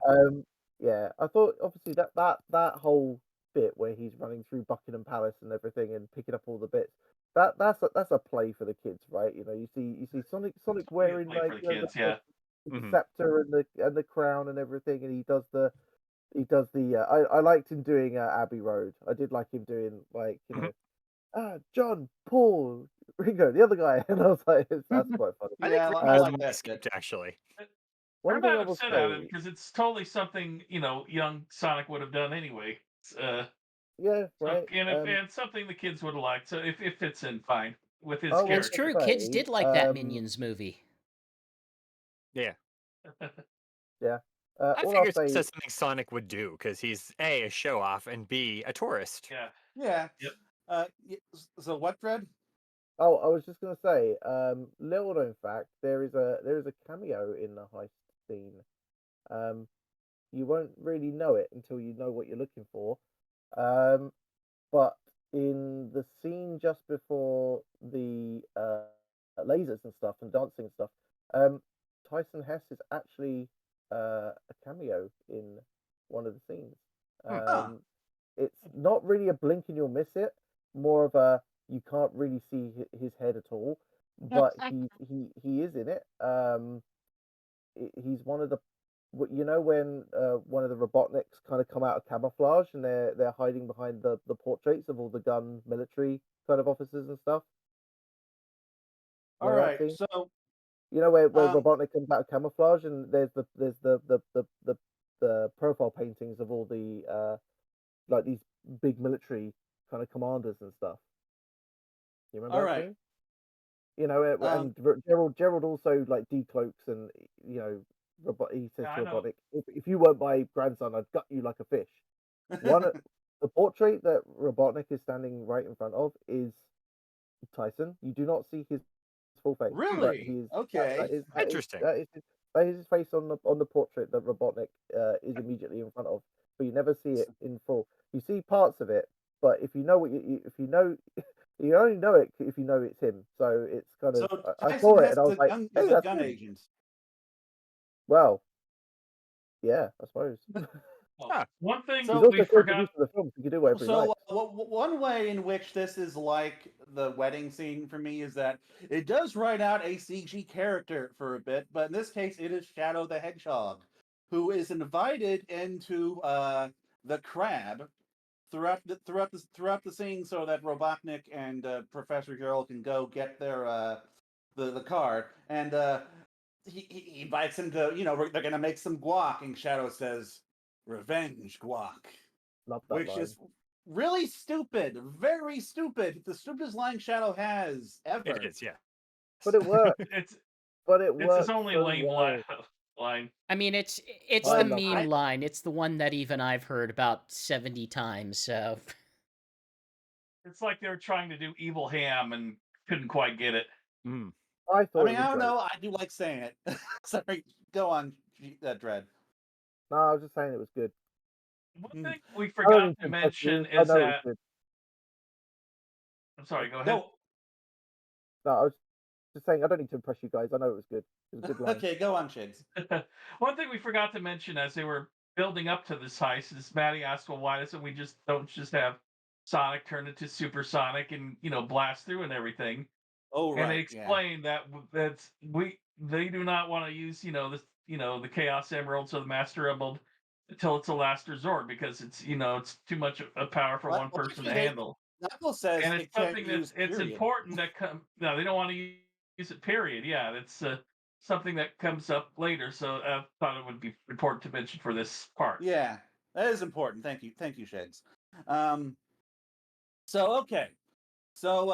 fine. Yeah, I thought obviously that whole bit where he's running through Buckingham Palace and everything and picking up all the bits. That's a play for the kids, right? You see Sonic wearing Play like for the kids, yeah. the Mhm. scepter and the crown and everything, and he does the I liked him doing Abbey Road. I did like him doing like Mhm. John, Paul, Ringo, the other guy, and I was like, that's quite funny. I think Yeah, Rick I has like a that script actually. One I'm thing not I will upset at it say, because it's totally something young Sonic would have done anyway. yeah, So, right. and something the kids would have liked. So if it fits in, fine. with his Oh, It's character. true. say, Kids did like that Minions movie. Yeah. Yeah. I All I'll figured say, that's something Sonic would do because he's A, a show off, and B, a tourist. Yeah. Yeah. Yep. So what, Dread? oh, I was just gonna say, little known fact, there is a cameo in the heist scene. You won't really know it until you know what you're looking for. But in the scene just before the lasers and stuff and dancing and stuff, Tyson Hess is actually a cameo in one of the scenes. Huh. It's not really a blink and you'll miss it, more of a you can't really see his head at all, but he is in it. He's one of the you know when one of the Robotniks kind of come out of camouflage and they're hiding behind the portraits of all the gun military kind of officers and stuff. You All know that right. scene? So You know where um, Robotnik comes out of camouflage and there's the profile paintings of all the like these big military kind of commanders and stuff. You all remember that right. scene? You know, Um, and Gerald also like decloaks and you know, he says Yeah, to I know. Robotnik, if you weren't my grandson, I'd gut you like a fish. One, the portrait that Robotnik is standing right in front of is Tyson. You do not see his full face, but really? he is Okay. Interesting. that is his face on the portrait that Robotnik is immediately in front of, but you never see it in full. You see parts of it, but if you know what if you know. You only know it if you know it's him. So it's kind So of I Tyson saw it Hess and I was like, is hey, a that's gun him. agent. Well, yeah, I suppose. Well, Huh. one thing He's So we also forgot. co-producer of the film, so he can do whatever he likes. one way in which this is like the wedding scene for me is that it does write out a CG character for a bit, but in this case, it is Shadow the Hedgehog, who is invited into the crab throughout the scene, so that Robotnik and Professor Gerald can go get their the card, and he invites him to they're gonna make some guac, and Shadow says, "Revenge guac." Love that Which line. is really stupid, very stupid. The stupidest line Shadow has It ever. is, yeah. But it works. It's But it it's his works only so lame well. line. I mean, it's I the love meme it. line. It's the one that even I've heard about 70 times. So It's like they were trying to do evil ham and couldn't quite get it. Mm. I I thought mean, it I was don't great. know. I do like saying it. Sorry, go on, Dread. No, I was just saying it was good. One Hmm. thing we I don't forgot need to to impress mention you. I is know it was that good. I'm sorry, go ahead. Go. No, I was just saying I don't need to impress you guys. I know it was good. It was a good line. Okay, go on, Shigs. One thing we forgot to mention as they were building up to this heist is Maddie asked, "Well, why doesn't we don't just have Sonic turn into Supersonic and blast through and everything?" Oh And they right, yeah. explained that they do not want to use the Chaos Emeralds or the Master Emerald until it's a last resort because it's too much a power for one Well, person to actually, handle. Knuckles says And it's it can't something use it's period. important that no, they don't want to use it. Period. Yeah, that's something that comes up later. So I thought it would be important to mention for this part. Yeah, that is important. Thank you, Shigs. Um, so okay, so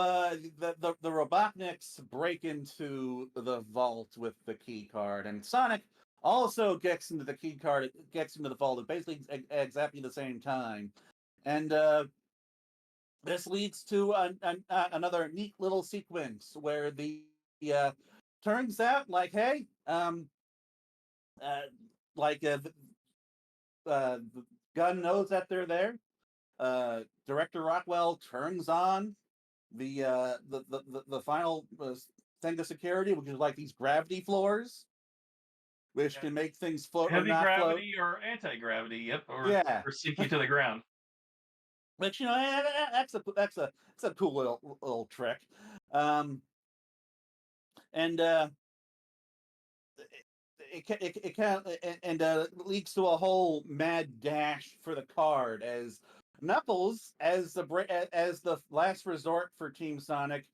the Robotniks break into the vault with the key card, and Sonic also gets into the key card, gets into the vault at basically exactly the same time, and this leads to another neat little sequence where the uh, turns out like, hey, uh, like the gun knows that they're there. Director Rockwell turns on the final thing of security, which is like these gravity floors, which Yeah. can make things float or Heavy not float. gravity or anti gravity. Yep, Yeah, or sink you to the ground. which that's a cool little trick. Um, and it kind of and leads to a whole mad dash for the card as Knuckles, as the last resort for Team Sonic,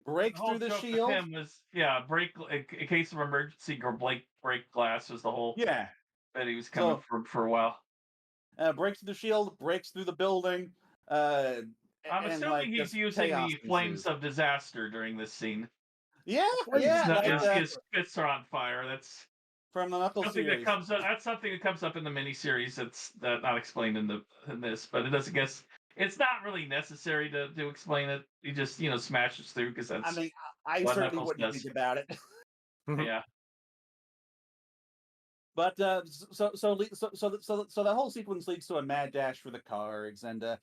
The breaks whole through the joke with shield. him was break in case of emergency or break glass was the whole Yeah, that he was coming so for a while. breaks through the shield, breaks through the building, uh, I'm and assuming like he's just using chaos the flames ensues. of disaster during this scene. Yeah, Flames yeah, of like His fists are on fire. That's from the Knuckles something that series. comes up. That's something that comes up in the miniseries. That's not explained in this, but it doesn't guess. It's not really necessary to explain it. He just smashes through because I that's mean, I what certainly Knuckles wouldn't does. think about it. Yeah. But so the whole sequence leads to a mad dash for the cards, and the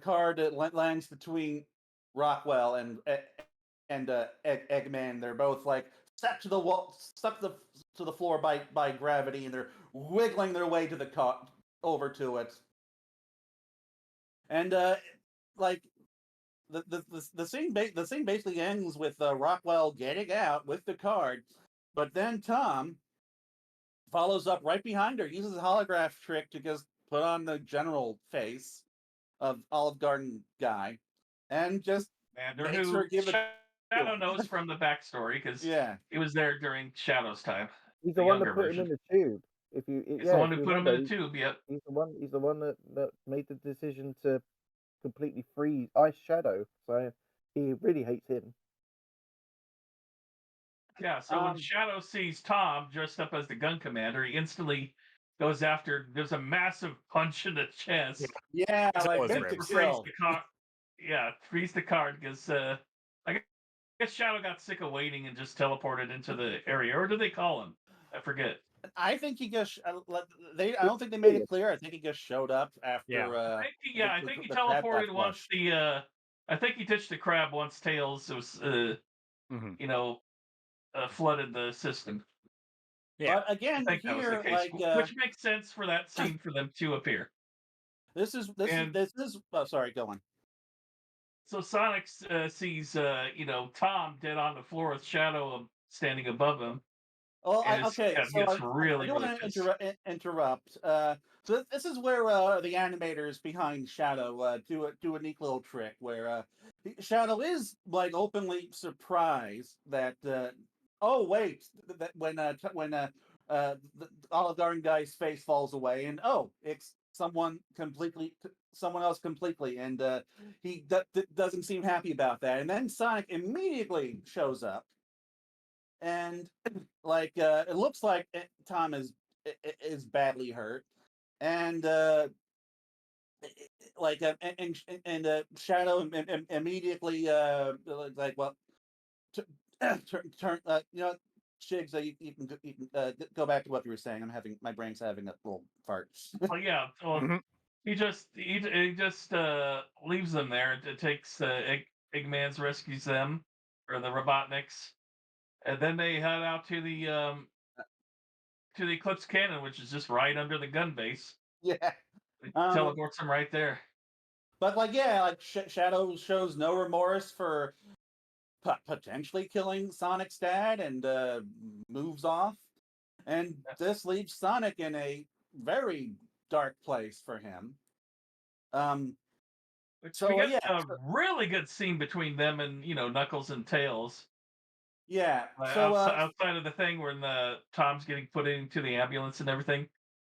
card lands between Rockwell and Eggman. They're both like stuck to the wall, stuck to the floor by gravity, and they're wiggling their way to the car over to it. And like the scene basically ends with Rockwell getting out with the card, but then Tom follows up right behind her, uses a holograph trick to just put on the general face of Olive Garden guy, and just Commander makes who her give it to Shadow him. knows from the backstory because Yeah, he was there during Shadow's time, He's the the one that younger put him version. in the tube. He's the one If who you put him in remember, the tube. Yep. he's the one that made the decision to completely freeze Ice Shadow. So he really hates him. Yeah, so when Shadow sees Tom dressed up as the gun commander, he instantly goes after. There's a massive punch in the chest. yeah, That like was To ribs. freeze kill. the card. Yeah, freeze the card because I guess Shadow got sick of waiting and just teleported into the area. Or did they call him? I forget. I think he just I don't think they made it clear. I think he just showed up Yeah. after I think he the crab got teleported once flushed. I think he ditched the crab once Tails was hmm flooded the system. Yeah. But I again, think that was the here case, which makes sense for that scene for them to appear. And this is oh sorry, go on. so Sonic sees Tom dead on the floor with Shadow standing above him, Well, and okay, he so gets I really do really want to pissed. interrupt. So this is where the animators behind Shadow do a neat little trick where Shadow is like openly surprised that oh wait that the Olive Garden guy's face falls away and oh it's someone else completely and he doesn't seem happy about that and then Sonic immediately shows up and like it looks like Tom is badly hurt, and Shadow immediately like well turn Shigs, you can go back to what you were saying. My brain's having a little fart. Oh yeah, well, hmm he just leaves them there. It takes Eggman's rescues them or the Robotniks, and then they head out to the Eclipse Cannon, which is just right under the gun base. Yeah. It Um, teleports them right there. but like yeah, like Shadow shows no remorse for potentially killing Sonic's dad and moves off. And this leaves Sonic in a very dark place for him. Which we So get yeah, a really good scene between them and Knuckles and Tails. yeah. So Outside of the thing where the Tom's getting put into the ambulance and everything,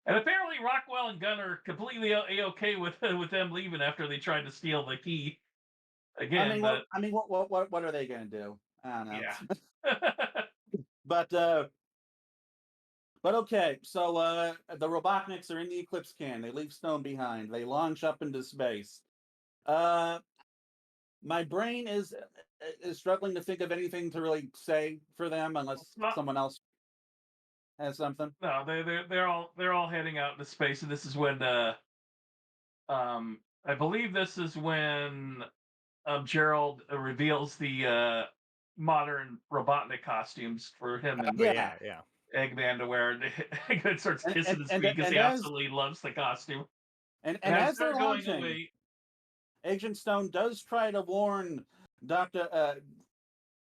and apparently Rockwell and Gunn are completely okay with with them leaving after they tried to steal the key again. But what are they gonna do? I don't know. yeah, But okay. So the Robotniks are in the Eclipse Can. They leave Stone behind. They launch up into space. Uh, my brain is struggling to think of anything to really say for them unless Well, someone else has something. no, they're all heading out into space, and this is when I believe this is when Gerald reveals the modern Robotnik costumes for him and Yeah. Yeah. Eggman to wear. And Eggman starts And kissing and his and, feet because and he as absolutely loves the costume. And and as as they're they're going launching, away, Agent Stone does try to warn Doctor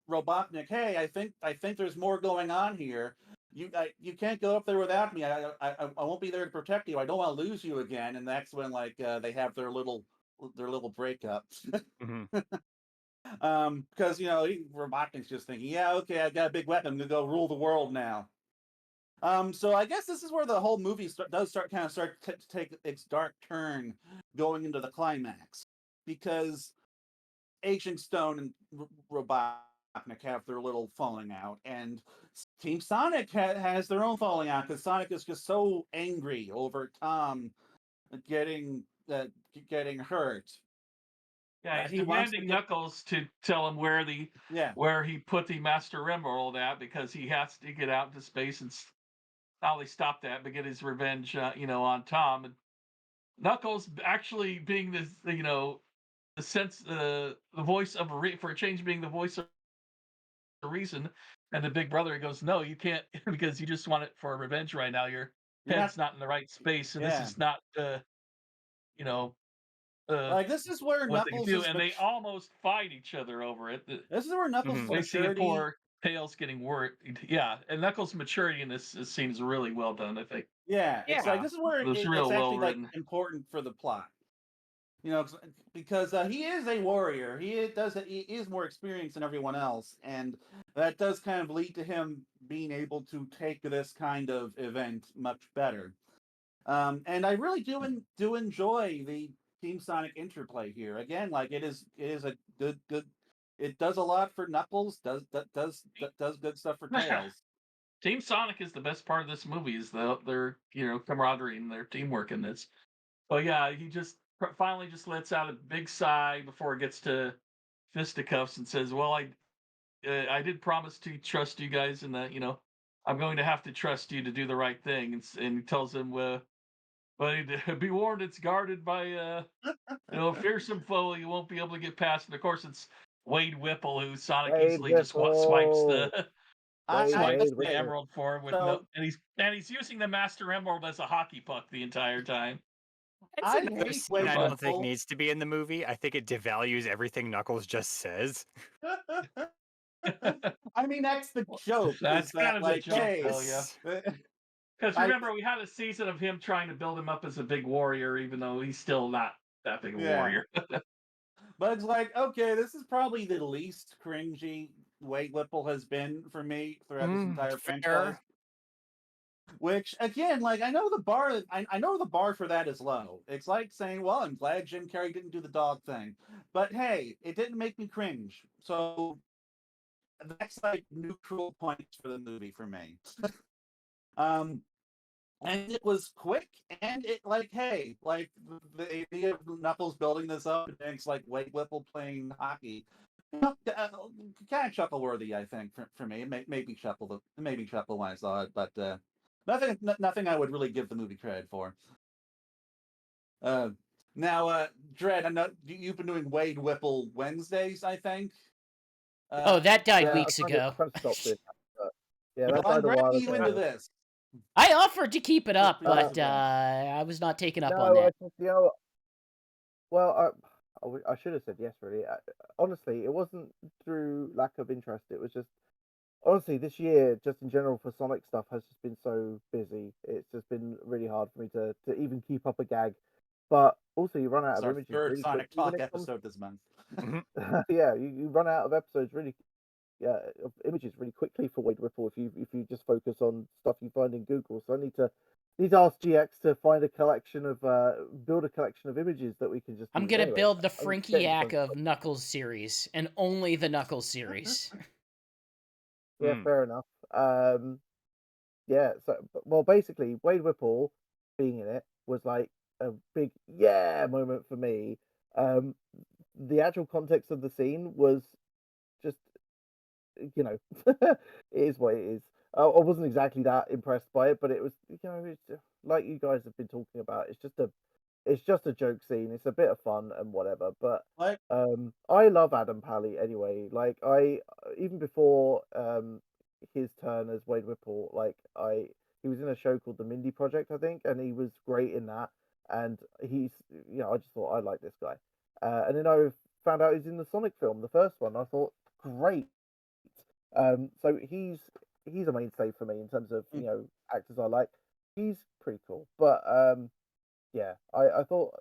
Robotnik. Hey, I think there's more going on here. You can't go up there without me. I won't be there to protect you. I don't want to lose you again. And that's when like they have their little breakup. hmm Because Robotnik's just thinking, yeah, okay, I got a big weapon. I'm gonna go rule the world now. So I guess this is where the whole movie does start to take its dark turn going into the climax, because Agent Stone and Robotnik have their little falling out, and Team Sonic has their own falling out because Sonic is just so angry over Tom getting getting hurt. Yeah, he's He wants to demanding get Knuckles to tell him where he put the Master Emerald at, because he has to get out into space and not only stop that but get his revenge, on Tom. And Knuckles actually being this, the sense, the voice of for a change, being the voice of reason, and the big brother goes, "No, you can't, because you just want it for revenge right now. Your you're head's not in the right space, and this yeah. is not, you know, uh, Like this is where what they Knuckles do." is And they almost fight each other over it. this is where Knuckles' We see a maturity. poor Tails getting worried. Yeah, and Knuckles' maturity in this scene is really well done, I think. Yeah, it's like Yeah. this is where It's it's real well actually like written. important for the plot. Because he is a warrior. He is more experienced than everyone else, and that does kind of lead to him being able to take this kind of event much better. And I really do enjoy the Team Sonic interplay here. Again, like it is a good. It does a lot for Knuckles. Does good stuff for Tails. Team Sonic is the best part of this movie, is their camaraderie and their teamwork in this. But yeah, he just finally just lets out a big sigh before it gets to fisticuffs and says, "Well, I did promise to trust you guys, and that I'm going to have to trust you to do the right thing." And he tells him, "But be warned, it's guarded by a fearsome foe you won't be able to get past." And of course, it's Wade Whipple, who Sonic Wade easily just swipes Whipple. the I swipes Wade the Whipple. emerald for, with no, so and he's using the Master Emerald as a hockey puck the entire time. It's I another hate scene Wade I don't think Whipple. needs to be in the movie. I think it devalues everything Knuckles just says. I mean, that's the joke. Is That's kind that of the like, joke, hey, though, yeah. Because I remember, we had a season of him trying to build him up as a big warrior, even though he's still not that big of a yeah. warrior. But it's like, okay, this is probably the least cringy Wade Whipple has been for me throughout this entire franchise. Fair. Which again, like I know the bar, I know the bar for that is low. It's like saying, well, I'm glad Jim Carrey didn't do the dog thing, but hey, it didn't make me cringe. So that's like neutral points for the movie for me. um, and it was quick, and it like, hey, like the idea of Knuckles building this up, and it's like Wade Whipple playing hockey. Kind of chuckle worthy, I think, for me. Maybe chuckle when I saw it, but nothing I would really give the movie credit for. Uh, now, Dread, I know you've been doing Wade Whipple Wednesdays, I think. Oh, that died Yeah, weeks I ago. kind of stopped doing that. But yeah, Well, that I'm died a dragging while you ago. into this. I offered to keep it up, For this but event. I was not taken up on No, I that. just, well, I should have said yes, really. Honestly, it wasn't through lack of interest. It was just, honestly, this year, just in general for Sonic stuff, has just been so busy. It's just been really hard for me to even keep up a gag. But also, you run out It's of our images third really Sonic quickly when Talk it comes. episode this month. Yeah, you run out of episodes really, of images really quickly for Wade Whipple if you just focus on stuff you find in Google. So I need to ask GX to find a collection of build a collection of images that we can just I'm use. gonna Anyway, build the I'm getting Frinkiac so of Knuckles series, and only the Knuckles series. yeah, fair enough. Yeah, so well, basically, Wade Whipple being in it was like a big yeah moment for me. Um, the actual context of the scene was just it is what it is. I wasn't exactly that impressed by it, but it was it's like you guys have been talking about. It's just a joke scene. It's a bit of fun and whatever. But Like, I love Adam Pally anyway. Like I even before his turn as Wade Whipple, he was in a show called The Mindy Project, I think, and he was great in that. And he's I just thought I like this guy. And then I found out he's in the Sonic film, the first one. I thought great. So he's a mainstay for me in terms of actors I like. He's pretty cool, but yeah, I thought.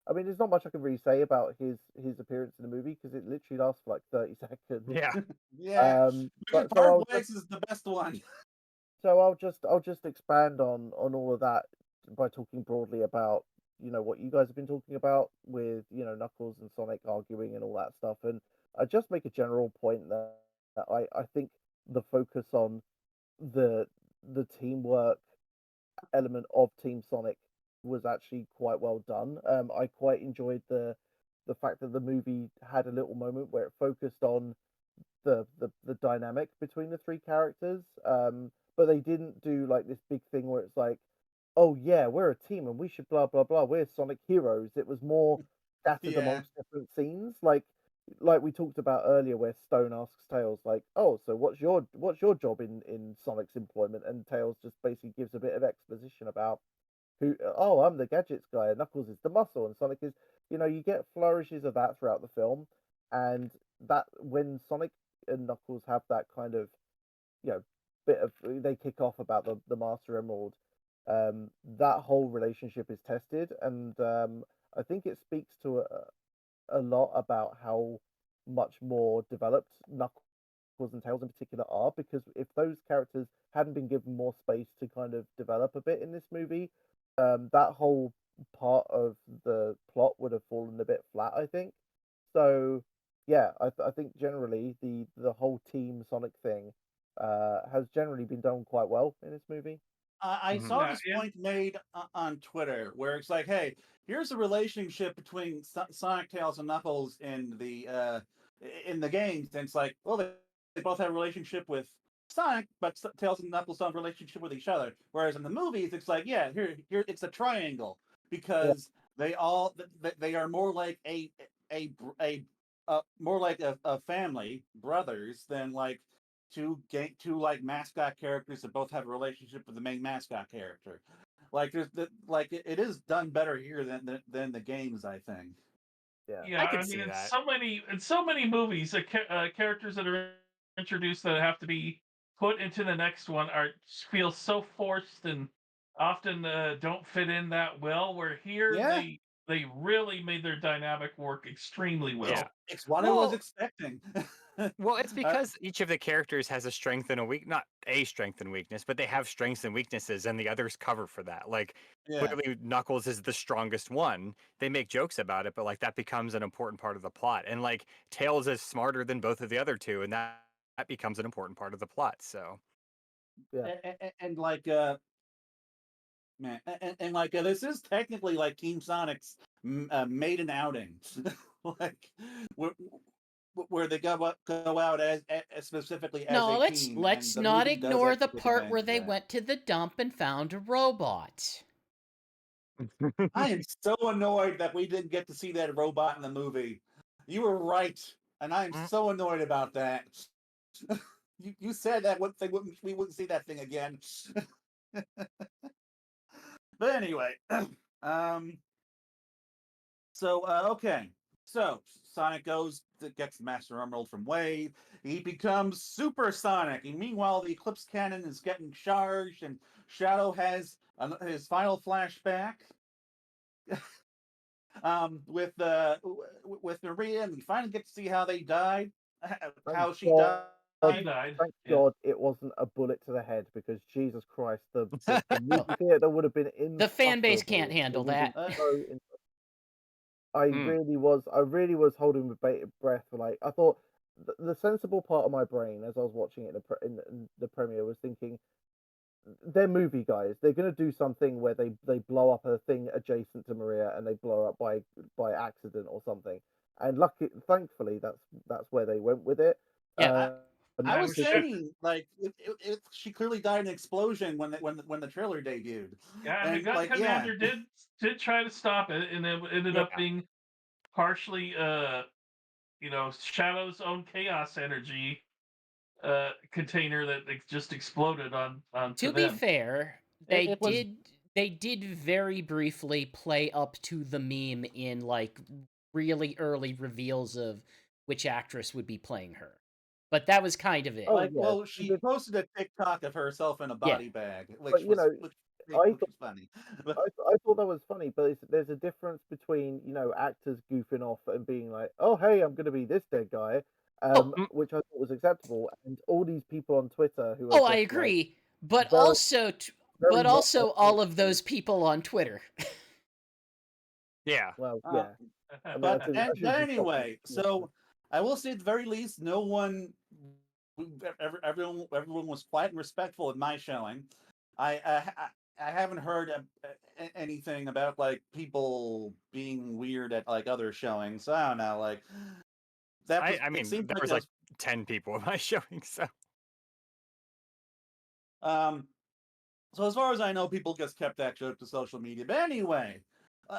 I mean, there's not much I can really say about his appearance in the movie because it literally lasts for like 30 seconds. Yeah. yeah, But Park so Place is the best one. So I'll just expand on all of that by talking broadly about what you guys have been talking about with Knuckles and Sonic arguing and all that stuff, and I just make a general point that I think the focus on the teamwork element of Team Sonic was actually quite well done. I quite enjoyed the fact that the movie had a little moment where it focused on the dynamic between the three characters. But they didn't do like this big thing where it's like, oh yeah, we're a team and we should blah blah blah. We're Sonic heroes. It was more scattered Yeah. amongst different scenes, like we talked about earlier, where Stone asks Tails like, "Oh, so what's your job in Sonic's employment?" And Tails just basically gives a bit of exposition about who. Oh, I'm the gadgets guy. And Knuckles is the muscle, and Sonic is. You get flourishes of that throughout the film, and that when Sonic and Knuckles have that kind of you know bit of they kick off about the Master Emerald, that whole relationship is tested, and I think it speaks to a lot about how much more developed Knuckles and Tails in particular are, because if those characters hadn't been given more space to kind of develop a bit in this movie, that whole part of the plot would have fallen a bit flat, I think. So yeah, I think generally the whole Team Sonic thing has generally been done quite well in this movie. I Mhm. saw Yeah, this point made on Twitter where it's like, hey, here's a relationship between Sonic, Tails, and Knuckles in the games, and it's like, well, they both have a relationship with Sonic, but Tails and Knuckles don't have a relationship with each other. Whereas in the movies, it's like, yeah, here, it's a triangle Yeah, because they are more like a a more like a family, brothers, than like two like mascot characters that both have a relationship with the main mascot character. Like it is done better here than the games, I think. yeah, yeah. I I could mean, see in that. so many movies, characters that are introduced that have to be put into the next one are feel so forced and often don't fit in that well. Where here Yeah, they really made their dynamic work extremely it's Yeah. well. it's what I was Well, expecting. well, it's uh, because each of the characters has a strength and a weak, not a strength and weakness, but they have strengths and weaknesses, and the others cover for that. Like yeah, clearly, Knuckles is the strongest one. They make jokes about it, but like that becomes an important part of the plot. And like Tails is smarter than both of the other two, and that becomes an important part of the plot. So yeah. and like man, and like this is technically like Team Sonic's maiden outing, like where, where they go out as specifically as No, a let's team, and let's the not movie does ignore the actually take part advantage where of they that. went to the dump and found a robot. I am so annoyed that we didn't get to see that robot in the movie. You were right, and I am Mm. so annoyed about that. You said that we wouldn't see that thing again. But anyway, um, so okay, so Sonic gets the Master Emerald from Wade. He becomes Super Sonic, and meanwhile the Eclipse Cannon is getting charged, and Shadow has his final flashback with Maria, and we finally get to see how they died, Thank how she God, She died. died. thank Yeah. God it wasn't a bullet to the head, because Jesus Christ, the Oh, movie theater would have been the fan base can't insufferable. It handle would have been that. Uh, so. Mm. I really was holding with bated breath. Like I thought, the sensible part of my brain as I was watching it in the premiere was thinking, they're movie guys. They're gonna do something where they blow up a thing adjacent to Maria and they blow up by accident or something. And thankfully, that's where they went with it. Yeah. I, I I was was Because shook. saying like she clearly died in an explosion when the trailer debuted, Yeah, and the and gun like yeah, commander did try to stop it, and it ended Yeah. up being partially Shadow's own chaos energy container that just exploded onto To be them. fair, it, they it was did very briefly play up to the meme in like really early reveals of which actress would be playing her. But that was kind of it. oh like, yeah, well, she posted a TikTok of herself in a Yeah. body bag, but I which was funny. But I thought that was funny, but there's a difference between actors goofing off and being like, "Oh, hey, I'm going to be this dead guy," Oh, Mm. which I thought was acceptable, and all these people on Twitter who are oh, I just like, agree. But Very- also, very but not also all of authentic. those people on Twitter. Yeah. Well, Uh, yeah. I mean, But I shouldn't be shocked anyway, if- so I will say at the very least, no one, everyone was quiet and respectful at my showing. I haven't heard anything about like people being weird at like other showings. So I don't know, like that was. I It mean, seemed there like was that like 10 people at my showing, so um. So as far as I know, people just kept that joke to social media. But anyway,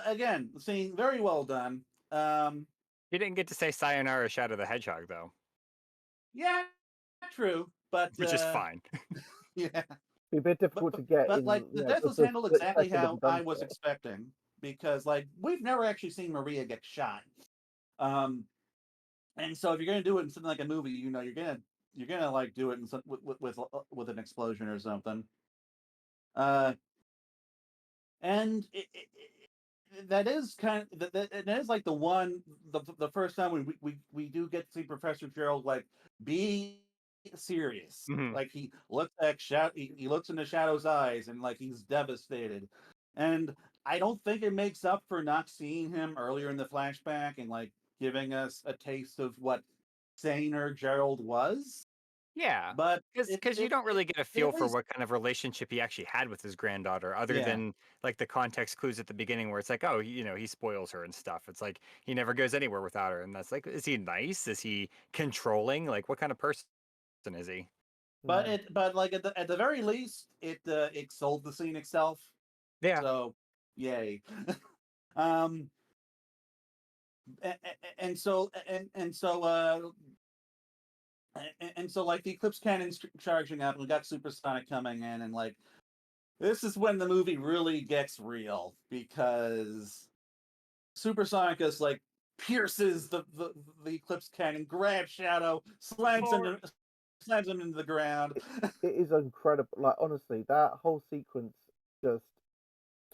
again, the scene very well done. you didn't get to say Sayonara Shadow the Hedgehog though, Yeah, true, but which is fine. yeah. Be a bit difficult to get in. Like the death was the handled split exactly second of how I was gunshot. expecting because like we've never actually seen Maria get shot. And so if you're gonna do it in something like a movie, you know you're gonna like do it in some, with an explosion or something. And that is kind of that is like the first time we do get to see Professor Gerald like be serious. Mhm. Like he looks at he looks into Shadow's eyes and like he's devastated. And I don't think it makes up for not seeing him earlier in the flashback and like giving us a taste of what saner Gerald was. Yeah, But because you don't really get a feel at for least what kind of relationship he actually had with his granddaughter, other yeah. than like the context clues at the beginning where it's like, oh, he spoils her and stuff. It's like he never goes anywhere without her, and that's like, is he nice? Is he controlling? Like, what kind of person is he? But No. but like at the very least, it sold the scene itself. Yeah. So, yay. um, and so and so like the Eclipse cannon's charging up, and we got Supersonic coming in, and like this is when the movie really gets real because Supersonic is like pierces the Eclipse cannon, grabs Shadow, slams him into the ground. It is incredible. Like honestly, that whole sequence just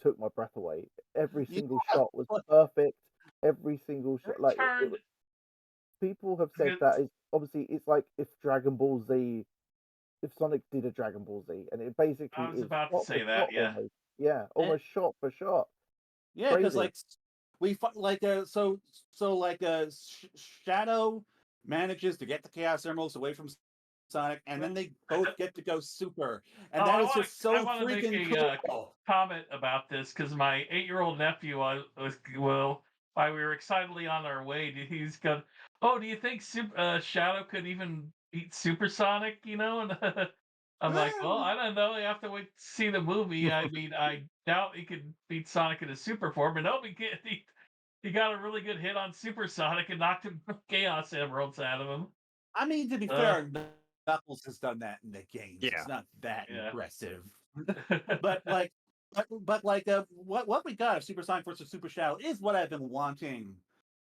took my breath away. Every Yeah, single shot was perfect. Every single They shot, like turned. people have said that is obviously it's like if Dragon Ball Z, if Sonic did a Dragon Ball Z, and it basically I was is about to shot for say that. shot Yeah. almost. Yeah, and, almost shot for shot. yeah, because Crazy. like like like Shadow manages to get the Chaos Emeralds away from Sonic, and then they both get to go super, and Oh, that is just I so want to make freaking a cool. comment about this because my 8-year-old nephew was well, while we were excitedly on our way, he's going, "Oh, do you think Shadow could even beat Supersonic?" You know, and I'm like, "Well, I don't know. You have to wait to see the movie. I mean, I doubt he could beat Sonic in his super form, but no, he got a really good hit on Supersonic and knocked him Chaos Emeralds out of him." I mean, to be Uh, fair, Knuckles has done that in the games. Yeah. It's not that yeah. impressive, but like, what we got of Super Sonic versus Super Shadow is what I've been wanting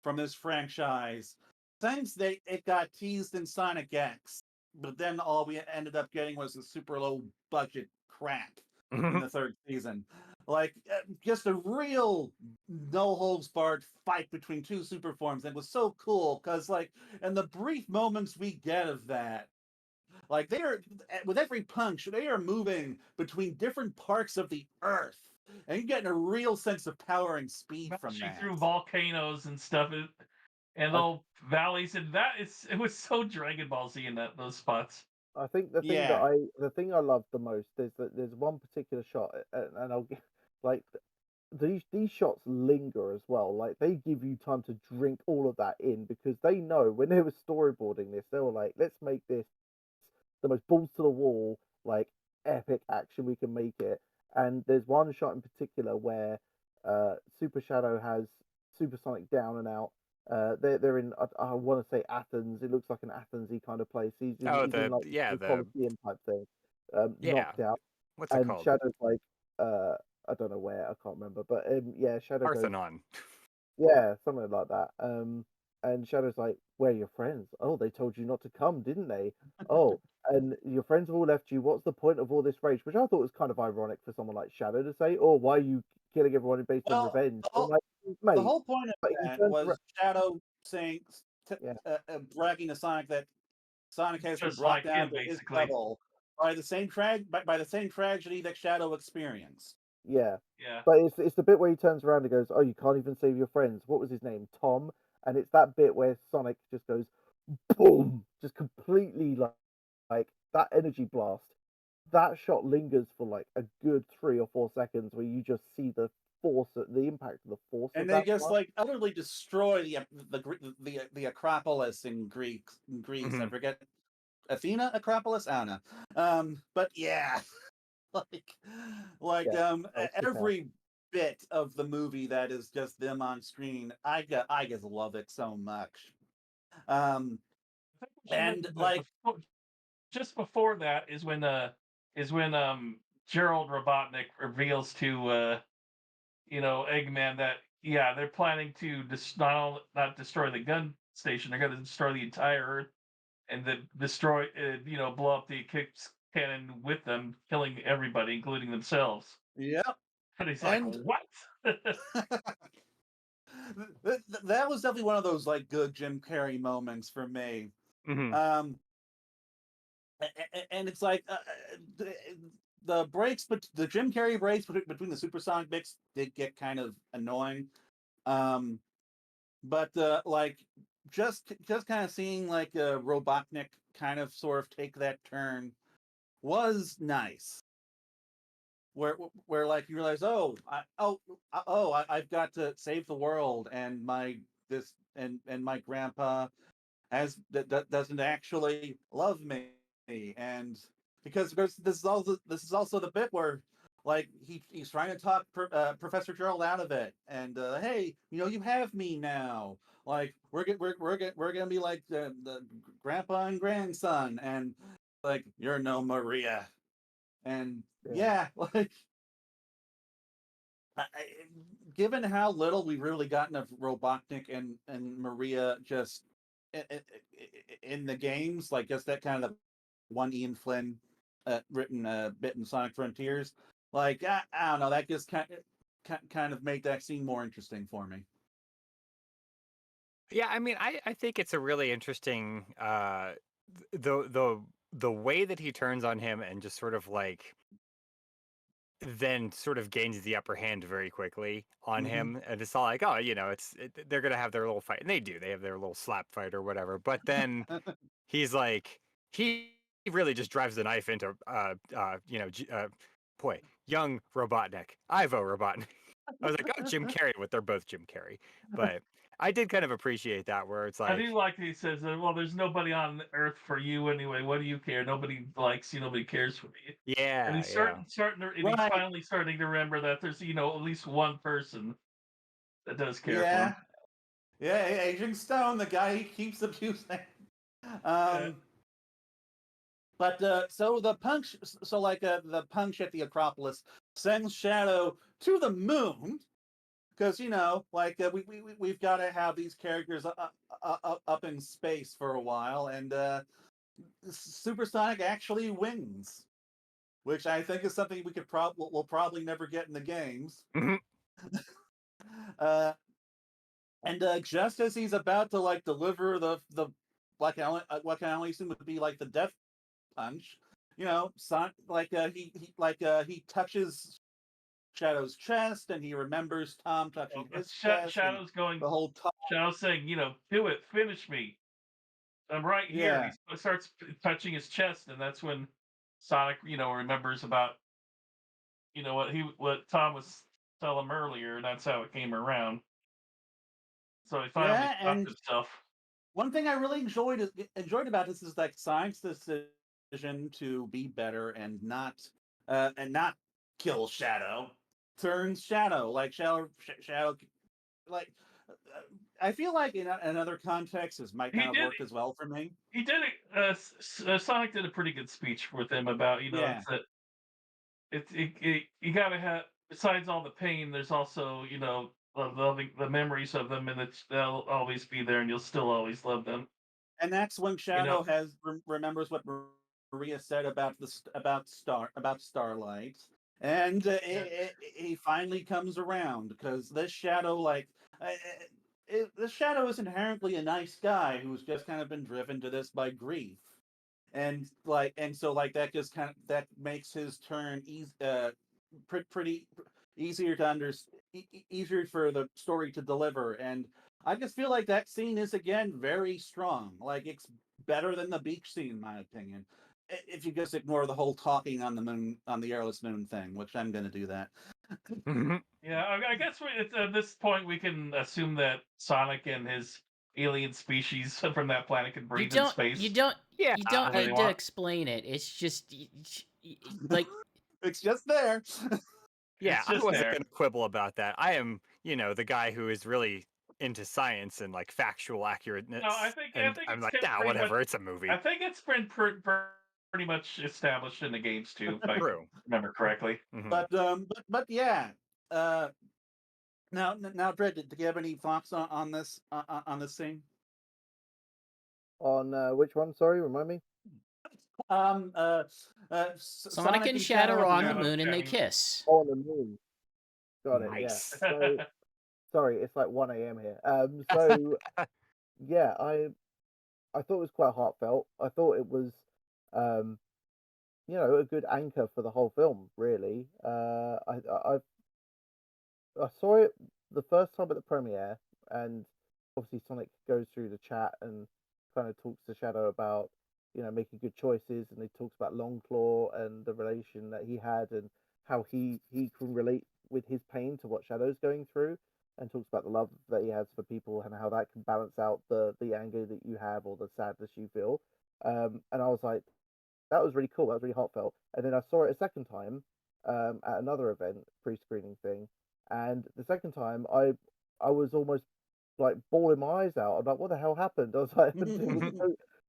from this franchise since it got teased in Sonic X, but then all we ended up getting was a super low budget crap in the third season. Like just a real no holds barred fight between two super forms. It was so cool because like in the brief moments we get of that, like they are with every punch, they are moving between different parts of the earth. And you're getting a real sense of power and speed from Smashing that. through volcanoes and stuff, and little valleys, and it was so Dragon Ball Z in those spots. I think Yeah. the thing I love the most is that there's one particular shot, and I'll get like these shots linger as well. Like they give you time to drink all of that in because they know when they were storyboarding this, they were like, let's make this the most balls to the wall, like epic action we can make it. And there's one shot in particular where Super Shadow has Supersonic down and out. They're in I want to say Athens. It looks like an Athensy kind of place. Oh, He's in like the the Colosseum type thing, yeah. knocked out, What's it and called? Shadow's like I don't know where, I can't remember, but yeah, Shadow goes, Parthenon. yeah, something like that. And Shadow's like, "Where are your friends? Oh, they told you not to come, didn't they? Oh, and your friends have all left you. What's the point of all this rage?" Which I thought was kind of ironic for someone like Shadow to say, "Oh, why are you killing everyone based on Well, revenge?" the I'm whole, like, the mate, whole point of but he that turns was around, Shadow saying, yeah, bragging to Sonic that Sonic has been Just brought like down him, to his basically. level by the same tragedy that Shadow experienced. Yeah. Yeah. But it's the bit where he turns around and goes, "Oh, you can't even save your friends." What was his name? Tom. And it's that bit where Sonic just goes, boom, just completely like that energy blast. That shot lingers for like a good 3 or 4 seconds, where you just see the impact of the force And of they that just blast. like utterly destroy the Acropolis in Greece. I Mhm. forget, Athena Acropolis. I don't know. But yeah, like Yeah, that was kick ass. every bit of the movie that is just them on screen, I just love it so much. Um, I think we should and mention that like just before that is when Gerald Robotnik reveals to Eggman that they're planning to not destroy the gun station, they're going to destroy the entire Earth and then destroy blow up the Eclipse cannon with them, killing everybody, including themselves. yep, And he's like, and "What?" that was definitely one of those like good Jim Carrey moments for me. Mhm. Um, and it's like the breaks, but the Jim Carrey breaks between the supersonic bits did get kind of annoying. Um, but like just kind of seeing like Robotnik kind of sort of take that turn was nice. Where like you realize, I've got to save the world, and my grandpa that doesn't actually love me, and because this is also the bit where like he's trying to talk Professor Gerald out of it, and hey, you have me now. Like we're gonna be like the grandpa and grandson, and like you're no Maria, and Yeah. yeah, like given how little we've really gotten of Robotnik and Maria just in the games, like just that kind of one Ian Flynn written bit in Sonic Frontiers, like I don't know, that just kind of made that scene more interesting for me. Yeah, I mean, I think it's a really interesting the way that he turns on him and just sort of like then sort of gains the upper hand very quickly on Hmm. him, and it's all like, oh, they're gonna have their little fight, and they do. They have their little slap fight or whatever. But then he's like, he really just drives the knife into boy, young Robotnik, Ivo Robotnik. I was like, oh, Jim Carrey. What they're both Jim Carrey, but I did kind of appreciate that where it's I like, do like that he says, "Well, there's nobody on Earth for you anyway. What do you care? Nobody likes you. Nobody cares for you." And yeah, he's yeah. and he's Right. finally starting to remember that there's at least one person that does care for him. Yeah. Yeah. Aging Stone, the guy he keeps abusing. Yeah, Um, But so the punch at the Acropolis sends Shadow to the moon because like we've got to have these characters up in space for a while, and Supersonic actually wins, which I think is something we'll probably never get in the games. Mhm. Uh, and just as he's about to like deliver the what can only assume would be like the death punch, Son like he touches Shadow's chest, and he remembers Tom touching his chest, and Shadow's going. the whole talk. Shadow's saying, "Do it, finish me. I'm right here." And Yeah, he starts touching his chest, and that's when Sonic, remembers about what Tom was telling him earlier, and that's how it came around. So he finally yeah, stopped and himself. one thing I really enjoyed about this is like Sonic's decision to be better and not kill Shadow turns Shadow like Shadow like I feel like in another context this might He not have did. worked as well for me. He did it. Sonic did a pretty good speech with him about Yeah, it's that you gotta have, besides all the pain, there's also loving the memories of them, and they'll always be there, and you'll still always love them. and that's when You know, Shadow remembers what Maria said about about Starlight, and yeah. he finally comes around because this Shadow this Shadow is inherently a nice guy who's just kind of been driven to this by grief, so like that just kind of that makes his turn pretty easier to easier for the story to deliver. And I just feel like that scene is again very strong. Like it's better than the beach scene, in my opinion. If you just ignore the whole talking on the moon, on the airless moon thing, which I'm going to do that. Yeah, I guess at this point we can assume that Sonic and his alien species from that planet can You breathe in don't. space. You don't. Yeah, You don't Whenever they need to want. explain it. It's just like It's just there. yeah. It's I just wasn't there. gonna quibble about that. I am, the guy who is really into science and like factual accurateness, No, I think and I'm it's like, nah, pretty much. whatever. It's a movie. I think it's been pretty much established in the games too, if I True. remember correctly. Mhm. But yeah. Now, Dredd, do you have any thoughts on this on this scene? On which one? Sorry, remind me. Sonic and Shadow are on the Shadow moon and they chatting. kiss. On the moon. Got it. Yeah. Nice. So sorry, it's like 1 a.m. here. So yeah, I thought it was quite heartfelt. I thought it was, um, a good anchor for the whole film. Really, I saw it the first time at the premiere, and obviously Sonic goes through the chat and kind of talks to Shadow about making good choices, and he talks about Longclaw and the relation that he had and how he can relate with his pain to what Shadow's going through, and talks about the love that he has for people and how that can balance out the anger that you have or the sadness you feel. And I was like, that was really cool. That was really heartfelt. And then I saw it a second time at another event, pre-screening thing, and the second time I was almost like bawling my eyes out. I'm like, what the hell happened? I was like,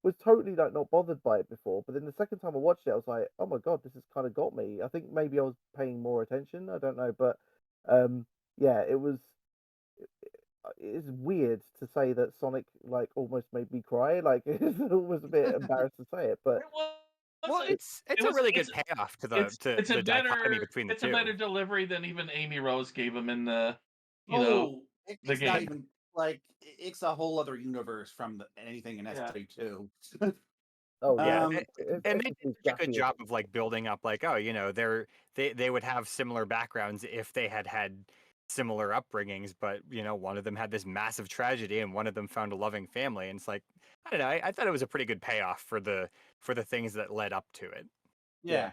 was totally like not bothered by it before, but then the second time I watched it, I was like, oh my god, this has kind of got me. I think maybe I was paying more attention. I don't know, but yeah, it was. It's weird to say that Sonic like almost made me cry. Like it's almost a bit embarrassed to say it, but It was. Well, It, it's it a was. really good payoff to the to It's a the dichotomy better. between the It's a two. better delivery than even Amy Rose gave him in the, Oh, the it's not game. even like it's a whole other universe from anything in Yeah. SJ2. oh yeah, Yeah, Um, and they did especially such a good Jackie job of like building up, like, oh, they would have similar backgrounds if they had had similar upbringings, but one of them had this massive tragedy and one of them found a loving family, and it's like, I don't know, I thought it was a pretty good payoff for the things that led up to it. yeah.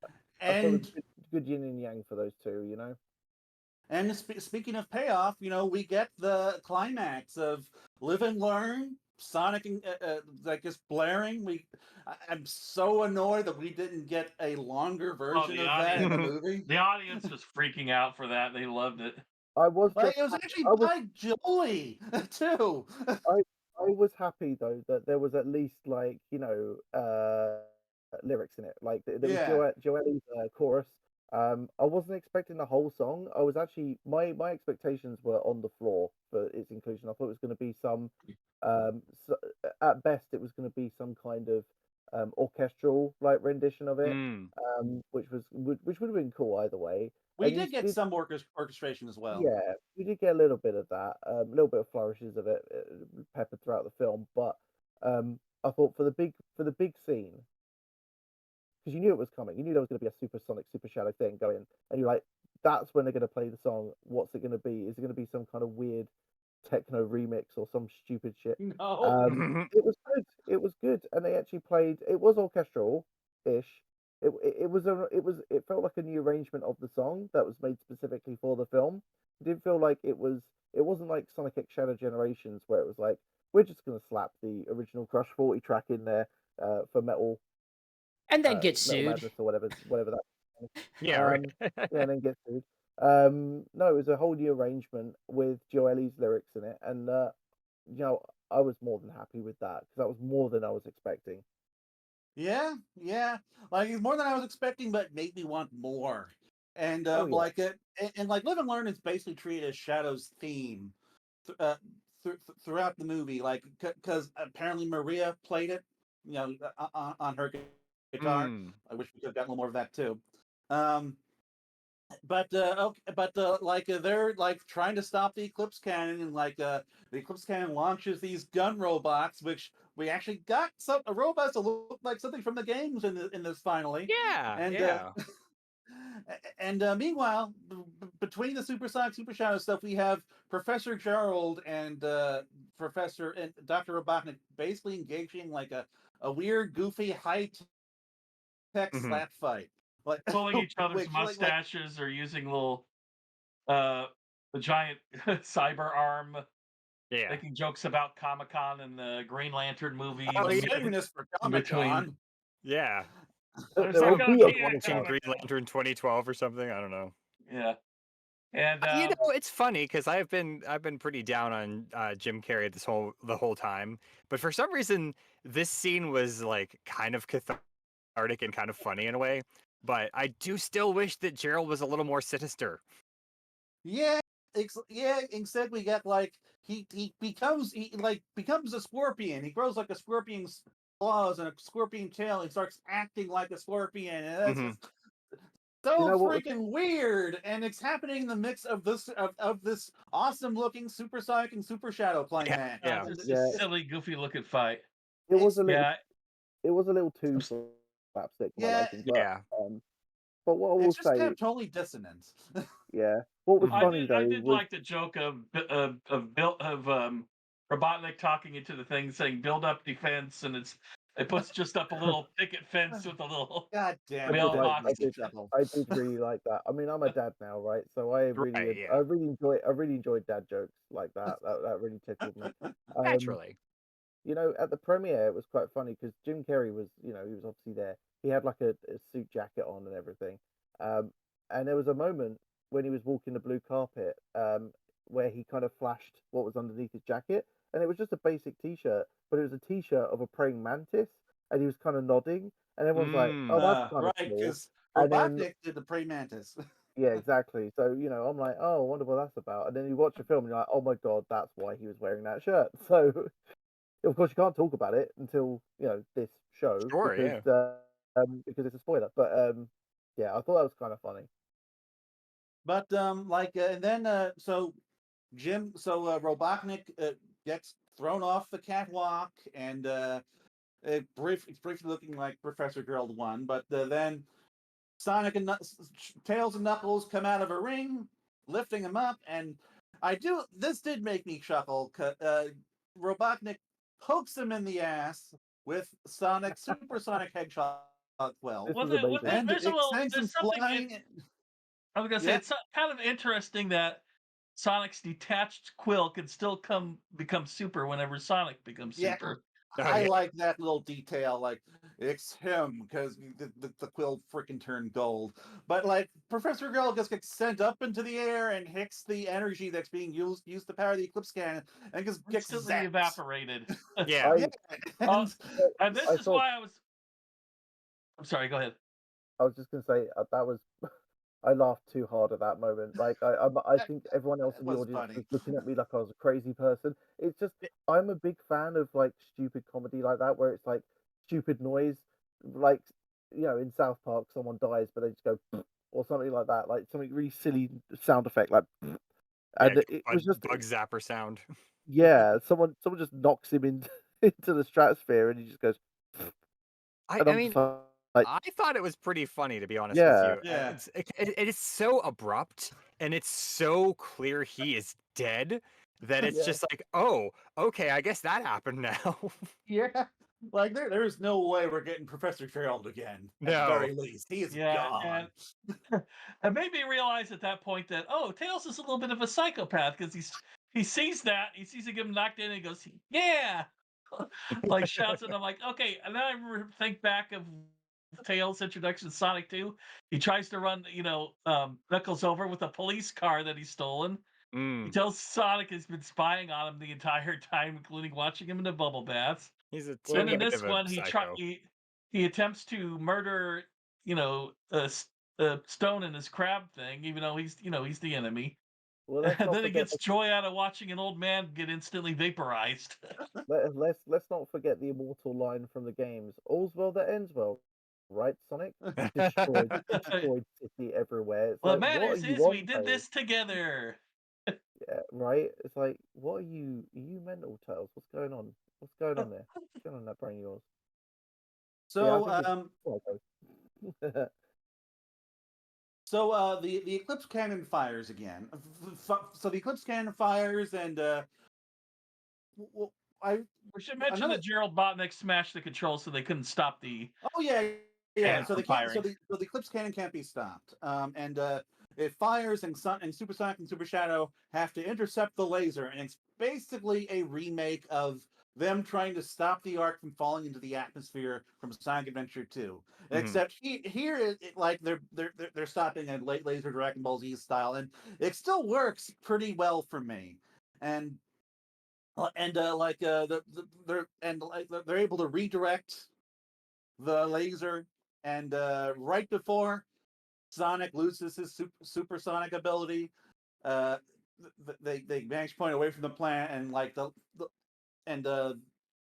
yeah, I thought it was and good yin and yang for those two. speaking of payoff, we get the climax of Live and Learn. Sonic and like just blaring. I'm so annoyed that we didn't get a longer version the of that in audience. the movie. The audience was freaking out for that. They loved it. I was Like just it was actually I was by Joey too. I I was happy though that there was at least like lyrics in it. Like there was Yeah. Joelle's chorus. I wasn't expecting the whole song. I was actually my expectations were on the floor for its inclusion. I thought it was going to be some so, at best it was going to be some kind of orchestral like rendition of it, Mm. which would have been cool either way. We And you did get did some orchestration as well. yeah, we did get a little bit of that, a little bit of flourishes of it peppered throughout the film. But I thought for the big scene, because you knew it was coming, you knew there was going to be a supersonic, super shadow thing going, and you're like, that's when they're going to play the song. What's it going to be? Is it going to be some kind of weird techno remix or some stupid shit? No. It was good. It was good, and they actually played. It was orchestral-ish. It felt like a new arrangement of the song that was made specifically for the film. It didn't feel like it was. It wasn't like Sonic X Shadow Generations where it was like we're just gonna slap the original Crush 40 track in there for And then get Metal sued. Madness or whatever that. Yeah, right. Yeah, and then get sued. No, it was a whole new arrangement with Joelle's lyrics in it, and you know, I was more than happy with that because that was more than I was expecting. Yeah, yeah. Like it's more than I was expecting, but made me want more. And Oh yeah, like it, and like Live and Learn is basically treated as Shadow's theme throughout the movie. Like because apparently Maria played it, on her guitar. Mm. I wish we could have gotten a little more of that too. Um, like they're like trying to stop the Eclipse Cannon, and like the Eclipse Cannon launches these gun robots, which we actually got a robots that look like something from the games in this finally. Yeah, And yeah. Meanwhile, between the Supersonic Super Shadow stuff, we have Professor Gerald and Professor and Dr. Robotnik basically engaging like a weird, goofy, high tech Mhm. slap fight, like Pulling each other's which, mustaches or using little the giant cyber arm, Yeah. making jokes about Comic-Con and the Green Lantern movies. Oh, yeah. saving this for in between. Comic-Con. Yeah. There's There like, will oh, be a yeah, Watching Green Comic-Con. Lantern 2012 or something. I don't know. Yeah. And You know, it's funny because I've been pretty down on Jim Carrey the whole time, but for some reason this scene was like kind of cathartic and kind of funny in a way. But I do still wish that Gerald was a little more sinister. Yeah, instead we get like he becomes a scorpion. He grows like a scorpion's claws and a scorpion tail. He starts acting like a scorpion, and that's Mhm. just so You know what was- freaking weird. And it's happening in the mix of this awesome looking Supersonic and Super Shadow playing match. Yeah. And it's Yeah. just a silly, goofy looking fight. It was a little. Yeah. It was a little too slapstick for my Yeah, liking. Yeah. But what I will it's just kind say, of totally dissonant. yeah, what was Mhm. funny though I did was like the joke of Robotnik talking into the thing saying build up defense, and it puts just up a little picket fence with a little God damn I it, did Bill that like makes Hawks. me chuckle. I did really like that. I mean, I'm a dad now, right? So I Right, yeah. really enjoyed dad jokes like that. That really tickled me. Naturally. You know, at the premiere, it was quite funny because Jim Carrey was, you know, he was obviously there. He had like a suit jacket on and everything. And there was a moment when he was walking the blue carpet, where he kind of flashed what was underneath his jacket, and it was just a basic T-shirt, but it was a T-shirt of a praying mantis, and he was kind of nodding, and everyone's like, "Oh, that's kind of Right, cool." because And then Robotnik did the praying mantis. yeah, exactly. So, you know, I'm like, oh, I wonder what that's about. And then you watch the film and you're like, oh my God, that's why he was wearing that shirt. So, of course, you can't talk about it until, you know, this show Sure, because it's a spoiler. But yeah, I thought that was kind of funny. But and then Robotnik gets thrown off the catwalk, and it's briefly looking like Professor Gerald won. But then Sonic and Tails and Knuckles come out of a ring, lifting him up, and this did make me chuckle. Robotnik pokes him in the ass with Supersonic Hedgehog 12, This Well, was amazing. and there's a it little, sends him there's something. flying. I was gonna say Yeah. it's kind of interesting that Sonic's detached quill can still become super whenever Sonic becomes Yeah. super. Oh, I yeah. like that little detail. Like, it's him because the quill freaking turned gold. But like, Professor Girl just gets sent up into the air and hits the energy that's being used to power the Eclipse cannon, and just gets Instantly zapped. evaporated. Yeah. Yeah, Oh, and and this I is thought why I was. I'm sorry. Go ahead. I was just gonna say that was I laughed too hard at that moment. Like I think everyone else it in the was audience funny. was looking at me like I was a crazy person. It's just I'm a big fan of like stupid comedy like that where it's like stupid noise, like you know in South Park someone dies but they just go or something like that, like something really silly sound effect like Yeah, and it was just bug zapper sound. yeah someone just knocks him into the stratosphere and he just goes I and I'm mean, just like I thought it was pretty funny, to be honest with yeah you. Yeah. It is so abrupt, and it's so clear he is dead that it's yeah. just like, oh, okay, I guess that happened now. Yeah. Like there is no way we're getting Professor Gerald again. At the No. very least, he is Yeah, gone. and it made me realize at that point that Tails is a little bit of a psychopath because he sees him get knocked in and he goes, yeah, like shouts, and I'm like, okay. And then I think back of Tails' introduction to Sonic 2. He tries to run, Knuckles over with a police car that he's stolen. He Mm, tells Sonic has been spying on him the entire time, including watching him in the bubble baths. he's a Well, Then teeny in bit of this a one, psycho. he attempts to murder, Stone in his crab thing, even though he's the enemy. well let's And not then he forget gets joy out of watching an old man get instantly vaporized. let's not forget the immortal line from the games. All's well that ends well, right, Sonic? Destroyed city everywhere. It's What like, what are matters you is we on, did Tails? this together. right? It's like, what are you? Are you mental, Tails? What's going on? What's going on there? What's going on in that brain of yours? Yeah, I So, think it's. Well, okay. so the Eclipse Cannon fires again. So the Eclipse Cannon fires, and I We should mention another. that Gerald Botnick smashed the controls so they couldn't stop the Oh yeah, yeah. cannon So from they can't. firing. So the Eclipse Cannon can't be stopped. And it fires, and Supersonic and Super Shadow have to intercept the laser, and it's basically a remake of them trying to stop the Ark from falling into the atmosphere from Sonic Adventure 2. Except here, like they're stopping a laser Dragon Ball Z style, and it still works pretty well for me. And they're able to redirect the laser, and right before Sonic loses his supersonic ability, uh, they manage to point away from the planet, and like the and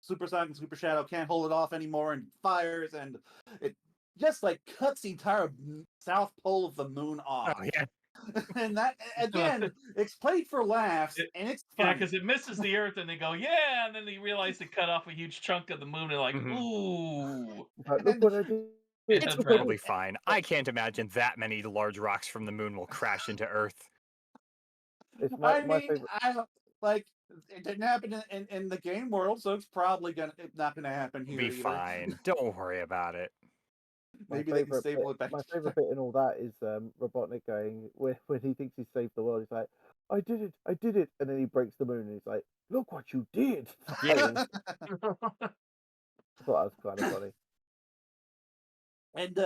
Supersonic and Super Shadow can't hold it off anymore, and fires, and it just like cuts the entire south pole of the moon off. Oh yeah. And that again, it's played for laughs, It- and it's Yeah, funny. because it misses the Earth, and they go, "Yeah," and then they realize they cut off a huge chunk of the moon, and like, Mhm. "Ooh." Like, look And what I did. Yeah, It's that's right. probably fine. I can't imagine that many large rocks from the moon will crash into Earth. It's I my mean, favorite. I like it didn't happen in the game world, so it's probably not gonna happen It'll here be either. fine. Don't worry about it. My Maybe they can favorite bit, stable it back my favorite together. bit in all that is Robotnik going when he thinks he saved the world. He's like, I did it," and then he breaks the moon, and he's like, "Look what you did!" Yeah. I thought that was kind of funny. and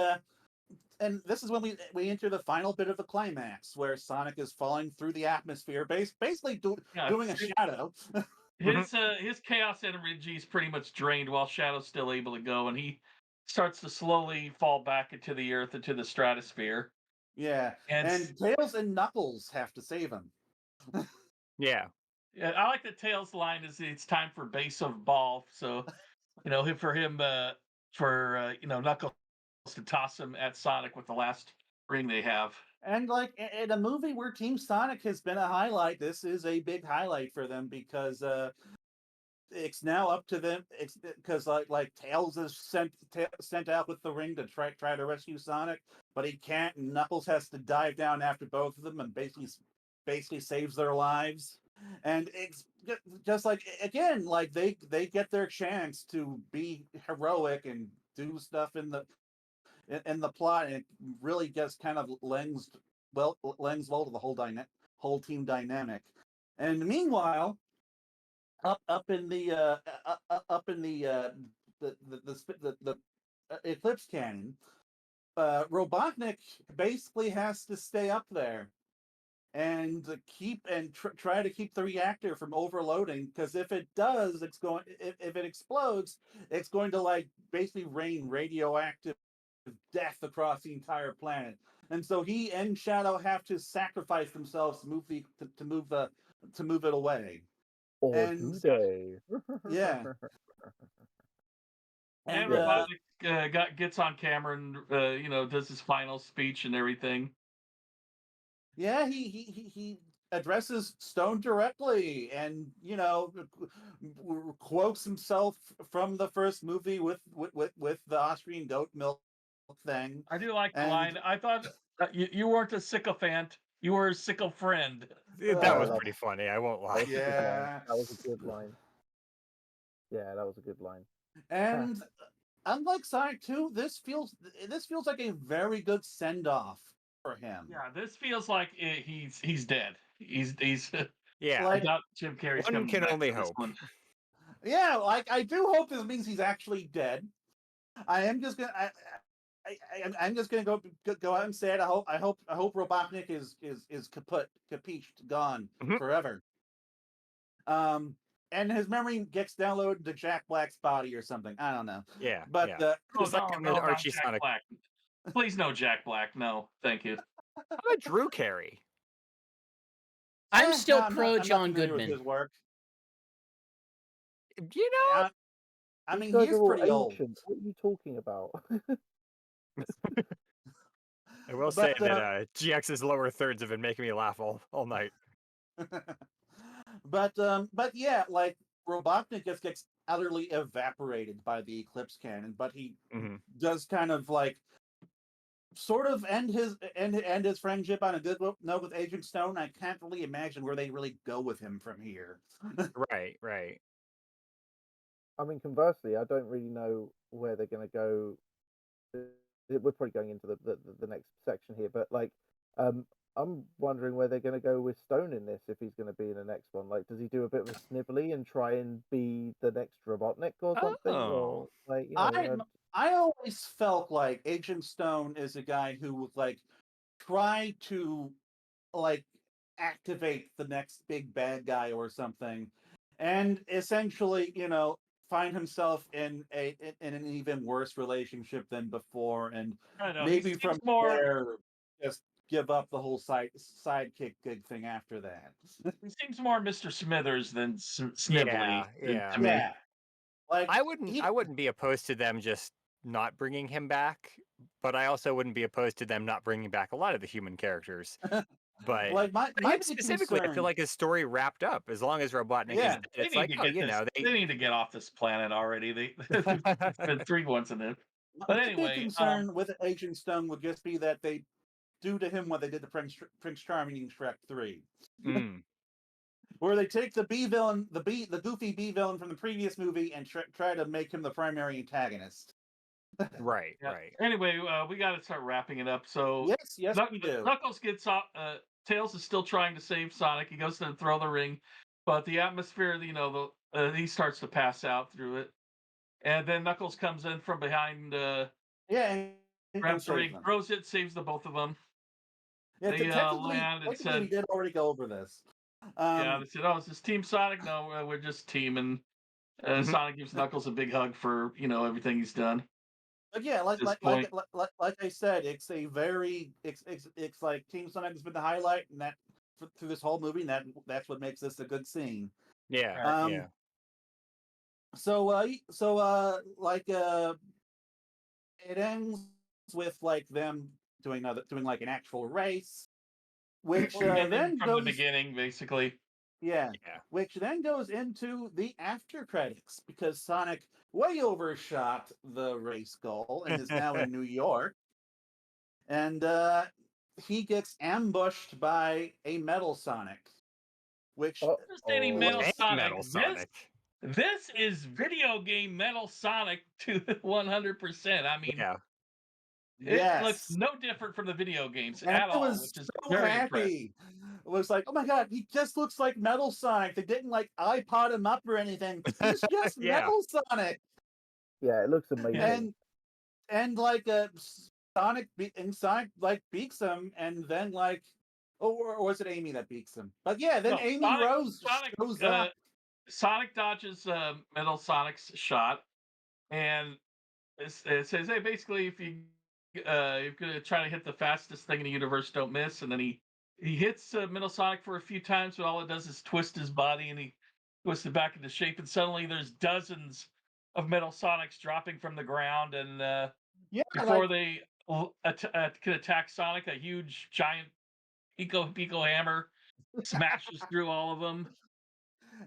and this is when we enter the final bit of the climax, where Sonic is falling through the atmosphere, basically Yeah, doing a shadow. his chaos energy is pretty much drained while Shadow's still able to go, and he starts to slowly fall back into the Earth, into the stratosphere. Yeah, And and Tails and Knuckles have to save him. Yeah. yeah, I like the Tails line is it's time for base of ball. So for him, Knuckles to toss him at Sonic with the last ring they have. And like in a movie where Team Sonic has been a highlight, this is a big highlight for them, because it's now up to them. It's because like Tails is sent out with the ring to try to rescue Sonic, but he can't. And Knuckles has to dive down after both of them, and basically saves their lives. And it's just like, again, like they get their chance to be heroic and do stuff in the plot, and it really just kind of lends well to the whole team dynamic. And meanwhile, up in the up in the Eclipse Canyon, Robotnik basically has to stay up there and try to keep the reactor from overloading, because if it does, if it explodes, it's going to like basically rain radioactive death across the entire planet. And so he and Shadow have to sacrifice themselves to move it away. Or And do they? yeah, And and Yeah. Robotnik gets on camera and does his final speech and everything. yeah, he addresses Stone directly, and quotes himself from the first movie with the Austrian goat milk thing. I do like the And line. I thought you weren't a sycophant. You were a sickle friend. That Oh, was that pretty funny, I won't that lie. was a good line. yeah, That was a good line. Yeah, that was a good line. and unlike Sonic 2, this feels like a very good send off for him. Yeah, this feels like he's dead. He's Yeah. I Like, doubt Jim Carrey's One coming can back only for this hope. one. yeah, like I do hope this means he's actually dead. I am just gonna. I'm just gonna go out and say it. I hope Robotnik is kaput, capished, gone Mhm. forever. And his memory gets downloaded to Jack Black's body or something. I don't know. Yeah. But Yeah. Oh Just like no, in no, the not Archie Jack Sonic. Black. Please no Jack Black. No, thank you. How about Drew Carey? I'm still I'm pro not John familiar with Goodman. his work. You know, I These mean, guys he are is all pretty old. ancient. What are you talking about? I will say But that GX's lower thirds have been making me laugh all night. but yeah, like Robotnik just gets utterly evaporated by the Eclipse cannon, but he hmm does kind of like sort of end his friendship on a good note with Agent Stone. I can't really imagine where they really go with him from here. Right, right. I mean, conversely, I don't really know where they're going to go. We're probably going into the next section here, but like, I'm wondering where they're going to go with Stone in this if he's going to be in the next one. Like, does he do a bit of a snivelly and try and be the next Robotnik or something, or Oh. like, I always felt like Agent Stone is a guy who would like try to like activate the next big bad guy or something, and essentially, find himself in an even worse relationship than before, and I don't know. He maybe seems from more. there just give up the whole sidekick gig thing after that. He seems more Mr. Smithers than Yeah, Snivelly yeah. to me. Yeah, like I wouldn't be opposed to them just not bringing him back, but I also wouldn't be opposed to them not bringing back a lot of the human characters. But like my him big specifically, I feel concern. like his story wrapped up. As long as Robotnik is Yeah, dead, They it's need like, to oh, get this. they. They need to get off this planet already. It's been 3 months in it. But my big anyway, concern with Agent Stone would just be that they do to him what they did to Prince Charming in Shrek 3, Mm, where they take the B villain, the goofy B villain from the previous movie, and try to make him the primary antagonist. right, yeah. right. Anyway, we got to start wrapping it up. So Yes, we do. Knuckles gets off. Tails is still trying to save Sonic. He goes to throw the ring, but the atmosphere, he starts to pass out through it. And then Knuckles comes in from behind, Yeah, and grabs the save ring, them. throws it, saves the both of them. Yeah, They technically, land and technically, we said, did already go over this. "Yeah." They said, "Oh, is this Team Sonic?" No, we're just Team. And Mhm. Sonic gives Knuckles a big hug for everything he's done But yeah, at this point. like I said, it's a very it's like Team Sonic has been the highlight, and that through this whole movie, and that's what makes this a good scene. Yeah, Right. Um, yeah. so it ends with like them doing like an actual race, which Well, ending then from the goes beginning, basically. yeah, Yeah. which then goes into the after credits because Sonic way overshot the race goal and is now in New York, and he gets ambushed by a Metal Sonic, which Just any oh, Metal Hey, Sonic. Metal This Sonic. this is video game Metal Sonic to 100%. I mean, Yeah. it looks yes, no different from the video games and at I all, was which is so very impressive. happy. It was like, oh my god, he just looks like Metal Sonic. They didn't like iPod him up or anything. He's just Yeah. Metal Sonic, yeah, it looks Yeah. amazing. and like Sonic like beats him, and then like, or was it Amy that beats him? But yeah, then No, Amy Rose Sonic, shows uh, up. Sonic dodges Metal Sonic's shot, and it says, "Hey, basically, if you're gonna try to hit the fastest thing in the universe, don't miss." And then he hits Metal Sonic for a few times, but all it does is twist his body, and he twists it back into shape. And suddenly, there's dozens of Metal Sonics dropping from the ground, and Yeah, before they can attack Sonic, a huge giant Pico hammer smashes through all of them,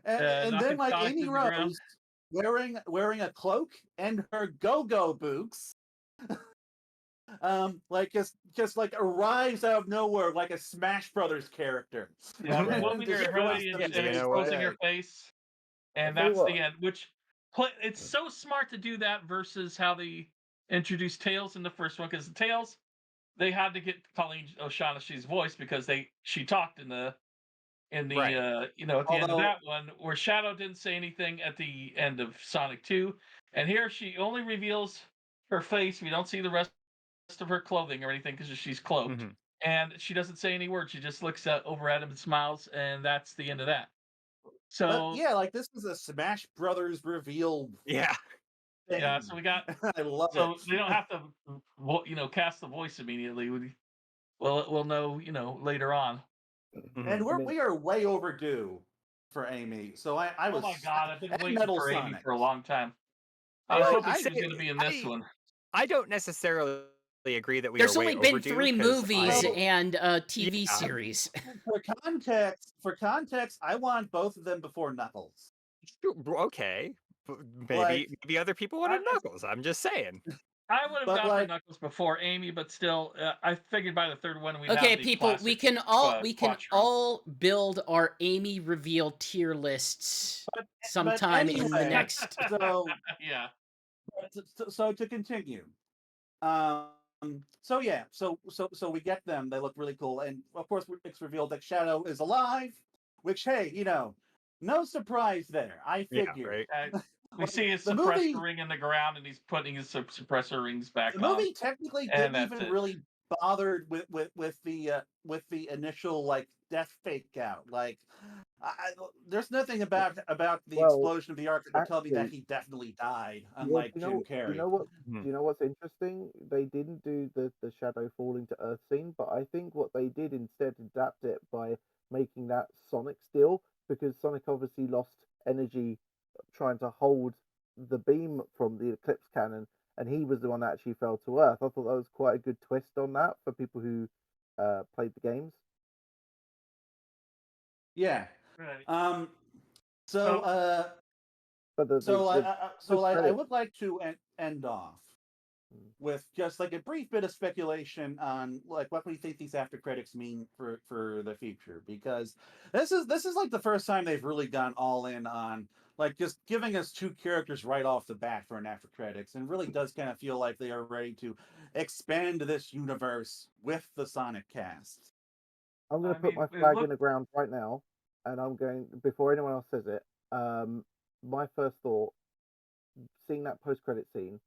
and then knocking like Sonic Amy to the ground. Rose wearing a cloak and her go-go boots, like just like arrives out of nowhere like a Smash Brothers character, Yeah, Yeah. removing and her destroys hoodie them Yeah, in you space know for a what? exposing her day. face, I and tell you that's what, the end. It's so smart to do that versus how they introduced Tails in the first one. Because Tails, they had to get Colleen O'Shaughnessy's voice because she talked Right. at the end of Although that one, where Shadow didn't say anything at the end of Sonic 2, and here she only reveals her face. We don't see the rest of her clothing or anything because she's cloaked, hmm and she doesn't say any words. She just looks over at him and smiles, and that's the end of that. but So yeah, like this is a Smash Brothers reveal Yeah. yeah, so thing. we got I love it. so they don't have to cast the voice immediately. We'll know later on. hmm And I mean, we are way overdue for Amy. So I Oh my was god, I've been and waiting Metal for Amy Sonic. for a long time. I You was know, Like hoping she say was going to be in this I one. I don't necessarily agree that we There's are way only been overdue. 3 movies I- and a TV Yeah. series. For context, I want both of them before Knuckles. Okay, Like, maybe other people wanted Knuckles. I'm just saying. I would have But, gone like- for Knuckles before Amy, but still, I figured by the third one we'd Okay, have the people, we classic, can Quattro. all build our Amy reveal tier lists but sometime in the anyway, next. So, Yeah. so to continue, so yeah, so we get them. They look really cool, and of course, it's revealed that Shadow is alive. Which, hey, no surprise there. I Yeah, figured. right. We see his the suppressor movie, ring in the ground, and he's putting his suppressor rings back the on, movie technically and didn't that's even it. really bothered with the initial like death fake out. Like, there's nothing about the Well, explosion of the arc that would tell me that actually, he definitely died, well, unlike Jim Carrey. Hmm. Do you know what's interesting? They didn't do the shadow falling to Earth scene, but I think what they did instead adapt it by making that Sonic still, because Sonic obviously lost energy trying to hold the beam from the Eclipse cannon, and he was the one that actually fell to Earth. I thought that was quite a good twist on that for people who played the games. Yeah. Right. So But I post-credit- would like to end off with just like a brief bit of speculation on like what we think these after credits mean for the future, because this is like the first time they've really gone all in on like just giving us 2 characters right off the bat for an after credits, and really does kind of feel like they are ready to expand this universe with the Sonic cast. I'm going I to put mean, my it flag in looked- the ground right now, and I'm going before anyone else says it. My first thought, seeing that post-credit scene,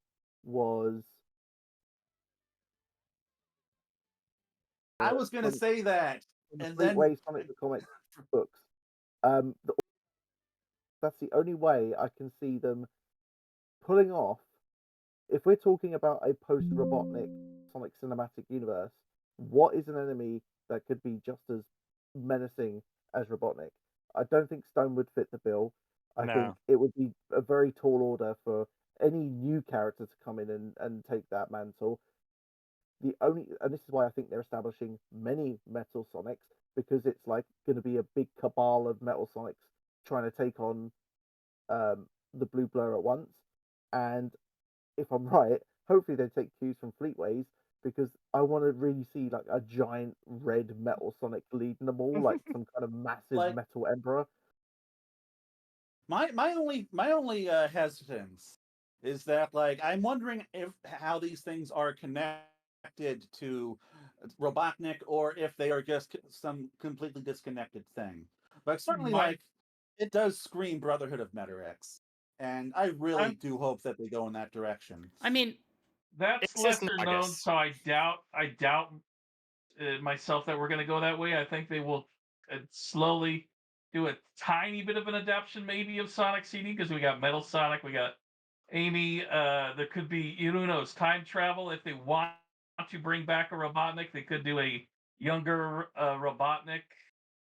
was I was gonna from say that, the and then Fleetway Sonic the Comic books. That's the only way I can see them pulling off. If we're talking about a post-Robotnik Sonic cinematic universe, what is an enemy that could be just as menacing as Robotnik? I don't think Stone would fit the bill. I think No. it would be a very tall order for any new character to come in and take that mantle. And this is why I think they're establishing many Metal Sonics, because it's like going to be a big cabal of Metal Sonics trying to take on the Blue Blur at once. And if I'm right, hopefully they take cues from Fleetways, because I want to really see like a giant red Metal Sonic leading them all, like some kind of massive Like- Metal Emperor. my only hesitance is that like I'm wondering if how these things are connected to Robotnik, or if they are just some completely disconnected thing. But certainly, My- like, it does scream Brotherhood of Metarex, and I really do hope that they go in that direction. I mean, That's It's just lesser known, August. so I doubt myself that we're going to go that way. I think they will slowly do a tiny bit of an adaptation, maybe, of Sonic CD, because we got Metal Sonic, we got Amy. There could be, who knows, time travel. If they want to bring back a Robotnik, they could do a younger Robotnik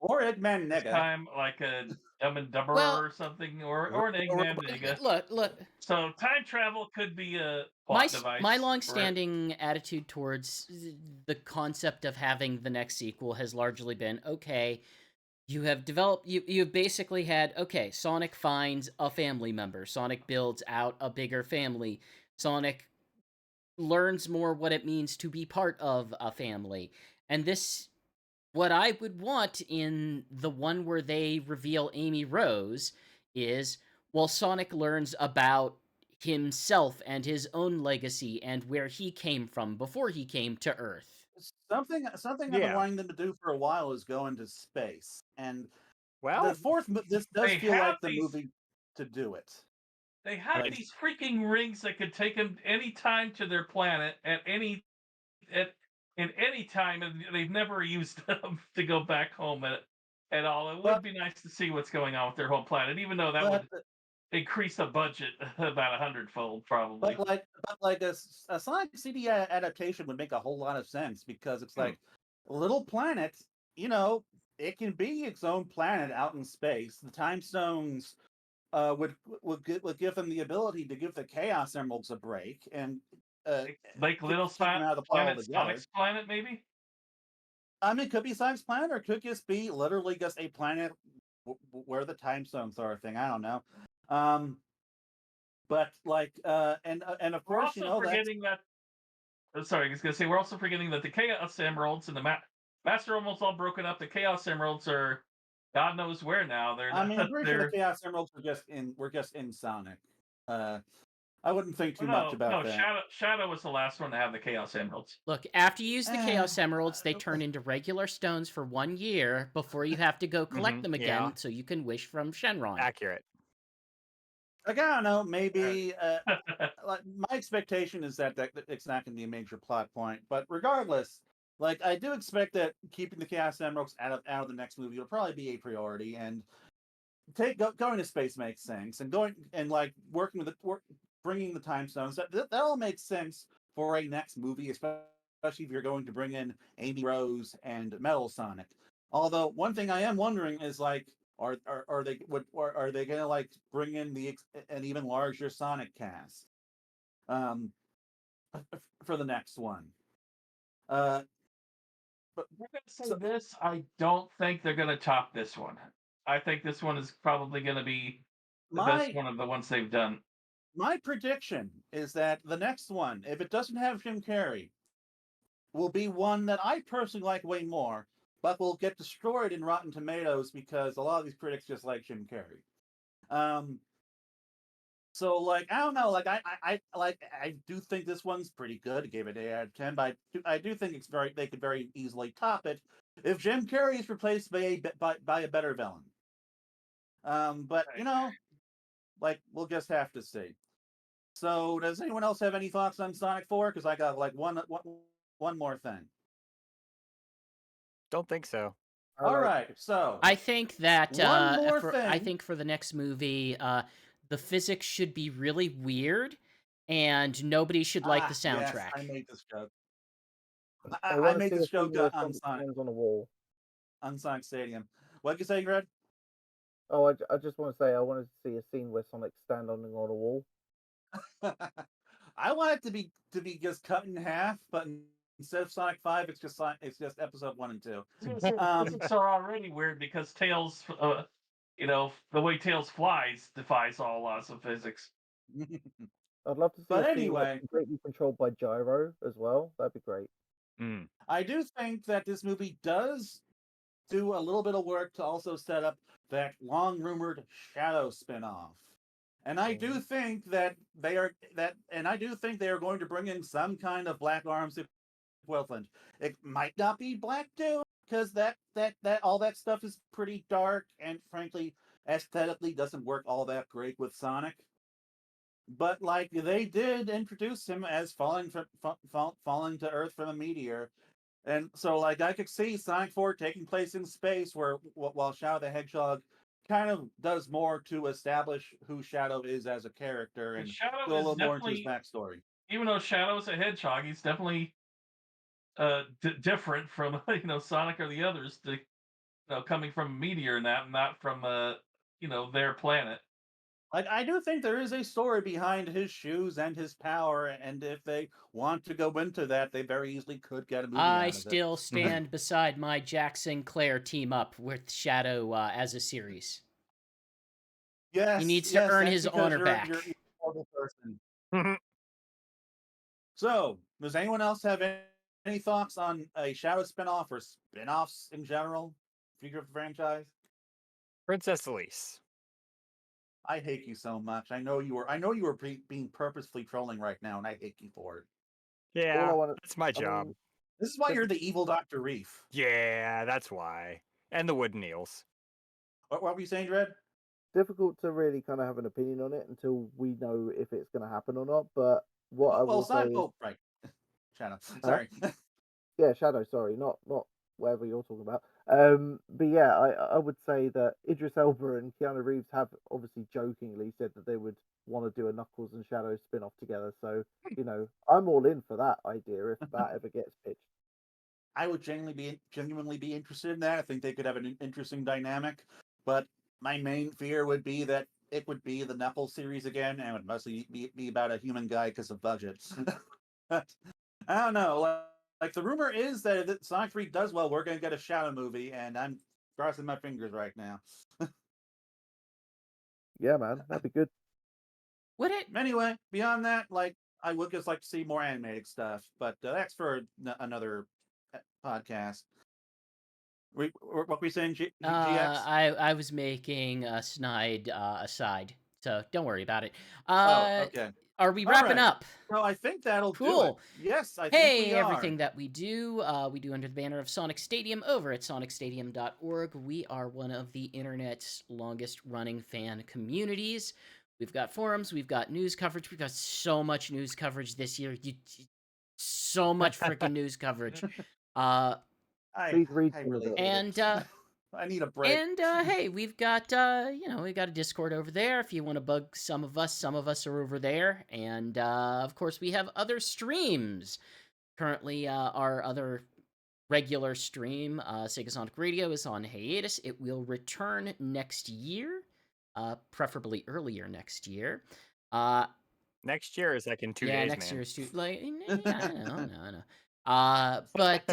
Or Eggman this Nega. time, like a Dumb and Dumber Well, or something, or an Eggman Nega. look. So time travel could be a My plot device. my for it. long-standing attitude towards the concept of having the next sequel has largely been, okay, you have developed, you've basically had, okay, Sonic finds a family member, Sonic builds out a bigger family, Sonic learns more what it means to be part of a family, and this, what I would want in the one where they reveal Amy Rose is, well, Sonic learns about himself and his own legacy and where he came from before he came to Earth. Something I've been Yeah. wanting them to do for a while is go into space, and Well, the fourth. This does They feel have like the these- movie to do it. They have Like- these freaking rings that could take them any time to their planet at any time, and they've never used them to go back home at all. It would But- be nice to see what's going on with their home planet, even though that But, would increase the budget about 100-fold, probably. but like a Sonic CD adaptation would make a whole lot of sense, because it's like a little planet. It can be its own planet out in space. The Time Stones would give them the ability to give the Chaos Emeralds a break, and Like Little keep them out of the plot Planet altogether. Sonic's planet, maybe. I mean, it could be Sonic's planet, or it could just be literally just a planet where the time stones are a thing. I don't know. But like, and of We're course, you also know that. forgetting that. Sorry, I was gonna say we're also forgetting that the Chaos Emeralds and the Master Emeralds all broken up. The Chaos Emeralds are God knows where now. They're I not. mean, I'm pretty sure the They're Chaos Emeralds were just in Sonic. I wouldn't think too no, much about no. that. Shadow was the last one to have the Chaos Emeralds. Look, after you use the Chaos Emeralds, they turn into regular stones for 1 year before you have to go collect them again, yeah. so you can wish from Shenron. Accurate. Like, I don't know, maybe like my expectation is that it's not going to be a major plot point, but regardless, like I do expect that keeping the Chaos Emeralds out of the next movie will probably be a priority, and going to space makes sense, and going and like working with bringing the time stones that all makes sense for a next movie, especially if you're going to bring in Amy Rose and Metal Sonic. Although one thing I am wondering is like, are they gonna like bring in an even larger Sonic cast for the next one? But We're gonna say this. I don't think they're gonna top this one. I think this one is probably gonna be the best one of the ones they've done. My prediction is that the next one, if it doesn't have Jim Carrey, will be one that I personally like way more, but will get destroyed in Rotten Tomatoes because a lot of these critics just like Jim Carrey. So like I don't know, like I do think this one's pretty good. I gave it 8 out of 10, but I do think they could very easily top it if Jim Carrey is replaced by a better villain. But you know, like we'll just have to see. So does anyone else have any thoughts on Sonic 4? Because I got like one more thing. Don't think so. All right, so I think that one more I thing. think for the next movie, the physics should be really weird, and nobody should like the Yes, soundtrack. I made this joke. I I want to made see this a scene joke where on Sonic Sonic stands on a wall. Stadium. What'd you say, Greg? Oh, I just want to say I wanted to see a scene where Sonic's standing on a wall. I want it to be just cut in half, but instead of Sonic 5, it's just episode 1 and 2. Physics are already weird because Tails, the way Tails flies defies all laws of physics. I'd love to see But a scene that's anyway, completely controlled by gyro as well. That'd be great. I do think that this movie does do a little bit of work to also set up that long rumored Shadow spinoff. And I do think that they are going to bring in some kind of Black Arms equivalent. It might not be Black Doom because that all that stuff is pretty dark and frankly aesthetically doesn't work all that great with Sonic. But like they did introduce him as falling to Earth from a meteor, and so like I could see Sonic 4 taking place in space, where while Shadow the Hedgehog kind of does more to establish who Shadow is as a character and Shadow go a is little more into his definitely, backstory. even though Shadow is a hedgehog, he's definitely different from Sonic or the others. Coming from a meteor and that, not from their planet. Like I do think there is a story behind his shoes and his power, and if they want to go into that, they very easily could get a movie I out of it. still stand beside my Jack Sinclair team up with Shadow as a series. Yes, He needs to earn that's his because honor you're back. a horrible person. So, does anyone else have any thoughts on a Shadow spinoff or spinoffs in general? Future of the franchise? Princess Elise. I hate you so much. I know you were being purposefully trolling right now, and I hate you for it. Yeah, All that's my job. mean, This is why you're the evil Dr. Reef. Yeah, that's why. And the wooden eels. What were you saying, Dread? difficult to really kind of have an opinion on it until we know if it's going to happen or not. But what I will say is, right. Shadow. Huh? Sorry. yeah, Shadow. Sorry, not whatever you're talking about. But yeah, I would say that Idris Elba and Keanu Reeves have obviously jokingly said that they would want to do a Knuckles and Shadow spin-off together. So I'm all in for that idea if that ever gets pitched. I would genuinely be interested in that. I think they could have an interesting dynamic. But my main fear would be that it would be the Knuckles series again, and it would mostly be about a human guy because of budgets. But I don't know. Like the rumor is that if Sonic 3 does well, we're gonna get a Shadow movie, and I'm crossing my fingers right now. Yeah, man, that'd be good. Would it? Anyway, beyond that, like I would just like to see more animated stuff, but that's for another podcast. What were we saying, GX? I was making a snide aside, so don't worry about it. Oh, okay. Are we All wrapping right. up? Well, I think that'll do it. Cool. Yes, I think Hey, we are. everything that we do under the banner of Sonic Stadium over at sonicstadium.org. We are one of the internet's longest running fan communities. We've got forums, we've got news coverage. We've got so much news coverage this year. So much freaking news coverage. Please read I some of really it. hate And it. I need a break. And hey, we've got we've got a Discord over there if you want to bug some of us. Some of us are over there, and of course we have other streams. Currently, our other regular stream, Sega Sonic Radio, is on hiatus. It will return next year, preferably earlier next year. Next year is like in 2 Yeah, days, next man. year is too like yeah, I know. But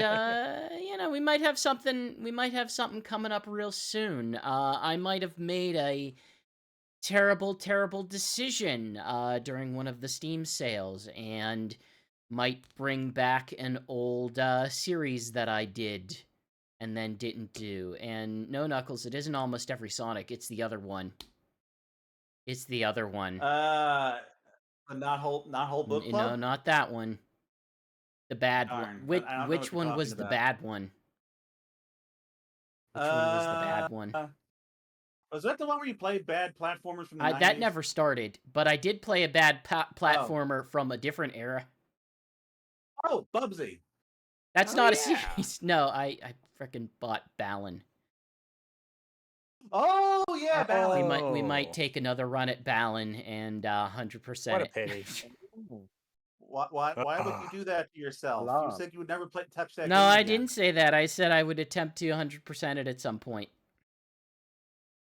we might have something. We might have something coming up real soon. I might have made a terrible, terrible decision during one of the Steam sales, and might bring back an old series that I did and then didn't do. And no, Knuckles, it isn't almost every Sonic. It's the other one. It's the other one. The not whole book No, club. not that one. The bad one. Darn, Which I don't know which what you're one was talking the about. bad one? Which one was the bad one? Was that the one where you played bad platformers from the 90s? That never started, but I did play a bad platformer from a different era. Oh, Bubsy. That's Oh, not a yeah. series. No, I frickin' bought Balan. Oh yeah, Ballad. We might Oh. take another run at Balan and 100% What a it. pity. Why would you Ugh. do that to yourself? You Alarm. said you would never touch that No, game I again. didn't say that. I said I would attempt to 100% it at some point.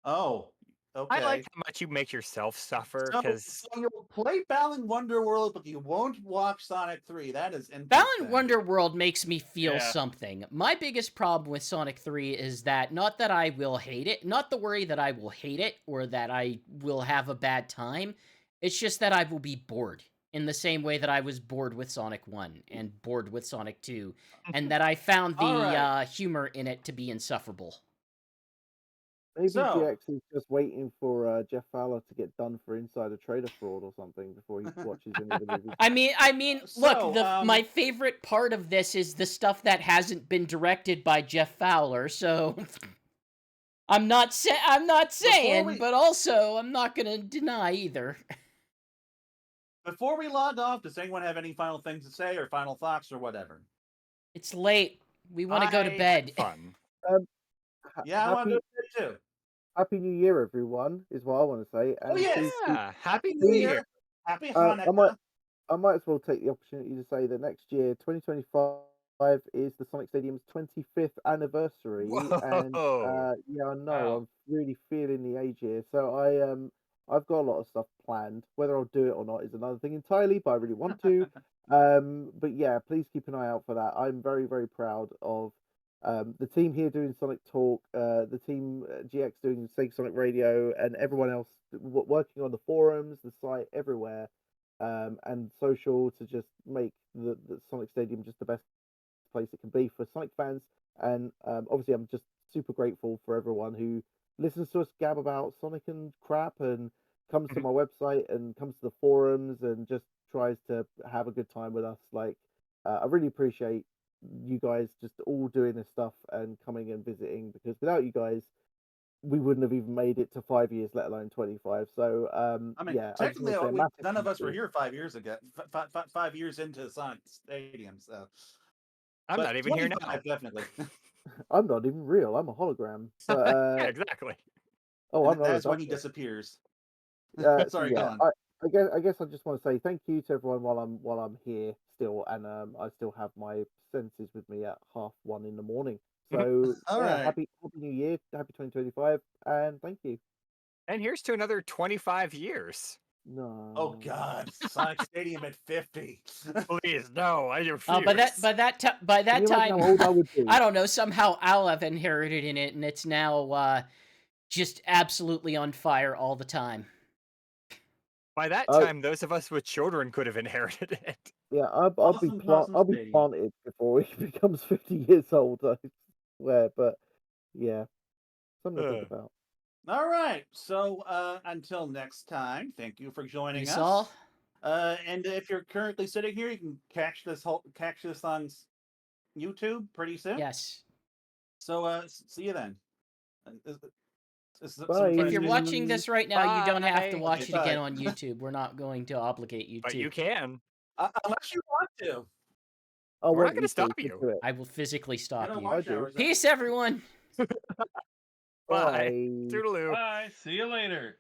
Oh, okay. I like how much you make yourself suffer So because you'll play Balan Wonderworld, but you won't watch Sonic 3. That is interesting. Balan Wonderworld makes me feel Yeah. something. My biggest problem with Sonic 3 is that not that I will hate it, not the worry that I will hate it or that I will have a bad time. It's just that I will be bored in the same way that I was bored with Sonic 1 and bored with Sonic 2, and that I found the All right. humor in it to be insufferable. Maybe So- GX is just waiting for Jeff Fowler to get done for insider trader fraud or something before he watches any of the movies. I mean, So, look, my favorite part of this is the stuff that hasn't been directed by Jeff Fowler, so I'm not saying, we- but also I'm not going to deny either. Before we log off, does anyone have any final things to say or final thoughts or whatever? It's late. We want to go to I- bed. fun. Yeah, I want to do it too. Happy New Year, everyone, is what I want to say. Oh, yes. please keep- Yeah, Happy New please- Year. Happy I Hanukkah. might as well take the opportunity to say that next year, 2025, is the Sonic Stadium's 25th anniversary, and Whoa. yeah, I know Wow. I'm really feeling the age here. So I've got a lot of stuff planned. Whether I'll do it or not is another thing entirely, but I really want to. But yeah, please keep an eye out for that. I'm very, very proud of the team here doing Sonic Talk, the team GX doing Sega Sonic Radio, and everyone else working on the forums, the site, everywhere, and social to just make the Sonic Stadium just the best place it can be for Sonic fans. And obviously, I'm just super grateful for everyone who listens to us gab about Sonic and crap and comes to my website and comes to the forums and just tries to have a good time with us. Like, I really appreciate you guys just all doing this stuff and coming and visiting, because without you guys, we wouldn't have even made it to 5 years, let alone 25. So I mean, yeah, I just technically, wanna say a massive none of thank us were you. here 5 years ago. 5 years into Sonic Stadium, so I'm but not even here now. 25, definitely. I'm not even real. I'm a hologram. But Yeah, exactly. oh, I'm not a That's when he doctor. disappears. So Sorry, go yeah, on. I guess I just want to say thank you to everyone while I'm here still, and I still have my senses with me at 1:30 in the morning. So All yeah, right. happy New Year, happy 2025, and thank you. And here's to another 25 years. No. Oh God, Sonic Stadium at 50. Please, no, I refuse. By that Can you imagine time, how old I would be? I don't know. Somehow I'll have inherited in it, and it's now just absolutely on fire all the time. By that Oh. time, those of us with children could have inherited it. Yeah, I'll be Possum I'll be Stadium. planted before he becomes 50 years old. I swear, but yeah, something to think Ugh. about. All right. So until next time, thank you for joining You us. saw? And if you're currently sitting here, you can catch this on YouTube pretty soon. Yes. So see you then. Bye. If you're watching this right now, you don't have to Bye. watch Okay, it again bye. on YouTube. We're not going to obligate you But to. you can. Unless you want to. I We're not want going you to stop to you. do it. I will physically I stop know you. watch I do. hours. Peace, everyone! Bye. Bye. Toodaloo. Bye. See you later.